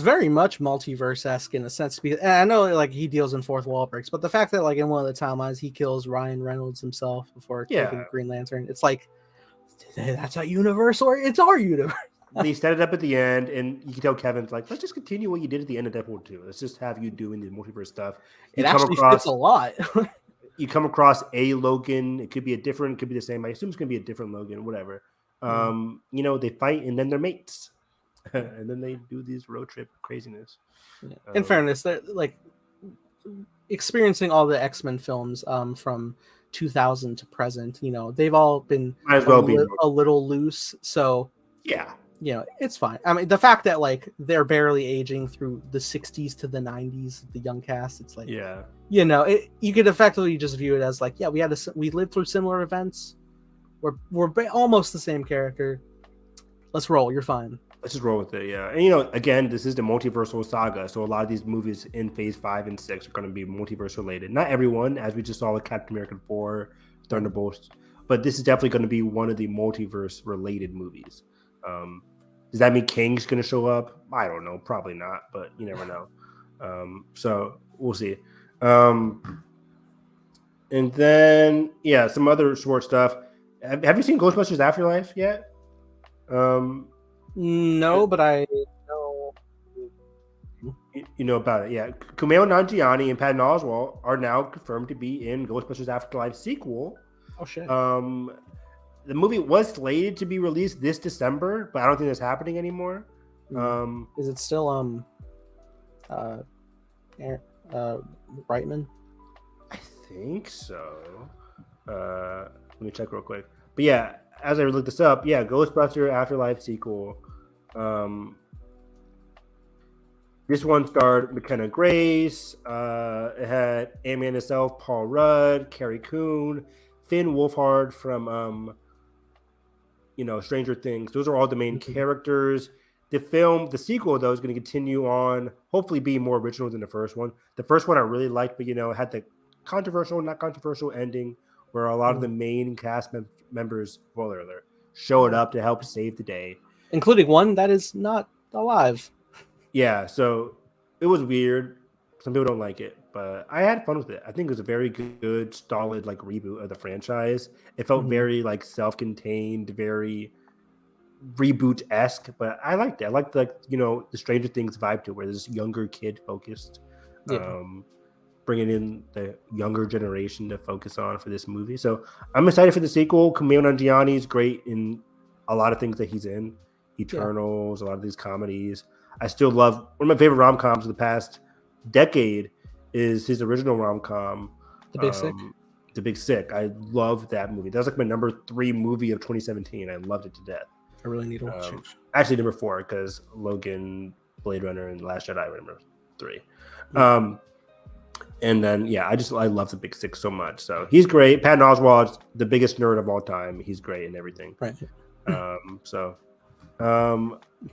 very much multiverse-esque in a sense, because and I know like he deals in fourth wall breaks, but the fact that like in one of the timelines he kills Ryan Reynolds himself before taking Green Lantern, it's like that's a universe, or it's our universe. They set it up at the end, and you can tell Kevin's like, let's just continue what you did at the end of Deadpool 2. Let's just have you doing the multiverse stuff. It actually fits a lot. You come across a Logan. It could be it could be the same. I assume it's going to be a different Logan, whatever. They fight, and then they're mates. And then they do these road trip craziness. Yeah. In fairness, they're like experiencing all the X-Men films from 2000 to present. They've all been a little loose. So yeah. It's fine. I mean, the fact that like they're barely aging through the 60s to the 90s, the young cast, it's like, you could effectively just view it as like, we lived through similar events. We're almost the same character. Let's roll. You're fine. Let's just roll with it, yeah. And again, this is the multiversal saga, so a lot of these movies in Phase 5 and 6 are going to be multiverse related. Not everyone, as we just saw with Captain America 4, Thunderbolts, but this is definitely going to be one of the multiverse related movies. Does that mean Kang's going to show up? I don't know, probably not, but you never know. So we'll see. And then, some other short stuff. Have you seen Ghostbusters Afterlife yet? No, but I know. You know about it, yeah. Kumail Nanjiani and Patton Oswalt are now confirmed to be in Ghostbusters Afterlife sequel. Oh shit. The movie was slated to be released this December, but I don't think that's happening anymore. Is it still Reitman? I think so. Let me check real quick. But yeah, as I looked this up, Ghostbuster Afterlife sequel. This one starred McKenna Grace. It had Ant-Man himself, Paul Rudd, Carrie Coon, Finn Wolfhard from Stranger Things. Those are all the main characters. The sequel though is going to continue on, hopefully being more original than the first one. The first one I really liked, but it had the not controversial ending where a lot of the main cast members, spoiler alert, showed up to help save the day, including one that is not alive. Yeah, so it was weird. Some people don't like it, but I had fun with it. I think it was a very good, solid like reboot of the franchise. It felt very like self-contained, very reboot-esque, but I liked it. I liked the Stranger Things vibe to it, where this younger kid focused, bringing in the younger generation to focus on for this movie. So I'm excited for the sequel. Kumail Nanjiani is great in a lot of things that he's in. Eternals, a lot of these comedies. I still love one of my favorite rom-coms of the past decade is his original rom-com, The Big Sick. The Big Sick. I love that movie. That was like my number 3 movie of 2017. I loved it to death. I really need to watch it. Actually, number 4 because Logan, Blade Runner, and Last Jedi were number 3. And then I love The Big Sick so much. So he's great. Patton Oswalt's the biggest nerd of all time. He's great in everything. Right.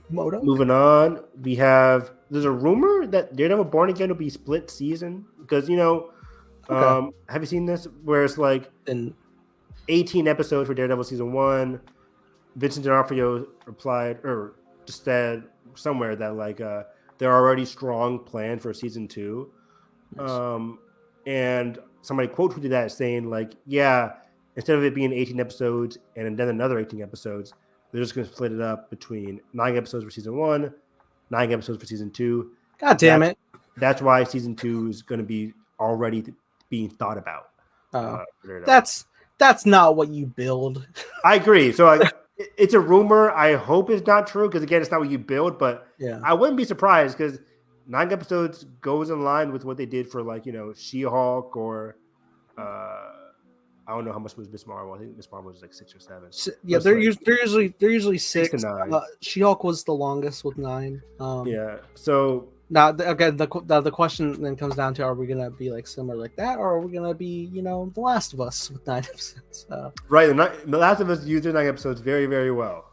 Moving on, there's a rumor that Daredevil Born Again will be split season because have you seen this where it's like 18 episodes for Daredevil season 1? Vincent D'Onofrio replied or just said somewhere that like there are already strong plans for season 2. Nice. And somebody quote tweeted that saying like, instead of it being 18 episodes and then another 18 episodes, they're just going to split it up between 9 episodes for season 1, 9 episodes for season 2. God damn it. That's why season 2 is going to be already being thought about. That's not what you build. I agree. So it's a rumor. I hope it's not true because, again, it's not what you build. But I wouldn't be surprised because 9 episodes goes in line with what they did for, like, She-Hulk or I don't know how much was Miss Marvel. I think Miss Marvel was like 6 or 7. Yeah, they're usually 6 to 9. She-Hulk was the longest with 9. So now again, the question then comes down to: are we gonna be like similar like that, or are we gonna be The Last of Us with 9 episodes? Right, The Last of Us used their 9 episodes very, very well,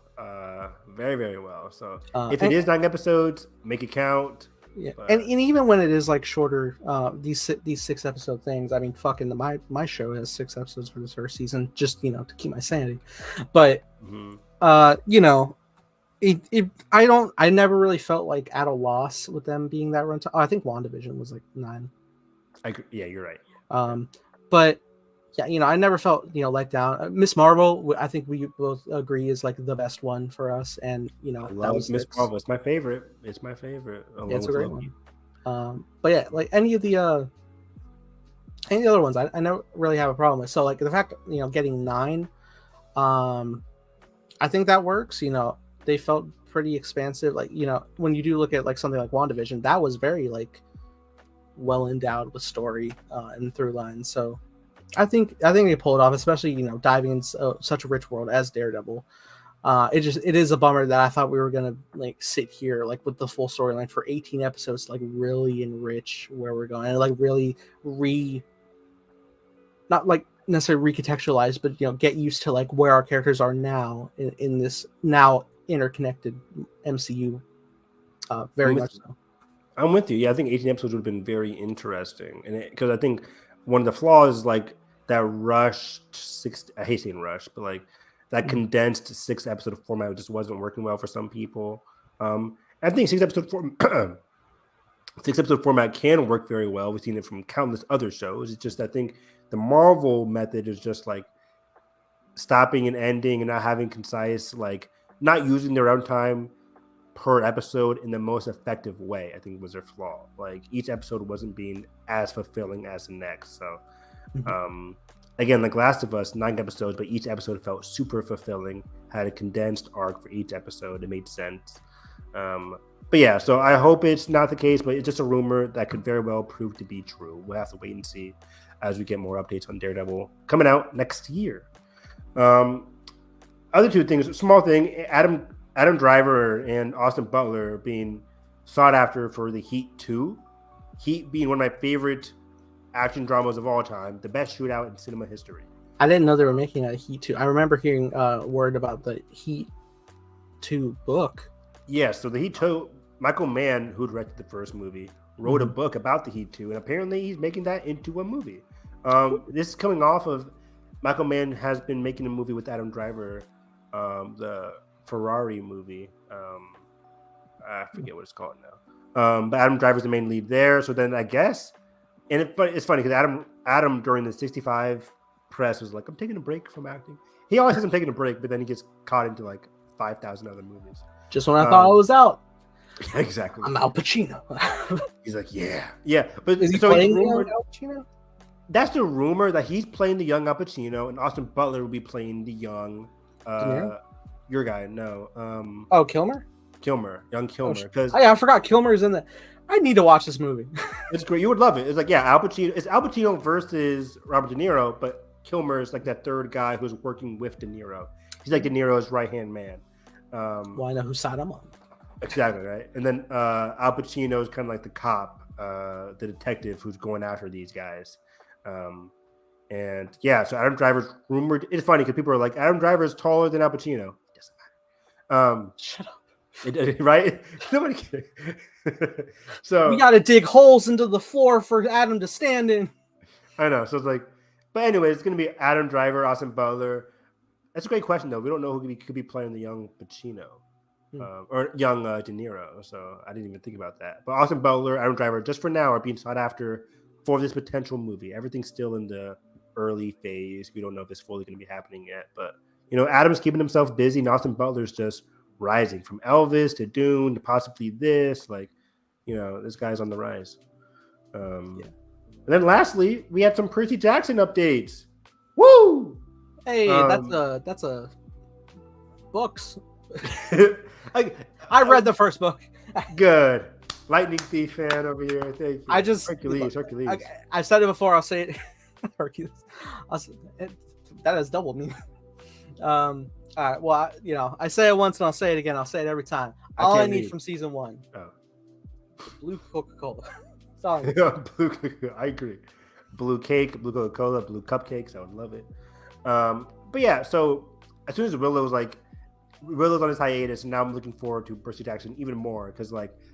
very, very well. So if it is 9 episodes, make it count. Yeah, and even when it is like shorter, these 6 episode things. I mean, fucking my show has 6 episodes for this first season, just to keep my sanity. But I never really felt like at a loss with them being that runtime. I think WandaVision was like 9. Yeah, you're right. But yeah, I never felt let down. Miss Marvel, I think we both agree is like the best one for us, and I love Miss Marvel. It's my favorite. It's my favorite. Yeah, it's a great one. But yeah, like any of the other ones, I never really have a problem with. So like the fact getting 9, I think that works. They felt pretty expansive. Like when you do look at like something like WandaVision, that was very like well endowed with story and through lines. So I think they pull it off, especially diving into such a rich world as Daredevil. It is a bummer that I thought we were gonna like sit here like with the full storyline for 18 episodes to like really enrich where we're going and like really not like necessarily recontextualize, but get used to like where our characters are now in this now interconnected MCU. Very much so. I'm with you. Yeah, I think 18 episodes would have been very interesting, and because I think one of the flaws is like that rushed 6. I hate saying rush, but like that condensed 6 episode format just wasn't working well for some people. I think 6 episode format can work very well. We've seen it from countless other shows. It's just I think the Marvel method is just like stopping and ending and not having concise, like not using their own time per episode in the most effective way. I think was their flaw. Like each episode wasn't being as fulfilling as the next. So again, like Last of Us, 9 episodes, but each episode felt super fulfilling, had a condensed arc for each episode. It made sense. But yeah, so I hope it's not the case, but it's just a rumor that could very well prove to be true. We'll have to wait and see as we get more updates on Daredevil coming out next year. Other 2 things, small thing, Adam Driver and Austin Butler being sought after for the Heat 2. Heat being one of my favorite action dramas of all time, the best shootout in cinema history. I didn't know they were making a Heat 2. I remember hearing word about the Heat 2 book. Yeah, so the Heat 2, Michael Mann, who directed the first movie, wrote a book about the Heat 2, and apparently he's making that into a movie. This is coming off of Michael Mann has been making a movie with Adam Driver, the Ferrari movie. I forget what it's called now. But Adam Driver's the main lead there. So then I guess, and it's funny because Adam during the 65 press was like, I'm taking a break from acting. He always says I'm taking a break, but then he gets caught into like 5,000 other movies. Just when I thought I was out. Exactly. I'm Al Pacino. He's like, yeah. But is he playing Al Pacino? That's the rumor that he's playing the young Al Pacino, and Austin Butler will be playing the young your guy. No. Kilmer? Young Kilmer. Because I forgot Kilmer's in the. I need to watch this movie. It's great. You would love it. It's like Al Pacino. It's Al Pacino versus Robert De Niro, but Kilmer is like that third guy who's working with De Niro. He's like De Niro's right hand man. Well, I know whose side I'm on. Exactly right. And then Al Pacino is kind of like the cop, the detective who's going after these guys. And yeah, so Adam Driver's rumored. It's funny because people are like, Adam Driver is taller than Al Pacino. It doesn't matter. Shut up. Right? Nobody cares. So we got to dig holes into the floor for Adam to stand in. I know. So it's like, but anyway, it's going to be Adam Driver, Austin Butler. That's a great question, though. We don't know who could be playing the young Pacino or young De Niro. So I didn't even think about that. But Austin Butler, Adam Driver, just for now, are being sought after for this potential movie. Everything's still in the early phase. We don't know if it's fully going to be happening yet, but Adam's keeping himself busy, and Austin Butler's just rising from Elvis to Dune to possibly this. Like, this guy's on the rise. And then lastly, we had some Percy Jackson updates. Woo! Hey, that's a books. I read the first book. Good. Lightning Thief fan over here. Thank you. Hercules. I said it before. I'll say it. Hercules. That has double meaning. All right. Well, I say it once and I'll say it again. I'll say it every time. All I need from season 1. Oh. Blue Coca-Cola. Sorry. I agree. Blue cake, blue Coca-Cola, blue cupcakes. I would love it. But yeah, so as soon as Willow's on his hiatus, and now I'm looking forward to Percy Jackson even more because,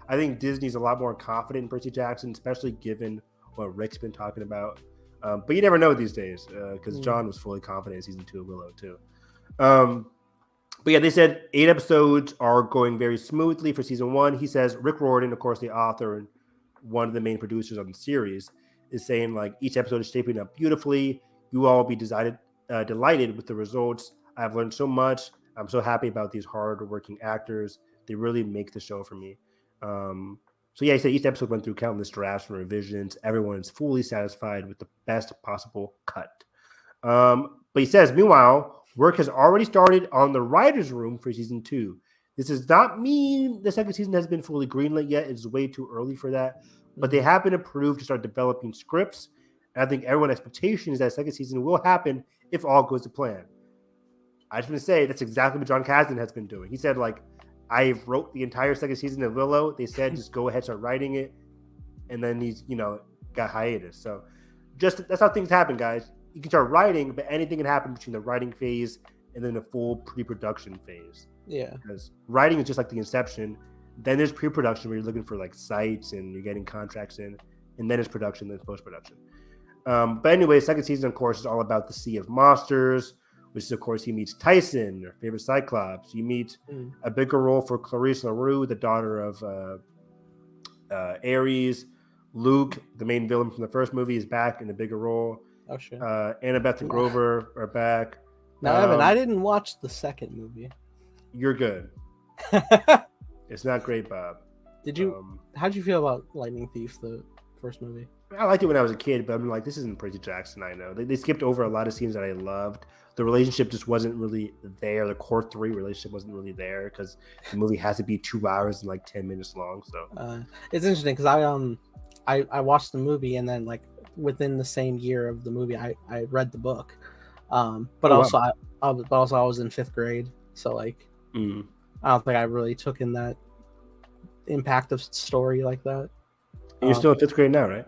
I think Disney's a lot more confident in Percy Jackson, especially given what Rick's been talking about. But you never know these days because John was fully confident in season 2 of Willow too. But yeah, they said 8 episodes are going very smoothly for season 1. He says Rick Riordan, of course, the author and one of the main producers on the series, is saying each episode is shaping up beautifully. You all will be delighted with the results. I've learned so much. I'm so happy about these hard-working actors. They really make the show for me. So yeah, he said each episode went through countless drafts and revisions. Everyone is fully satisfied with the best possible cut. But he says, meanwhile, work has already started on the writer's room for season 2. This does not mean the second season has been fully greenlit yet. It's way too early for that. But they have been approved to start developing scripts. And I think everyone's expectation is that second season will happen if all goes to plan. I just want to say that's exactly what John Kasdan has been doing. He said, I wrote the entire second season of Willow. They said, just go ahead, start writing it. And then he's, got hiatus. So that's how things happen, guys. You can start writing, but anything can happen between the writing phase and then the full pre-production phase. Yeah. Because writing is just like the inception. Then there's pre-production where you're looking for sites and you're getting contracts in. And then it's production, then it's post-production. But anyway, second season, of course, is all about the Sea of Monsters, which is, of course, he meets Tyson, your favorite Cyclops. You meet a bigger role for Clarice LaRue, the daughter of Ares. Luke, the main villain from the first movie, is back in a bigger role. Oh, shit. Annabeth and Grover are back. Now, Evan, I didn't watch the second movie. You're good. It's not great, Bob. How'd you feel about Lightning Thief, the first movie? I liked it when I was a kid, but I'm this isn't Percy Jackson, I know. They skipped over a lot of scenes that I loved. The relationship just wasn't really there. The core 3 relationship wasn't really there because the movie has to be 2 hours and 10 minutes long. So it's interesting because I watched the movie and then within the same year of the movie, I read the book. But also I was in 5th grade, so I don't think I really took in that impact of story like that. And you're still in 5th grade now, right?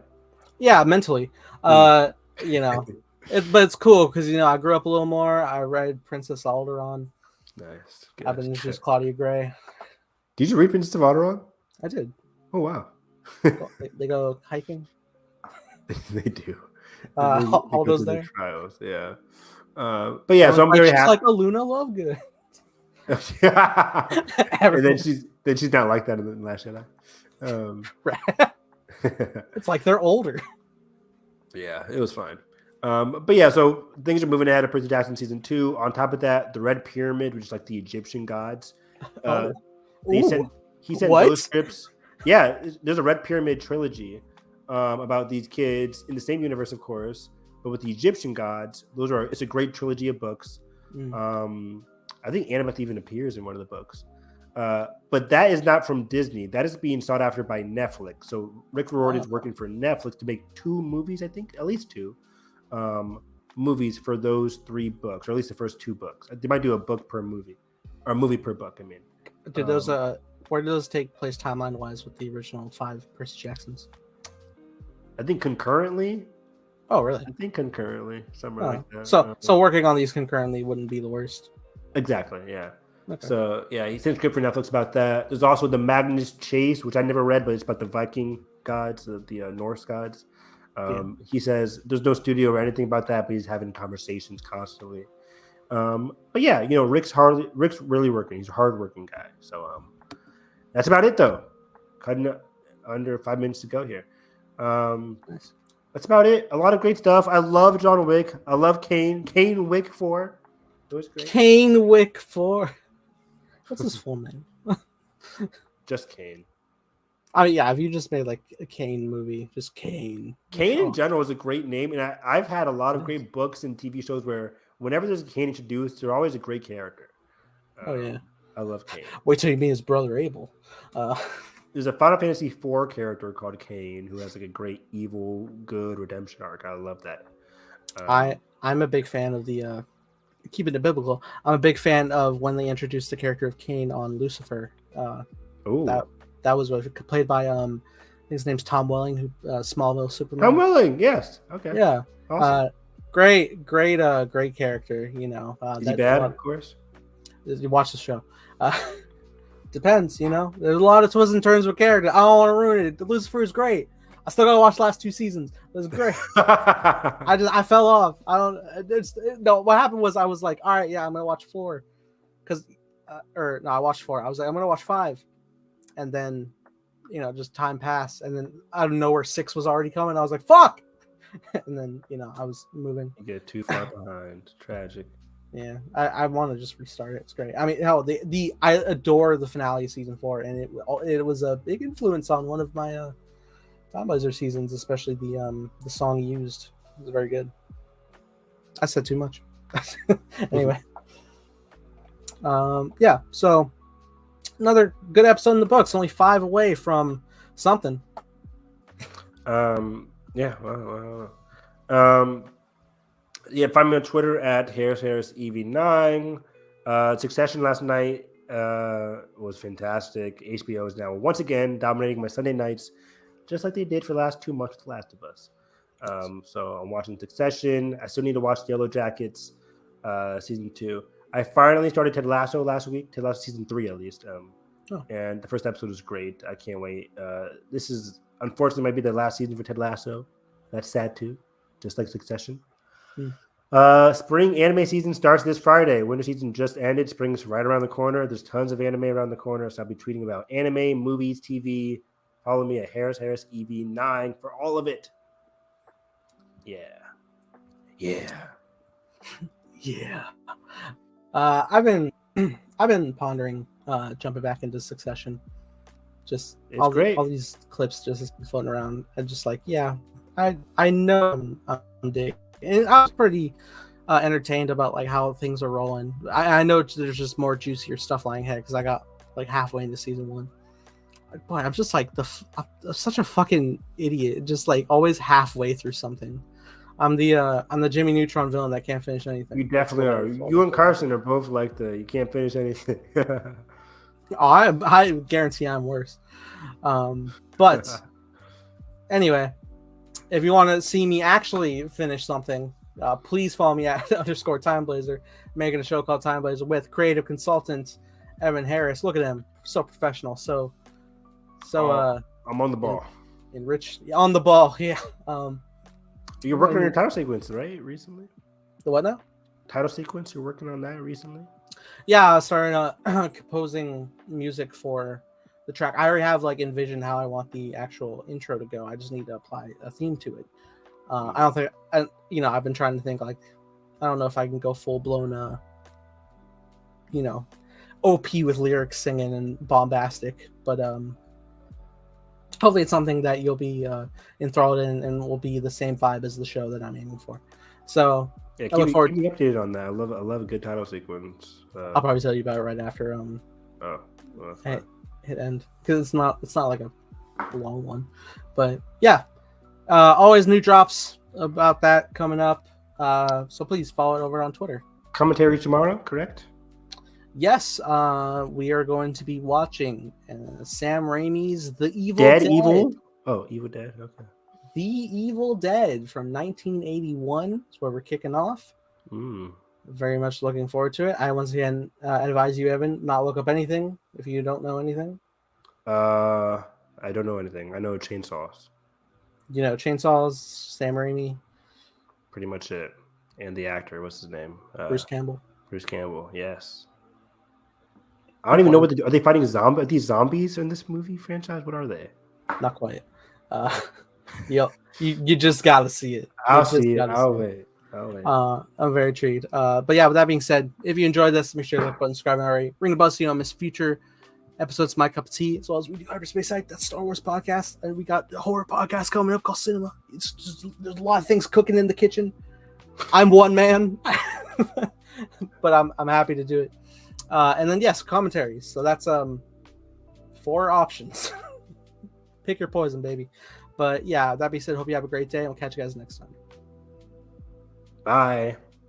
Yeah, mentally. But it's cool because I grew up a little more. I read Princess Alderon. Nice. I've been introduced Claudia Gray. Did you read Princess of Alderon? I did. Oh wow. They go hiking. They do. All those there. Trials, yeah. But yeah, so I'm very happy. Like a Luna Lovegood. And then she's not like that in the Last Jedi. It's like they're older. Yeah, it was fine. But yeah, so things are moving ahead of Percy Jackson season 2. On top of that, the Red Pyramid, which is the Egyptian gods. He sent those scripts. Yeah, there's a Red Pyramid trilogy about these kids in the same universe, of course, but with the Egyptian gods. It's a great trilogy of books. I think Annabeth even appears in one of the books. But that is not from Disney. That is being sought after by Netflix. So Rick Riordan is working for Netflix to make 2 movies, I think, at least 2 movies for those 3 books, or at least the first 2 books. They might do a book per movie, or a movie per book. I mean, did those where do those take place timeline wise with the original 5 Percy Jacksons? I think concurrently. Oh, really? I think concurrently, somewhere like that. So working on these concurrently wouldn't be the worst. Exactly. Yeah. Okay. So yeah, he sent a script for Netflix about that. There's also the Magnus Chase, which I never read, but it's about the Viking gods, the Norse gods. He says there's no studio or anything about that, but he's having conversations constantly. But yeah, Rick's really working. He's a hardworking guy. So that's about it, though. Cutting under 5 minutes to go here. Nice. That's about it. A lot of great stuff. I love John Wick. I love Kane. Kane Wick 4. It was great. Kane Wick 4. What's his full name? Just Kane. I mean, yeah, if you just made like a Kane movie, just Kane. Kane in general is a great name, and I've had a lot of great books and TV shows where whenever there's a Kane introduced, they're always a great character. Oh yeah, I love Kane. Wait till you meet his brother Abel. There's a Final Fantasy IV character called Kane who has like a great evil good redemption arc. I love that. I'm a big fan of the keeping it biblical. I'm a big fan of when they introduced the character of Kane on Lucifer. That was played by his name's Tom Welling, who Smallville Superman. Tom Welling, yes. Okay. Yeah. Awesome. Great character. You know. Is he bad? Of course. You watch the show. Depends. You know, there's a lot of twists and turns with character. I don't want to ruin it. Lucifer is great. I still gotta watch the last 2 seasons. It was great. I fell off. What happened was I was like, all right, yeah, I'm gonna watch 4, I watched 4. I was like, I'm gonna watch 5, and then, you know, just time passed, and then out of nowhere 6 was already coming. I was like, fuck, and then, you know, I was moving. You get too far behind. Tragic. Yeah, I want to just restart it. It's great. I mean, hell, I adore the finale of season 4, and it was a big influence on one of my Time Blazer seasons, especially the song used. It was very good. I said too much. Anyway, yeah. So another good episode in the books. Only 5 away from something. Yeah. Well. Yeah. Find me on Twitter at HarrisEV9. Succession last night was fantastic. HBO is now once again dominating my Sunday nights, just like they did for the last 2 months with The Last of Us. So I'm watching Succession. I still need to watch Yellow Jackets season 2. I finally started Ted Lasso last week. Ted Lasso season 3 at least. And the first episode was great. I can't wait. This is unfortunately might be the last season for Ted Lasso. That's sad too, just like Succession. Spring anime season starts this Friday. Winter season just ended. Spring's right around the corner. There's tons of anime around the corner. So I'll be tweeting about anime, movies, TV. Follow me at HarrisEV9 for all of it. Yeah. I've been pondering jumping back into Succession. Just it's great. All these clips just floating around. And just like, yeah, I know I'm digging. And I was pretty entertained about like how things are rolling. I know there's just more juicier stuff lying ahead because I got like halfway into season 1. Boy, I'm just like I'm such a fucking idiot. Just like always halfway through something. I'm the Jimmy Neutron villain that can't finish anything. You definitely are. You and Carson are both like you can't finish anything. I guarantee I'm worse. But anyway, if you want to see me actually finish something, please follow me at _TimeBlazer, making a show called Time Blazer with creative consultant Evan Harris. Look at him, so professional. So I'm on the ball. Enriched on the ball, yeah. You're working on your title sequence, right? Recently. The what now? Title sequence. You're working on that recently. Yeah, I started composing music for the track. I already have like envisioned how I want the actual intro to go. I just need to apply a theme to it. I don't think, I've been trying to think like, I don't know if I can go full blown, OP with lyrics singing and bombastic, but hopefully it's something that you'll be enthralled in and will be the same vibe as the show that I'm aiming for. So yeah, I look forward. Keep me updated on that. I love a good title sequence. I'll probably tell you about it right after hit end, because it's not like a long one, but yeah, always new drops about that coming up. So please follow it over on Twitter. Commentary tomorrow, correct? Yes, we are going to be watching Sam Raimi's The Evil Dead. Evil? Oh, Evil Dead, okay. The Evil Dead from 1981 is where we're kicking off. Very much looking forward to it. I once again advise you, Evan, not look up anything if you don't know anything. I don't know anything. I know Chainsaws. You know Chainsaws, Sam Raimi. Pretty much it. And the actor, what's his name? Bruce Campbell. Bruce Campbell, yes. I don't even know are they fighting zombies? Are these zombies in this movie franchise? What are they? Not quite. Yo, you just gotta see it. I'll see it. I'll wait. I'm very intrigued. But yeah, with that being said, if you enjoyed this, make sure to like button, subscribe, and already ring the bell so you don't miss future episodes. My Cup of Tea, as well as we do Hyperspace Site, that's Star Wars podcast, and we got the horror podcast coming up called Cinema. It's just, there's a lot of things cooking in the kitchen. I'm one man, but I'm happy to do it. And then yes, commentaries. So that's 4 options. Pick your poison, baby. But yeah, that being said, hope you have a great day, and we'll catch you guys next time. Bye.